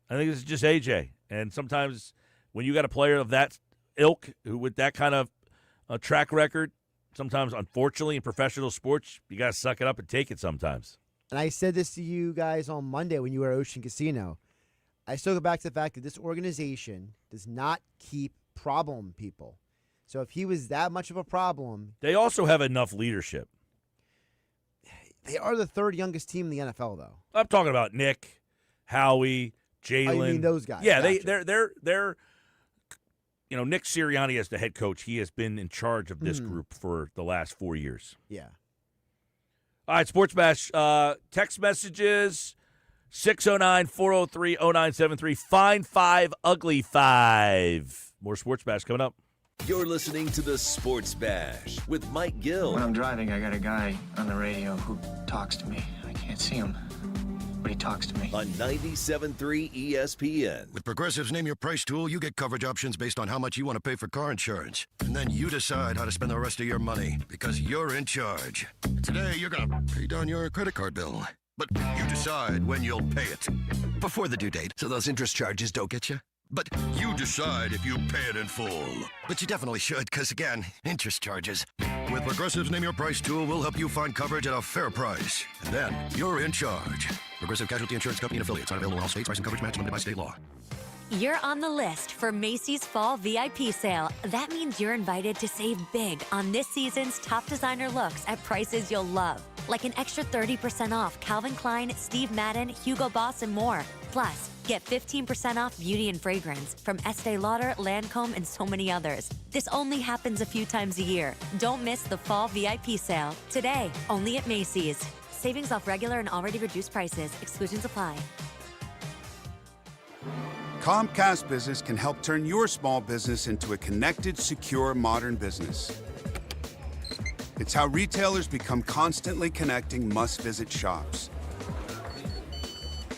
think it's just AJ. And sometimes when you got a player of that ilk who with that kind of track record, sometimes, unfortunately, in professional sports, you got to suck it up and take it sometimes. And I said this to you guys on Monday when you were at Ocean Casino. I still go back to the fact that this organization does not keep problem people. So if he was that much of a problem. They also have enough leadership. They are the 3rd youngest team in the NFL, though. I'm talking about Nick, Howie, Jalen. Oh, you mean those guys? Yeah, gotcha. they're Nick Sirianni as the head coach, he has been in charge of this group for the last 4 years. Yeah. All right, Sports Bash. Text messages, 609-403-0973. Fine 5, ugly 5. More Sports Bash coming up. You're listening to the Sports Bash with Mike Gill. When I'm driving, I got a guy on the radio who talks to me. I can't see him, but he talks to me. On 97.3 ESPN. With Progressive's Name Your Price tool, you get coverage options based on how much you want to pay for car insurance. And then you decide how to spend the rest of your money because you're in charge. Today, you're going to pay down your credit card bill. But you decide when you'll pay it. Before the due date, so those interest charges don't get you. But you decide if you pay it in full. But you definitely should, because, again, interest charges. With Progressive's Name Your Price tool, we'll help you find coverage at a fair price. And then you're in charge. Progressive Casualty Insurance Company and affiliates. Not available in all states. Price and coverage match limited by state law. You're on the list for Macy's Fall VIP Sale. That means you're invited to save big on this season's top designer looks at prices you'll love. Like an extra 30% off Calvin Klein, Steve Madden, Hugo Boss, and more. Plus, get 15% off beauty and fragrance from Estee Lauder, Lancome, and so many others. This only happens a few times a year. Don't miss the Fall VIP Sale. Today, only at Macy's. Savings off regular and already reduced prices. Exclusions apply. Comcast Business can help turn your small business into a connected, secure, modern business. It's how retailers become constantly connecting must-visit shops.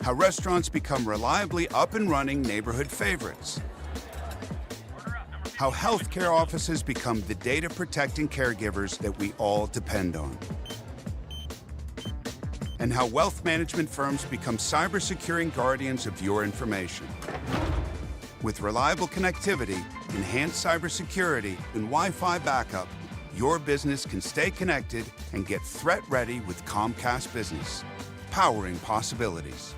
How restaurants become reliably up and running neighborhood favorites. How healthcare offices become the data-protecting caregivers that we all depend on. And how wealth management firms become cyber-securing guardians of your information. With reliable connectivity, enhanced cybersecurity, and Wi-Fi backup, your business can stay connected and get threat-ready with Comcast Business, powering possibilities.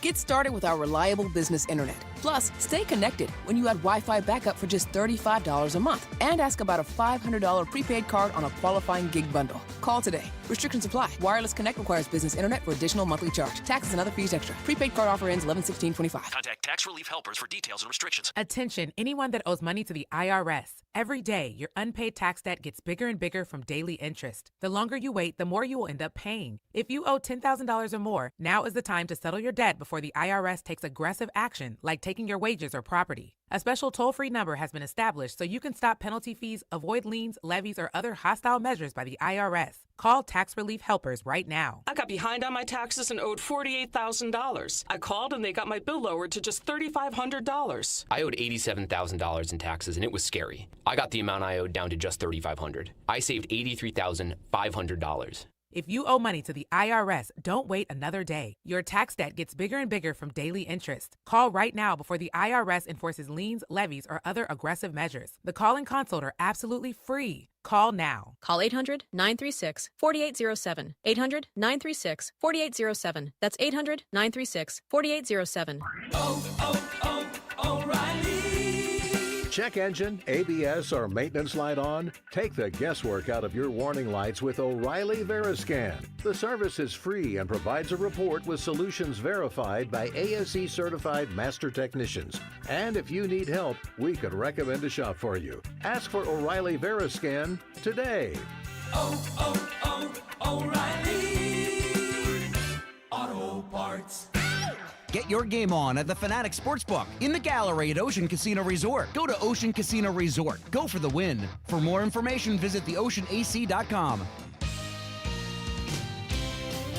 Get started with our reliable business internet. Plus, stay connected when you add Wi-Fi backup for just $35 a month. And ask about a $500 prepaid card on a qualifying gig bundle. Call today. Restrictions apply. Wireless Connect requires business internet for additional monthly charge. Taxes and other fees extra. Prepaid card offer ends 11/16/25. Contact Tax Relief Helpers for details and restrictions. Attention, anyone that owes money to the IRS. Every day, your unpaid tax debt gets bigger and bigger from daily interest. The longer you wait, the more you will end up paying. If you owe $10,000 or more, now is the time to settle your debt before the IRS takes aggressive action, like taking your wages or property. A special toll-free number has been established so you can stop penalty fees, avoid liens, levies, or other hostile measures by the IRS. Call Tax Relief Helpers right now. I got behind on my taxes and owed $48,000. I called and they got my bill lowered to just $3,500. I owed $87,000 in taxes and it was scary. I got the amount I owed down to just $3,500. I saved $83,500. If you owe money to the IRS, don't wait another day. Your tax debt gets bigger and bigger from daily interest. Call right now before the IRS enforces liens, levies, or other aggressive measures. The call and consult are absolutely free. Call now. Call 800-936-4807. 800-936-4807. That's 800-936-4807. O'Reilly. Check engine, ABS, or maintenance light on? Take the guesswork out of your warning lights with O'Reilly Veriscan. The service is free and provides a report with solutions verified by ASE certified master technicians. And if you need help, we could recommend a shop for you. Ask for O'Reilly Veriscan today. O'Reilly Auto Parts. Get your game on at the Fanatic Sportsbook in the gallery at Ocean Casino Resort. Go to Ocean Casino Resort. Go for the win. For more information, visit theoceanac.com.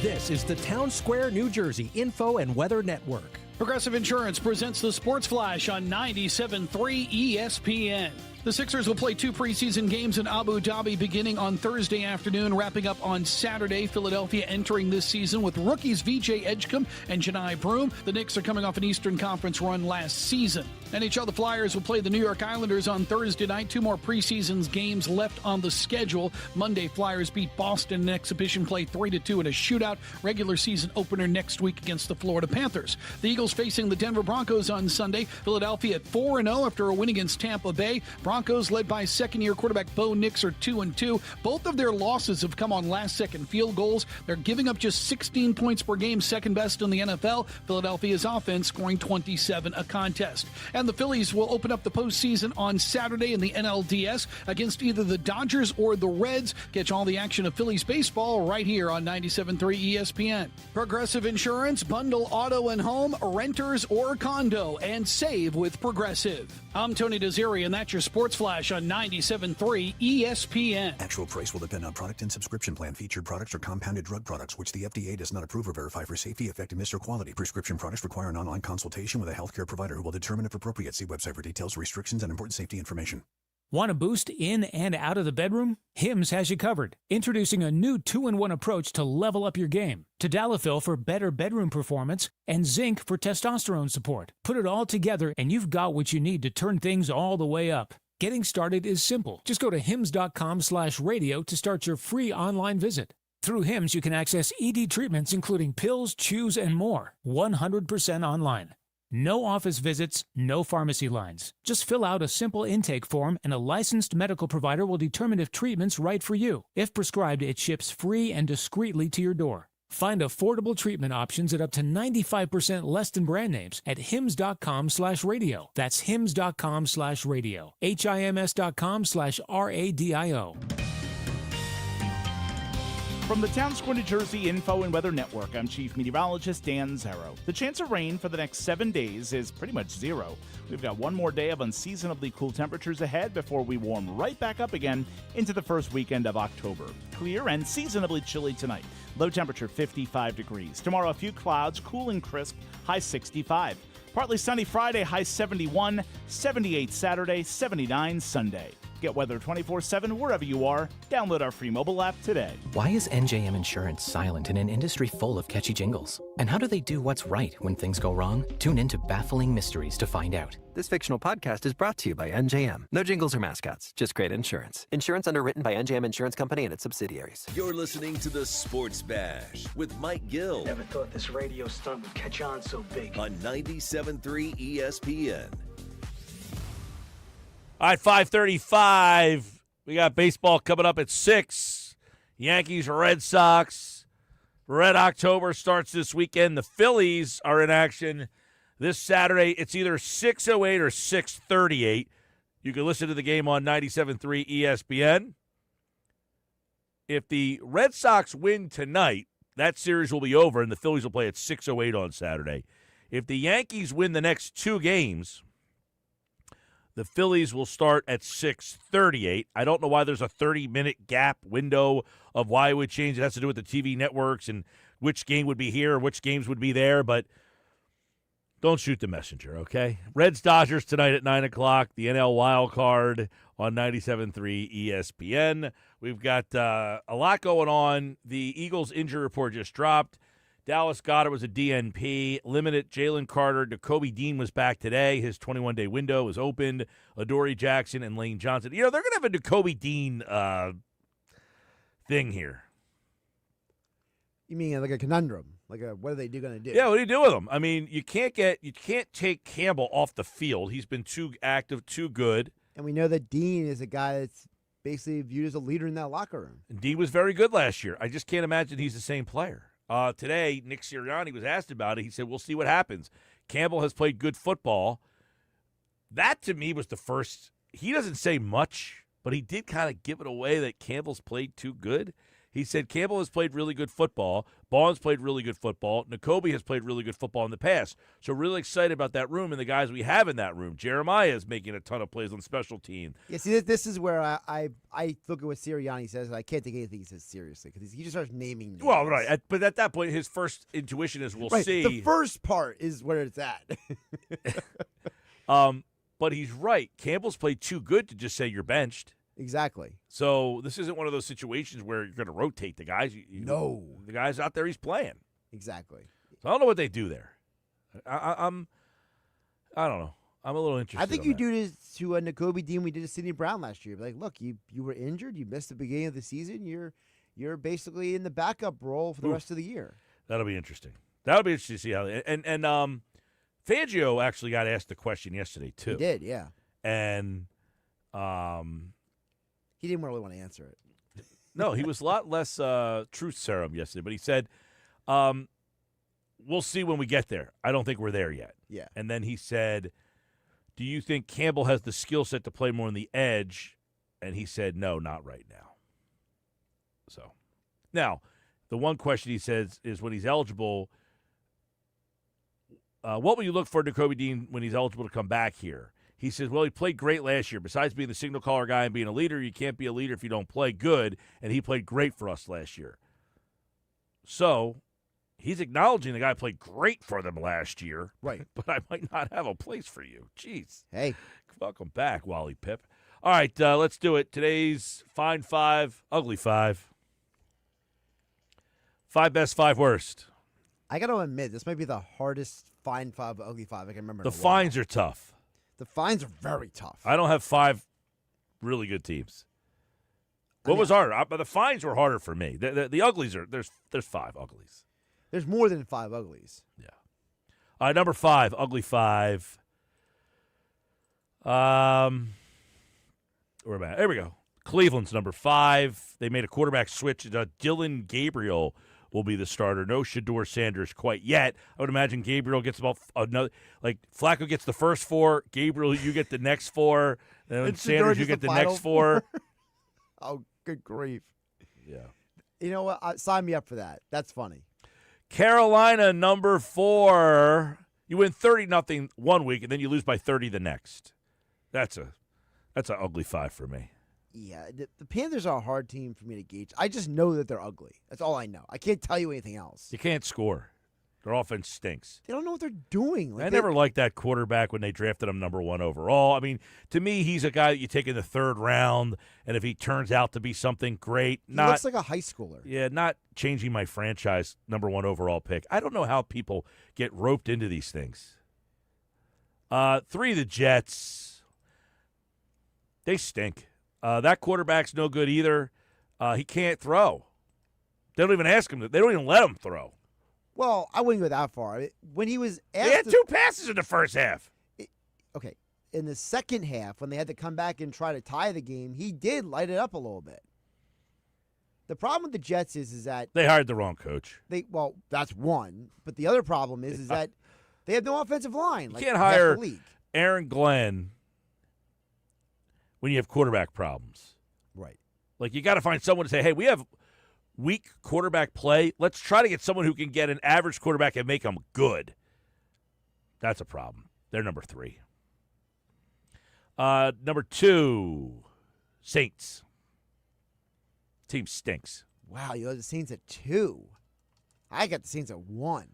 This is the Town Square, New Jersey Info and Weather Network. Progressive Insurance presents the Sports Flash on 97.3 ESPN. The Sixers will play 2 preseason games in Abu Dhabi beginning on Thursday afternoon, wrapping up on Saturday. Philadelphia entering this season with rookies VJ Edgecombe and Janai Broome. The Knicks are coming off an Eastern Conference run last season. NHL, the Flyers will play the New York Islanders on Thursday night. 2 more preseason games left on the schedule. Monday, Flyers beat Boston in exhibition play 3-2 in a shootout. Regular season opener next week against the Florida Panthers. The Eagles facing the Denver Broncos on Sunday. Philadelphia at 4-0 after a win against Tampa Bay. Broncos, led by second-year quarterback Bo Nix, are 2-2. Both of their losses have come on last-second field goals. They're giving up just 16 points per game, second best in the NFL. Philadelphia's offense scoring 27 a contest. And the Phillies will open up the postseason on Saturday in the NLDS against either the Dodgers or the Reds. Catch all the action of Phillies baseball right here on 97.3 ESPN. Progressive Insurance, bundle auto and home, renters or condo, and save with Progressive. I'm Tony Desiri, and that's your Sports Flash on 97.3 ESPN. Actual price will depend on product and subscription plan. Featured products are compounded drug products, which the FDA does not approve or verify for safety, effectiveness, or quality. Prescription products require an online consultation with a healthcare provider who will determine if appropriate. See website for details, restrictions, and important safety information. Want a boost in and out of the bedroom? Hims has you covered. Introducing a new 2-in-1 approach to level up your game. Tadalafil for better bedroom performance and zinc for testosterone support. Put it all together and you've got what you need to turn things all the way up. Getting started is simple. Just go to hims.com/radio to start your free online visit. Through Hims, you can access ED treatments including pills, chews, and more. 100% online. No office visits, no pharmacy lines. Just fill out a simple intake form and a licensed medical provider will determine if treatment's right for you. If prescribed, it ships free and discreetly to your door. Find affordable treatment options at up to 95% less than brand names at hims.com/radio. That's hims.com/radio. HIMS.com/RADIO. From the Town Square, New Jersey Info and Weather Network, I'm Chief Meteorologist Dan Zarrow. The chance of rain for the next 7 days is pretty much zero. We've got one more day of unseasonably cool temperatures ahead before we warm right back up again into the first weekend of October. Clear and seasonably chilly tonight. Low temperature 55 degrees. Tomorrow a few clouds, cool and crisp, high 65. Partly sunny Friday, high 71, 78 Saturday, 79 Sunday. Get weather 24/7 wherever you are. Download our free mobile app today. Why is NJM Insurance silent in an industry full of catchy jingles? And how do they do what's right when things go wrong? Tune in to Baffling Mysteries to find out. This fictional podcast is brought to you by NJM. No jingles or mascots, just great insurance. Insurance underwritten by NJM Insurance Company and its subsidiaries. You're listening to the Sports Bash with Mike Gill. Never thought this radio stunt would catch on so big. On 97.3 ESPN. All right, 5:35. We got baseball coming up at 6. Yankees, Red Sox. Red October starts this weekend. The Phillies are in action this Saturday. It's either 6:08 or 6:38. You can listen to the game on 97.3 ESPN. If the Red Sox win tonight, that series will be over, and the Phillies will play at 6:08 on Saturday. If the Yankees win the next 2 games, the Phillies will start at 6:38. I don't know why there's a 30-minute gap window of why it would change. It has to do with the TV networks and which game would be here or which games would be there, but don't shoot the messenger, okay? Reds-Dodgers tonight at 9 o'clock, the NL wild card on 97.3 ESPN. We've got a lot going on. The Eagles injury report just dropped. Dallas Goedert was a DNP. Limited Jalen Carter. Nakobe Dean was back today. His 21-day window was opened. Adoree Jackson and Lane Johnson. You know, they're going to have a Nakobe Dean thing here. You mean like a conundrum? Like what are they going to do? Yeah, what do you do with him? I mean, you can't take Campbell off the field. He's been too active, too good. And we know that Dean is a guy that's basically viewed as a leader in that locker room. And Dean was very good last year. I just can't imagine he's the same player. Today, Nick Sirianni was asked about it. He said, we'll see what happens. Campbell has played good football. That, to me, was the first. He doesn't say much, but he did kind of give it away that Campbell's played too good. He said Campbell has played really good football. Barnes played really good football. Nakobe has played really good football in the past. So really excited about that room and the guys we have in that room. Jeremiah is making a ton of plays on special team. Yeah, see, this is where I look at what Sirianni says, and I can't take anything he says seriously because he just starts naming names. Well, right. But at that point, his first intuition is we'll see. The first part is where it's at. But he's right. Campbell's played too good to just say you're benched. Exactly. So this isn't one of those situations where you're going to rotate the guys. No. The guys out there he's playing. Exactly. So I don't know what they do there. I don't know. I'm a little interested. I think you do this to Nakobe Dean. We did to Sidney Brown last year. Like, look, you were injured. You missed the beginning of the season. You're basically in the backup role for the rest of the year. That'll be interesting. That'll be interesting to see how. And Fangio actually got asked the question yesterday too. He did, yeah. And he didn't really want to answer it. No, he was a lot less truth serum yesterday. But he said, we'll see when we get there. I don't think we're there yet. Yeah. And then he said, do you think Campbell has the skill set to play more on the edge? And he said, no, not right now. So now, the one question he says is when he's eligible, what will you look for Nakobe Dean when he's eligible to come back here? He says, well, he played great last year. Besides being the signal caller guy and being a leader, you can't be a leader if you don't play good, and he played great for us last year. So he's acknowledging the guy played great for them last year. Right. But I might not have a place for you. Jeez. Hey. Welcome back, Wally Pip. All right, let's do it. Today's Fine 5, Ugly 5. 5 best, 5 worst. I got to admit, this might be the hardest Fine 5, Ugly 5 I can remember. The fines are tough. The fines are very tough. I don't have 5 really good teams. What was harder? But the fines were harder for me. The uglies are there's 5 uglies. There's more than 5 uglies. Yeah. Number 5, ugly 5. Where am I? There we go. Cleveland's number 5. They made a quarterback switch. Dylan Gabriel will be the starter. No Shedeur Sanders quite yet. I would imagine Gabriel gets about another. Like Flacco gets the first 4. Gabriel, you get the next 4. And Sanders, you get the next 4. Oh, good grief. Yeah. You know what? Sign me up for that. That's funny. Carolina, number 4. You win 30-0 one week, and then you lose by 30 the next. That's an ugly 5 for me. Yeah, the Panthers are a hard team for me to gauge. I just know that they're ugly. That's all I know. I can't tell you anything else. You can't score. Their offense stinks. They don't know what they're doing. I never liked that quarterback when they drafted him number 1 overall. I mean, to me, he's a guy that you take in the 3rd round, and if he turns out to be something great, He looks like a high schooler. Yeah, not changing my franchise number 1 overall pick. I don't know how people get roped into these things. 3, the Jets. They stink. That quarterback's no good either. He can't throw. They don't even ask him. They don't even let him throw. Well, I wouldn't go that far. When he was asked, He had 2 passes in the first half. Okay, in the second half, when they had to come back and try to tie the game, he did light it up a little bit. The problem with the Jets is that they hired the wrong coach. Well, that's one. But the other problem is that they have no offensive line. You can't hire Aaron Glenn when you have quarterback problems. Right. Like, you got to find someone to say, hey, we have weak quarterback play. Let's try to get someone who can get an average quarterback and make them good. That's a problem. They're number 3. Number 2, Saints. Team stinks. Wow, you have the Saints at 2. I got the Saints at 1.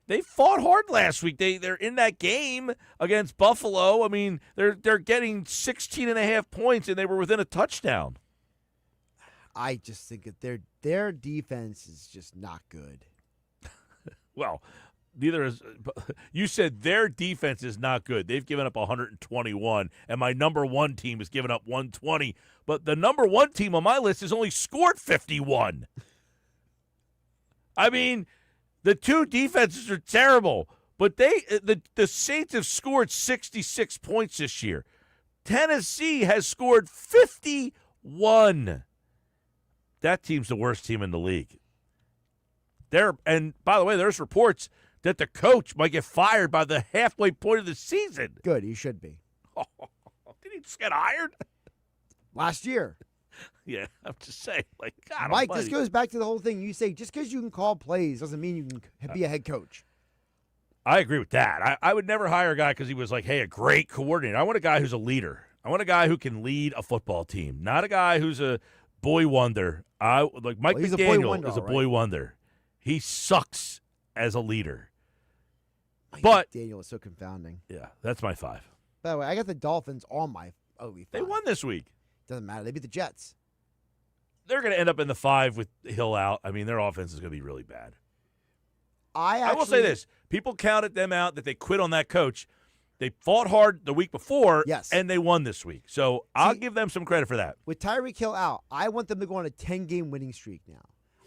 They fought hard last week. They're in that game against Buffalo. I mean, they're getting 16.5 points, and they were within a touchdown. I just think that their defense is just not good. Well, neither is – you said their defense is not good. They've given up 121, and my number 1 team has given up 120. But the number 1 team on my list has only scored 51. I mean – the 2 defenses are terrible, but the Saints have scored 66 points this year. Tennessee has scored 51. That team's the worst team in the league. And by the way, there's reports that the coach might get fired by the halfway point of the season. Good, he should be. Did he just get hired? Last year. Yeah, I'm just saying. Like, God Mike, almighty. this goes back to the whole thing. You say just because you can call plays doesn't mean you can be a head coach. I agree with that. I would never hire a guy because he was like, hey, a great coordinator. I want a guy who's a leader. I want a guy who can lead a football team, not a guy who's a boy wonder. Like Mike McDaniel is a boy wonder. He sucks as a leader. But McDaniel is so confounding. Yeah, that's my 5. By the way, I got the Dolphins on my ugly 5. They won this week. Doesn't matter. They beat the Jets. They're going to end up in the 5 with Hill out. I mean, their offense is going to be really bad. I will say this. People counted them out that they quit on that coach. They fought hard the week before, and they won this week. So I'll give them some credit for that. With Tyreek Hill out, I want them to go on a 10-game winning streak now.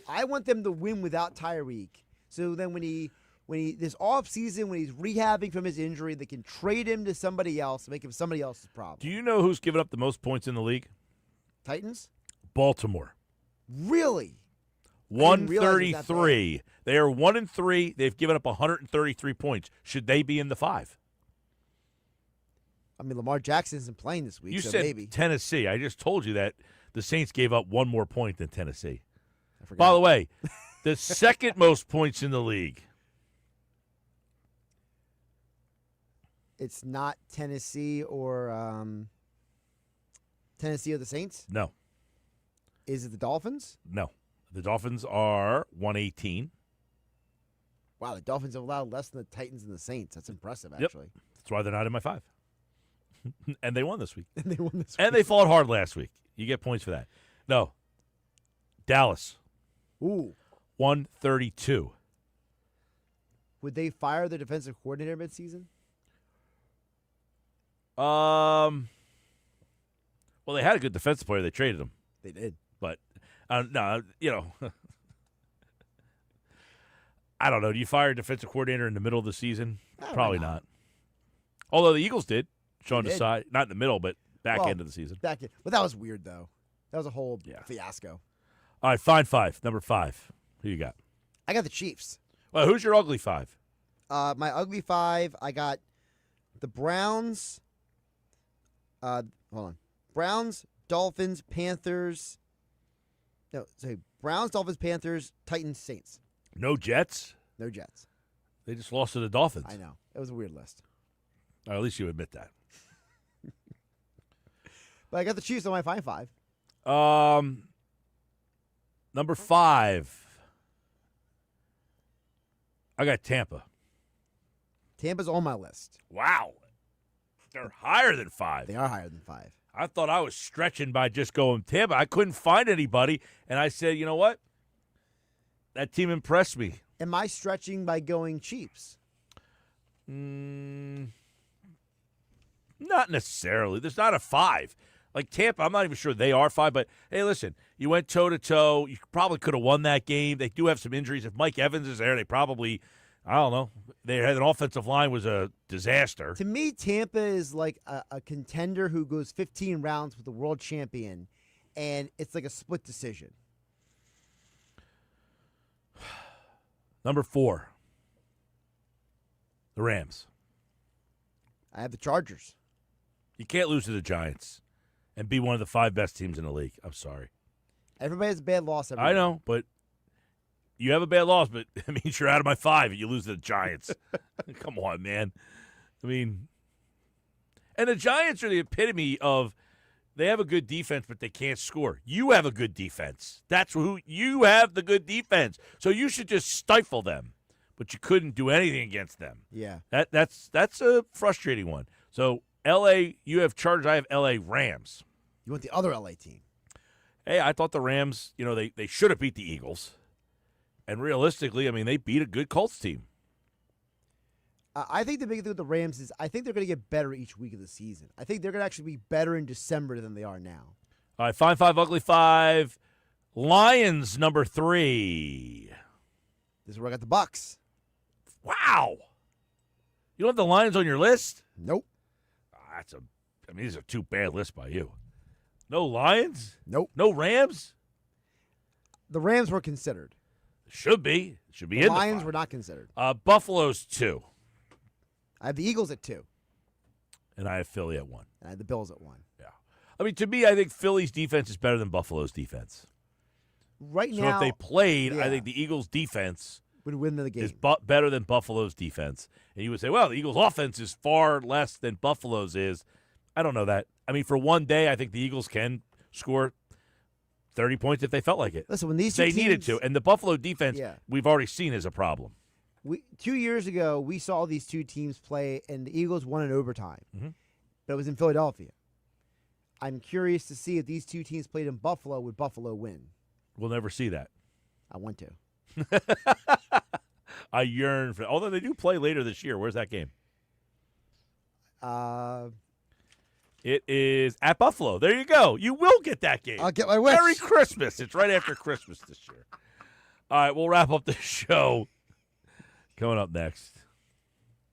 I want them to win without Tyreek. So then when he this offseason, when he's rehabbing from his injury, they can trade him to somebody else, make him somebody else's problem. Do you know who's given up the most points in the league? Titans? Baltimore. Really? 133. They are 1-3. They've given up 133 points. Should they be in the 5? I mean, Lamar Jackson isn't playing this week, You so said maybe. Tennessee. I just told you that the Saints gave up 1 more point than Tennessee. By the way, the second most points in the league. It's not Tennessee or the Saints? No. Is it the Dolphins? No. The Dolphins are 118. Wow, the Dolphins have allowed less than the Titans and the Saints. That's impressive, actually. Yep. That's why they're not in my 5. And they won this week. And they fought hard last week. You get points for that. No. Dallas. Ooh. 132. Would they fire the defensive coordinator midseason? Well, they had a good defensive player. They traded him. They did. But, no, I don't know. Do you fire a defensive coordinator in the middle of the season? Probably not. Although the Eagles did. Sean Desai, not in the middle, but back end of the season. But that was weird, though. That was a whole fiasco. All right, fine five. Number 5. Who you got? I got the Chiefs. Well, who's your ugly 5? My ugly 5, I got the Browns. Hold on. Browns, Dolphins, Panthers. No, sorry. Browns, Dolphins, Panthers, Titans, Saints. No Jets? No Jets. They just lost to the Dolphins. I know. It was a weird list. Or at least you admit that. But I got the Chiefs on my 5. Number 5. I got Tampa. Tampa's on my list. Wow. They're higher than 5. They are higher than 5. I thought I was stretching by just going Tampa. I couldn't find anybody, and I said, you know what? That team impressed me. Am I stretching by going Chiefs? Not necessarily. There's not a 5. Like Tampa, I'm not even sure they are 5, but hey, listen, you went toe-to-toe. You probably could have won that game. They do have some injuries. If Mike Evans is there, they probably, I don't know, they had an offensive line was a disaster. To me, Tampa is like a contender who goes 15 rounds with the world champion, and it's like a split decision. Number 4, the Rams. I have the Chargers. You can't lose to the Giants and be one of the 5 best teams in the league. I'm sorry. Everybody has a bad loss every I year. know, but you have a bad loss, but it means you're out of my 5 if you lose to the Giants. Come on, man. I mean, and the Giants are the epitome of they have a good defense, but they can't score. You have a good defense. That's who you have, the good defense. So you should just stifle them, but you couldn't do anything against them. Yeah. That's a frustrating one. So L.A., you have Chargers. I have L.A. Rams. You want the other L.A. team. Hey, I thought the Rams, they should have beat the Eagles. And realistically, I mean, they beat a good Colts team. I think the big thing with the Rams is I think they're going to get better each week of the season. I think they're going to actually be better in December than they are now. All right, fine 5, ugly 5. Lions, number 3. This is where I got the Bucks. Wow. You don't have the Lions on your list? Nope. These are 2 bad lists by you. No Lions? Nope. No Rams? The Rams were considered. Should be. Should be The in Lions the 5. were not considered. Buffalo's 2. I have the Eagles at 2. And I have Philly at 1. And I have the Bills at 1. Yeah. I mean, to me, I think Philly's defense is better than Buffalo's defense. Right So now, if they played, yeah, I think the Eagles' defense would win the game. is better than Buffalo's defense. And you would say, well, the Eagles' offense is far less than Buffalo's is. I don't know that. I mean, for one day, I think the Eagles can score 30 points if they felt like it. Listen, when these they two needed teams, to. And the Buffalo defense, Yeah. we've already seen is a problem. 2 years ago, we saw these two teams play, and the Eagles won in overtime. Mm-hmm. But it was in Philadelphia. I'm curious to see if these two teams played in Buffalo, would Buffalo win? We'll never see that. I want to. I yearn for. Although they do play later this year. Where's that game? It is at Buffalo. There you go. You will get that game. I'll get my wish. Merry Christmas. It's right after Christmas this year. All right, we'll wrap up the show. Coming up next.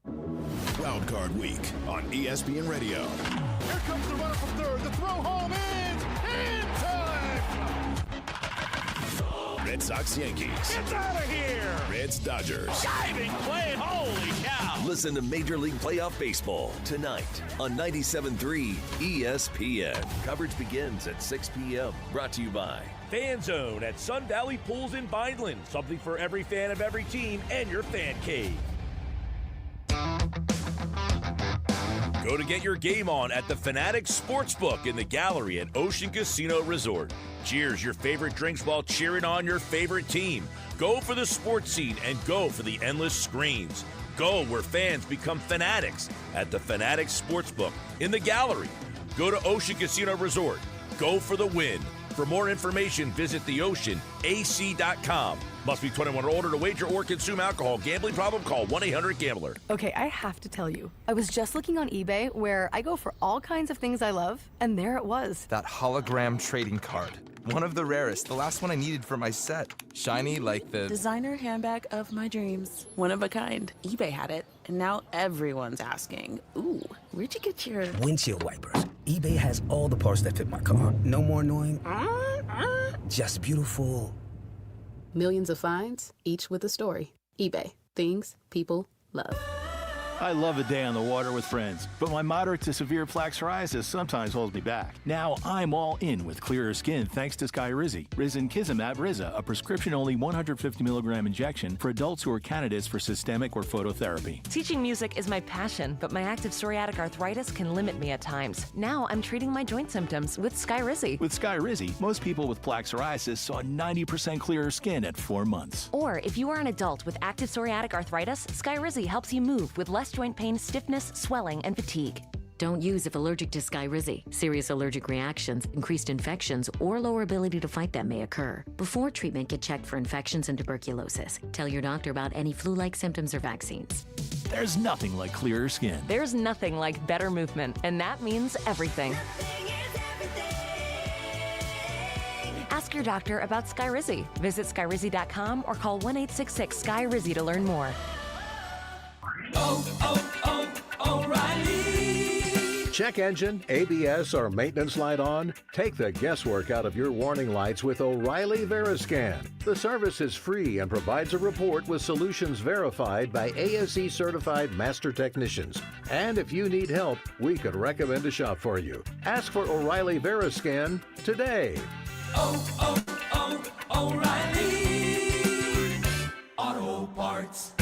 Wild Card Week on ESPN Radio. Here comes the runner from third. The throw home is in time. Red Sox Yankees. It's out of here. Reds Dodgers. Diving play. Holy cow. Listen to Major League Playoff Baseball tonight on 97.3 ESPN. Coverage begins at 6 p.m. Brought to you by Fan Zone at Sun Valley Pools in Vineland. Something for every fan of every team and your fan cave. Go to get your game on at the Fanatics Sportsbook in the gallery at Ocean Casino Resort. Cheers your favorite drinks while cheering on your favorite team. Go for the sports scene and go for the endless screens. Go where fans become fanatics at the Fanatics Sportsbook in the gallery. Go to Ocean Casino Resort. Go for the win. For more information, visit theoceanac.com. Must be 21 or older to wager or consume alcohol. Gambling problem? Call 1-800-GAMBLER. Okay, I have to tell you. I was just looking on eBay where I go for all kinds of things I love, and there it was. That hologram trading card. One of the rarest. The last one I needed for my set. Shiny like the... Designer handbag of my dreams. One of a kind. eBay had it, and now everyone's asking, ooh, where'd you get your... Windshield wipers. eBay has all the parts that fit my car. No more annoying... Just beautiful. Millions of finds, each with a story. eBay. Things people love. I love a day on the water with friends, but my moderate to severe plaque psoriasis sometimes holds me back. Now I'm all in with clearer skin thanks to Skyrizi. Risankizumab Riza, a prescription-only 150 milligram injection for adults who are candidates for systemic or phototherapy. Teaching music is my passion, but my active psoriatic arthritis can limit me at times. Now I'm treating my joint symptoms with Skyrizi. With Skyrizi, most people with plaque psoriasis saw 90% clearer skin at 4 months. Or if you are an adult with active psoriatic arthritis, Skyrizi helps you move with less joint pain, stiffness, swelling, and fatigue. Don't use if allergic to Skyrizi. Serious allergic reactions, increased infections, or lower ability to fight them may occur. Before treatment, get checked for infections and tuberculosis. Tell your doctor about any flu-like symptoms or vaccines. There's nothing like clearer skin. There's nothing like better movement, and that means everything. Ask your doctor about Skyrizi. Visit Skyrizi.com or call 1-866-SKY-RIZZI to learn more. O'Reilly. Check engine, ABS, or maintenance light on? Take the guesswork out of your warning lights with O'Reilly Veriscan. The service is free and provides a report with solutions verified by ASE certified master technicians. And if you need help, we could recommend a shop for you. Ask for O'Reilly Veriscan today. O'Reilly Auto Parts.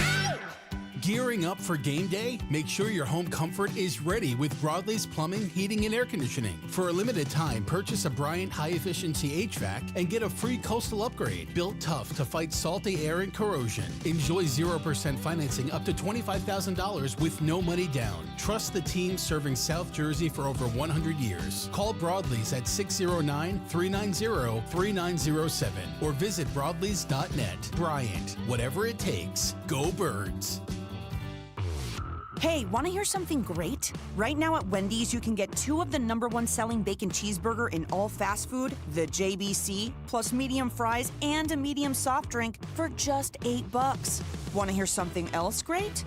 Gearing up for game day? Make sure your home comfort is ready with Broadley's Plumbing, Heating, and Air Conditioning. For a limited time, purchase a Bryant high-efficiency HVAC and get a free coastal upgrade. Built tough to fight salty air and corrosion. Enjoy 0% financing up to $25,000 with no money down. Trust the team serving South Jersey for over 100 years. Call Broadley's at 609-390-3907 or visit broadleys.net. Bryant, whatever it takes, go Birds. Hey, want to hear something great? Right now at Wendy's, you can get 2 of the #1 selling bacon cheeseburger in all fast food, the JBC, plus medium fries and a medium soft drink for just $8. Want to hear something else great?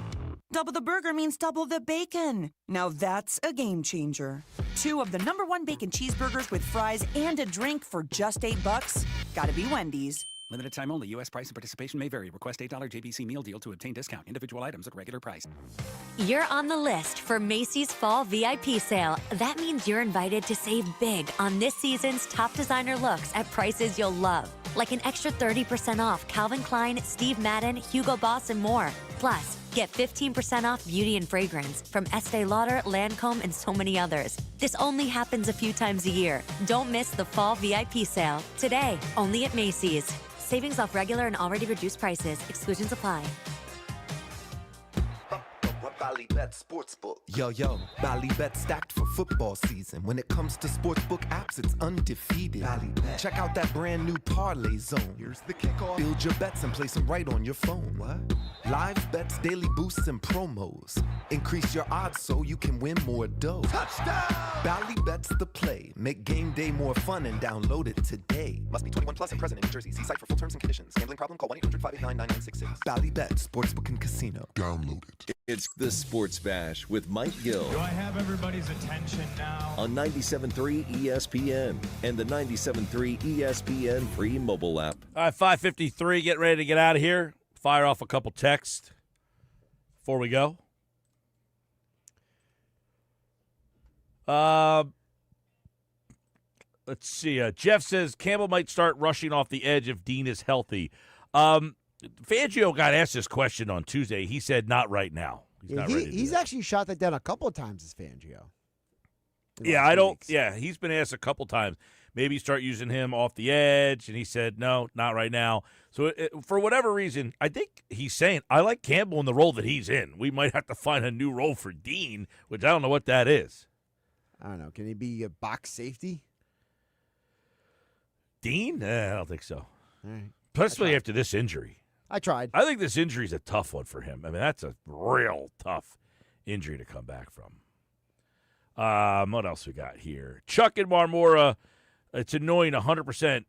Double the burger means double the bacon. Now that's a game changer. 2 of the #1 bacon cheeseburgers with fries and a drink for just $8. Gotta be Wendy's. Limited time only. U.S. price and participation may vary. Request $8 JBC meal deal to obtain discount. Individual items at regular price. You're on the list for Macy's Fall VIP Sale. That means you're invited to save big on this season's top designer looks at prices you'll love. Like an extra 30% off Calvin Klein, Steve Madden, Hugo Boss, and more. Plus, get 15% off beauty and fragrance from Estee Lauder, Lancome, and so many others. This only happens a few times a year. Don't miss the Fall VIP Sale. Today, only at Macy's. Savings off regular and already reduced prices. Exclusions apply. Ballybet Sportsbook. Yo, Ballybet stacked for football season. When it comes to sportsbook apps, it's undefeated. Ballybet. Check out that brand new parlay zone. Here's the kickoff. Build your bets and place them right on your phone. What? Live bets, daily boosts, and promos. Increase your odds so you can win more dough. Touchdown! Ballybet's the play. Make game day more fun and download it today. Must be 21 plus and present in New Jersey. See site for full terms and conditions. Gambling problem? Call 1-800-589-9966. Ballybet, Sportsbook and Casino. Download it. It's the Sports Bash with Mike Gill. Do I have everybody's attention now? On 97.3 ESPN and the 97.3 ESPN free mobile app. All right, 5:53. Get ready to get out of here. Fire off a couple texts before we go. Let's see. Jeff says Campbell might start rushing off the edge if Dean is healthy. Fangio got asked this question on Tuesday. He said not right now. He's not ready to he's actually shot that down a couple of times as Fangio. Yeah, I don't. Yeah, he's been asked a couple times. Maybe start using him off the edge, and he said no, not right now. So for whatever reason, I think he's saying I like Campbell in the role that he's in. We might have to find a new role for Dean, which I don't know what that is. I don't know. Can he be a box safety? Dean? I don't think so. All right. Especially after this injury. I tried. I think this injury is a tough one for him. I mean, that's a real tough injury to come back from. What else we got here? Chuck and Marmora. It's annoying 100%.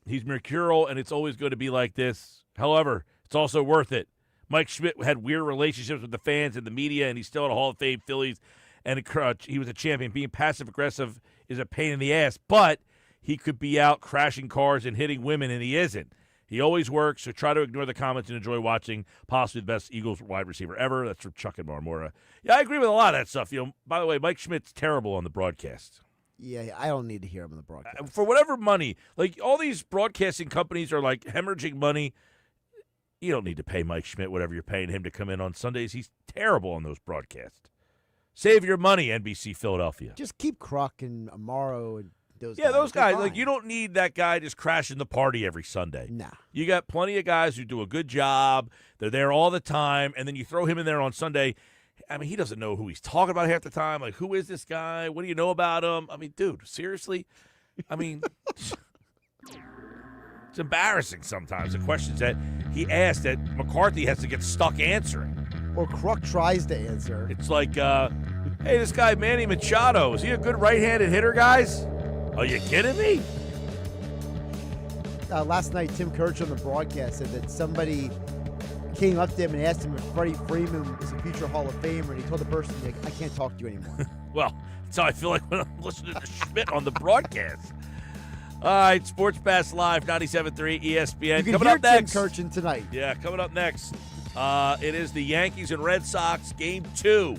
He's mercurial, and it's always going to be like this. However, it's also worth it. Mike Schmidt had weird relationships with the fans and the media, and he's still at a Hall of Fame Phillies, and he was a champion. Being passive-aggressive is a pain in the ass, but he could be out crashing cars and hitting women, and he isn't. He always works, so try to ignore the comments and enjoy watching possibly the best Eagles wide receiver ever. That's from Chuck and Marmora. Yeah, I agree with a lot of that stuff. By the way, Mike Schmidt's terrible on the broadcast. Yeah, I don't need to hear him on the broadcast. For whatever money, like all these broadcasting companies are like hemorrhaging money. You don't need to pay Mike Schmidt whatever you're paying him to come in on Sundays. He's terrible on those broadcasts. Save your money, NBC Philadelphia. Just keep Kruk and Amaro and those guys. Yeah, those guys. They're Like, fine. you don't need that guy just crashing the party every Sunday. Nah. You got plenty of guys who do a good job. They're there all the time, and then you throw him in there on Sunday. I mean, he doesn't know who he's talking about half the time. Like, who is this guy? What do you know about him? I mean, dude, seriously? I mean, it's embarrassing sometimes, the questions that he asked that McCarthy has to get stuck answering. Or Kruk tries to answer. It's like, hey, this guy Manny Machado, is he a good right-handed hitter, guys? Are you kidding me? Last night, Tim Kirch on the broadcast said that somebody came up to him and asked him if Freddie Freeman was a future Hall of Famer, and he told the person, like, I can't talk to you anymore. Well, that's how I feel like when I'm listening to Schmidt on the broadcast. All right, Sports Bash Live, 97.3 ESPN. You can coming hear up next. Tim Kirchin tonight. Yeah, coming up next. It is the Yankees and Red Sox Game 2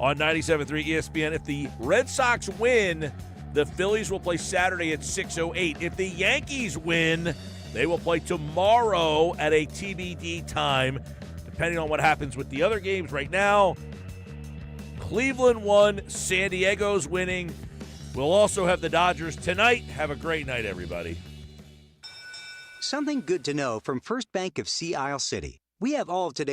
on 97.3 ESPN. If the Red Sox win, the Phillies will play Saturday at 6:08. If the Yankees win, they will play tomorrow at a TBD time, depending on what happens with the other games. Right now, Cleveland won. San Diego's winning. We'll also have the Dodgers tonight. Have a great night, everybody. Something good to know from First Bank of Sea Isle City. We have all of today's